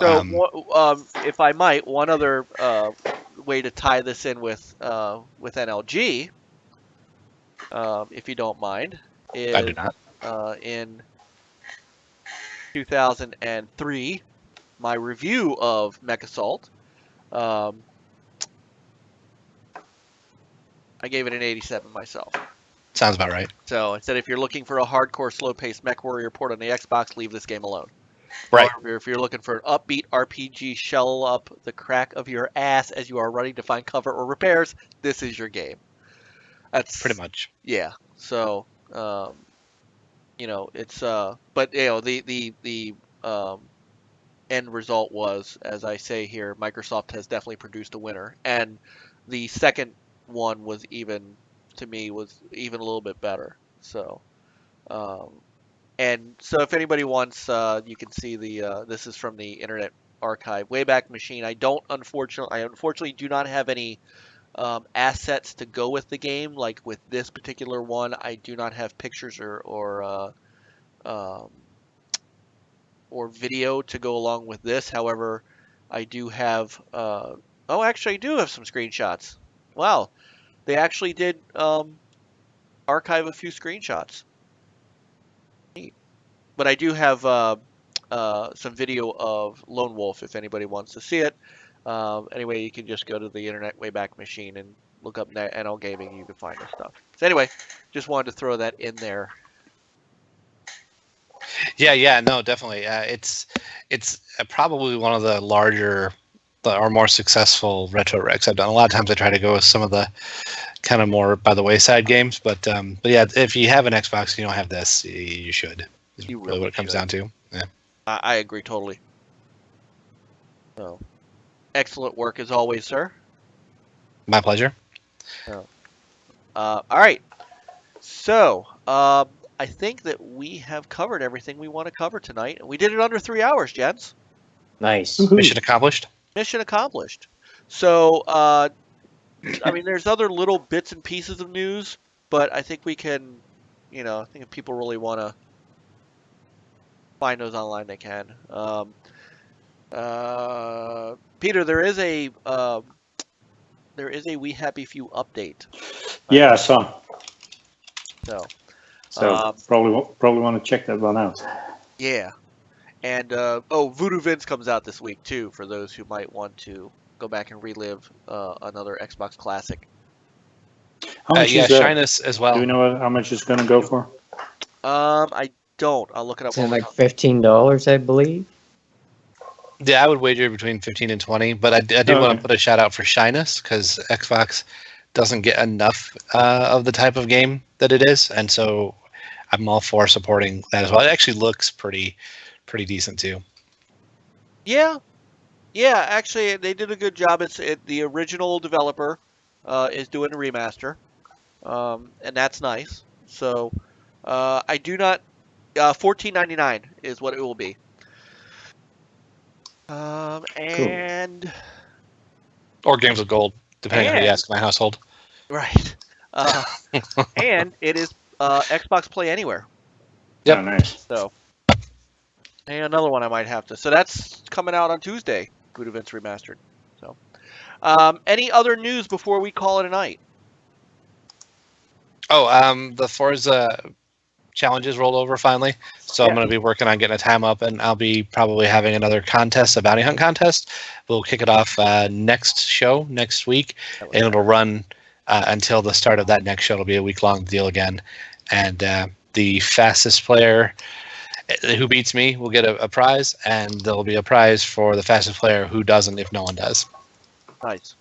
if I might, one other way to tie this in with NLG. If you don't mind, is I do not. In 2003, my review of MechAssault, I gave it an 87 myself. Sounds about right. So I said, if you're looking for a hardcore, slow-paced mech warrior port on the Xbox, leave this game alone. Right. Or if you're looking for an upbeat RPG, shell up the crack of your ass as you are running to find cover or repairs, this is your game. That's pretty much. Yeah. So, it's but the end result was, as I say here, Microsoft has definitely produced a winner, and the second one was even, to me, was even a little bit better. So, and so if anybody wants, you can see this is from the Internet Archive, Wayback Machine. I unfortunately do not have any assets to go with the game. Like with this particular one, I do not have pictures or video to go along with this. However, I do have. Actually, I do have some screenshots. Wow, they actually did archive a few screenshots. Neat. But I do have some video of Lone Wolf if anybody wants to see it. Anyway, you can just go to the Internet Wayback Machine and look up NL Gaming. You can find this stuff. So anyway, just wanted to throw that in there. Yeah, no, definitely. It's probably one of the larger or more successful retro recs I've done. A lot of times I try to go with some of the kind of more by the wayside games, but yeah, if you have an Xbox and you don't have this, you should. Is You really really what it comes should. down to. Yeah. I agree totally. So, excellent work as always, sir. My pleasure. All right. So, I think that we have covered everything we want to cover tonight. We did it under 3 hours, gents. Nice. Mission accomplished. Mission accomplished. So, I mean, there's other little bits and pieces of news, but I think we can, I think if people really want to find those online, they can. Peter, there is a We Happy Few update. Yeah, some. So Probably want to check that one out. yeah. And Voodoo Vince comes out this week too, for those who might want to go back and relive another Xbox Classic. How much is Shyness as well. Do we know how much it's going to go for? I don't. I'll look it up. It's like $15, I believe. Yeah, I would wager between 15 and 20, but I do want to put a shout out for Shyness because Xbox doesn't get enough of the type of game that it is, and so I'm all for supporting that as well. It actually looks pretty decent too. Yeah, actually, they did a good job. The original developer is doing a remaster, and that's nice. So I do not. $14.99 is what it will be. And Or Games with Gold, depending on who you ask in my household. right, and it is Xbox Play Anywhere. Yep. Oh, nice. So, and another one I might have to. So that's coming out on Tuesday. Good Events Remastered. So, any other news before we call it a night? Oh, the Forza challenges rolled over finally, so I'm going to be working on getting a time up, and I'll be probably having another contest, a bounty hunt contest. We'll kick it off next week, and it'll run until the start of that next show. It'll be a week-long deal again, and the fastest player who beats me will get a prize, and there'll be a prize for the fastest player who doesn't if no one does. Nice.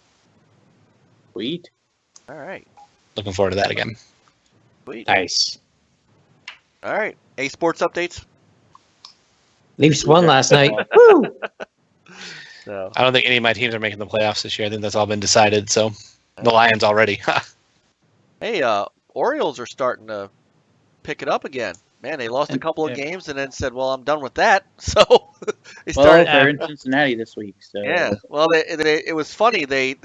Sweet. All right. Looking forward to that again. Sweet. Nice. All right. Any sports updates? Leafs won last night. Woo! So, I don't think any of my teams are making the playoffs this year. I think that's all been decided. So the Lions already. hey, Orioles are starting to pick it up again. Man, they lost a couple of games and then said, "Well, I'm done with that." So they started. They're in Cincinnati this week. So Yeah. Well, it was funny. They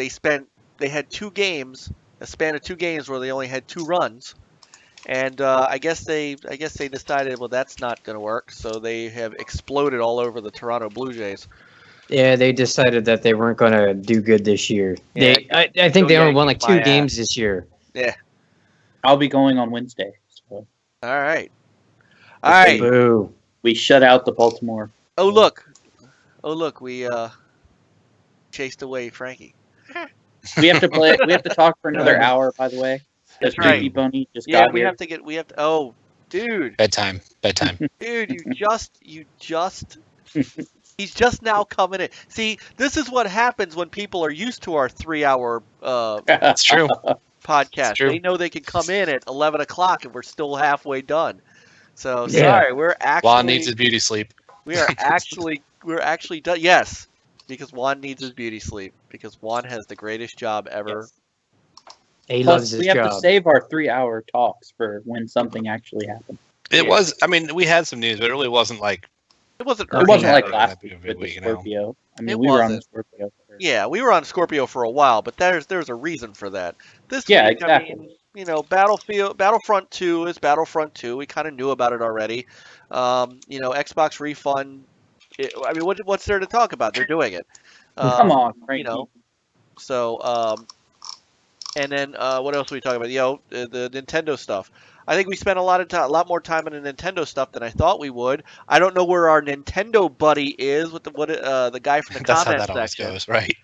had 2 games, a span of 2 games where they only had 2 runs, and I guess they decided, well, that's not going to work. So they have exploded all over the Toronto Blue Jays. Yeah, they decided that they weren't going to do good this year. Yeah. I think they only won like 2 my games this year. Yeah. I'll be going on Wednesday. So All right. All right. Boo. we shut out the Baltimore. Oh look, we chased away Frankie. We have to play. We have to talk for another hour. By the way, That's Because right. Pinky Bunny just Yeah, got we here. have to. Oh, dude, Bedtime. dude, he's just now coming in. See, this is what happens when people are used to our 3-hour That's true. podcast. true. They know they can come in at 11 o'clock and we're still halfway done. So Yeah. sorry, we're actually Juan needs his beauty sleep. we're actually done. Yes, Because Juan needs his beauty sleep. Because Juan has the greatest job ever. Yes. He Plus, loves his we have job. to save our 3-hour talks for when something actually happened. It was. I mean, we had some news, but it really wasn't like. It wasn't. It wasn't like That last would be week a with the week, you know. Scorpio. I mean, It we were on the wasn't. Scorpio. Yeah, we were on Scorpio for a while, but there's a reason for that. This Yeah, week, exactly. I mean, you know, Battlefront 2 is Battlefront 2. We kind of knew about it already. You know, Xbox Refund. I mean, what's there to talk about? They're doing it. Come on, Frankie. You know, so and then what else are we talking about? You know, the Nintendo stuff. I think we spent a lot more time on the Nintendo stuff than I thought we would. I don't know where our Nintendo buddy is with the guy from the That's how comment that always section. goes, right?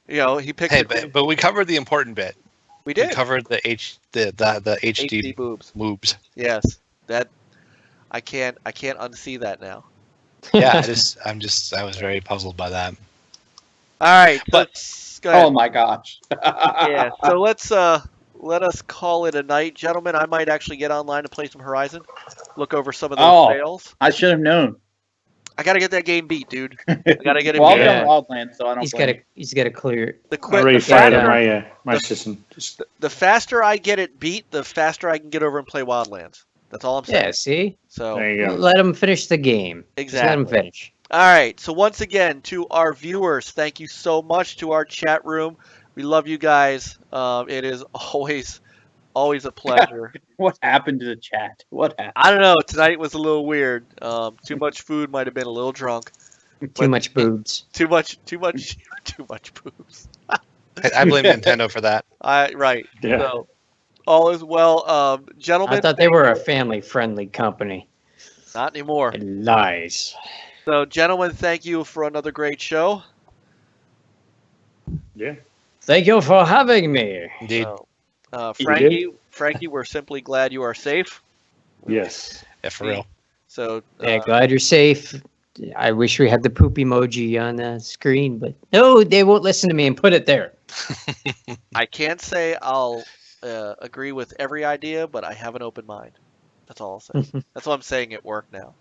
You know, he picked. Hey, but we covered the important bit. We did. We covered the HD HD boobs. moves. Yes, that I can't unsee that now. Yeah, I was very puzzled by that. All right, But- let's go ahead. Oh my gosh. Yeah, so let us call it a night, gentlemen. I might actually get online to play some Horizon, look over some of those Oh. sales. I should have known. I gotta get that game beat, dude. I gotta get it Well, I've beat. Yeah. done Wildlands, so I don't. He's got to clear. The I already quick, fired yeah. on my system. Just the faster I get it beat, the faster I can get over and play Wildlands. That's all I'm saying. Yeah, see? So there you go. Let him finish the game. Just let him exactly. finish. All right. So once again, to our viewers, thank you so much. To our chat room, we love you guys. It is always a pleasure. What happened to the chat? What happened? I don't know. Tonight was a little weird. Too much food might have been a little drunk. Too much boobs. Too much boobs. I blame Nintendo for that. Right. Yeah. So all is well, gentlemen. I thought they were a family-friendly company. Not anymore. Lies. So, gentlemen, thank you for another great show. Yeah. Thank you for having me. Indeed. So, You Frankie, we're simply glad you are safe. Yes. Yeah, for real. So, Yeah, glad you're safe. I wish we had the poop emoji on the screen, but no, they won't listen to me and put it there. I can't say I'll agree with every idea, but I have an open mind. That's all I'll say. That's what I'm saying at work now.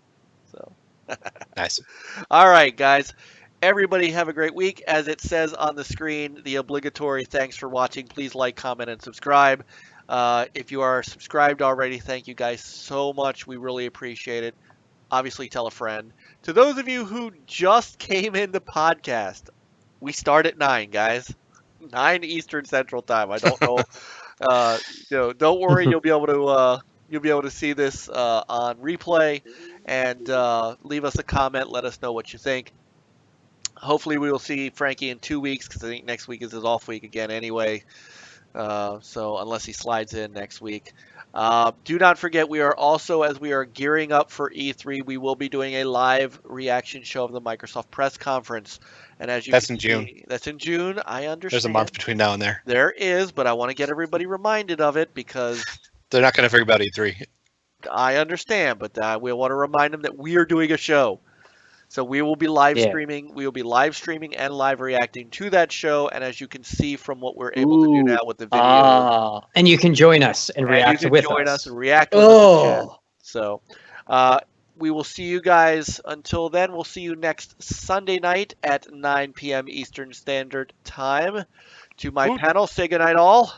So, Nice. all right, guys. Everybody have a great week. As it says on the screen, the obligatory thanks for watching. Please like, comment, and subscribe. If you are subscribed already, thank you guys so much. We really appreciate it. Obviously, tell a friend. To those of you who just came in the podcast, we start at 9, guys. 9 Eastern Central Time. I don't know. Don't worry. You'll be able to see this on replay, and leave us a comment. Let us know what you think. Hopefully, we will see Frankie in 2 weeks, because I think next week is his off week again anyway. So unless he slides in next week. Do not forget, we are also, as we are gearing up for E3, we will be doing a live reaction show of the Microsoft press conference. And as you That's can in June. see, that's in June. I understand. There's a month between now and there. There is, but I want to get everybody reminded of it, because They're not going to forget about E3. I understand, but we want to remind them that we are doing a show. So we will be live streaming. We will be live streaming and live reacting to that show. And as you can see from what we're able to do now with the video, And you can join us and react with join us. us and react with us in the chat. So we will see you guys. Until then, we'll see you next Sunday night at 9 p.m. Eastern Standard Time. To my panel, say goodnight all.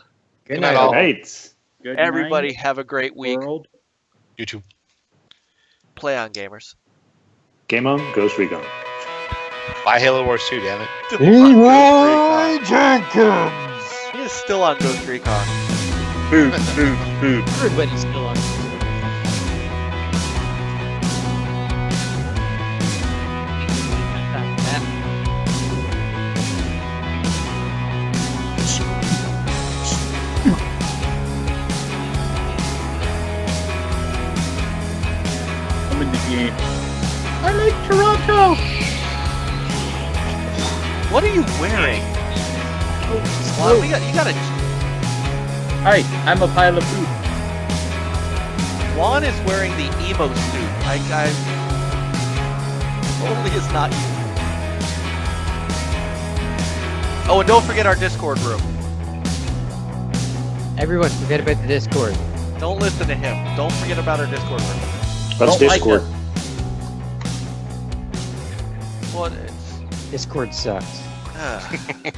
Good night, night, all. all. Right. Good Everybody night, have a great week. world. YouTube. Play on, gamers. Game on, Ghost Recon. Buy Halo Wars 2, damn it. Leroy Jenkins. He is still on Ghost Recon. Everybody's still on. I'm in the game. I like Toronto. What are you wearing? Well, you gotta. Hi, I'm a pile of poop. Juan is wearing the emo suit. I totally is not you. Oh, and don't forget our Discord room. Everyone, forget about the Discord. Don't listen to him. Don't forget about our Discord room. What's Don't like Discord? Well, it's Discord sucks. Ah.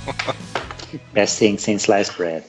Best thing since sliced bread.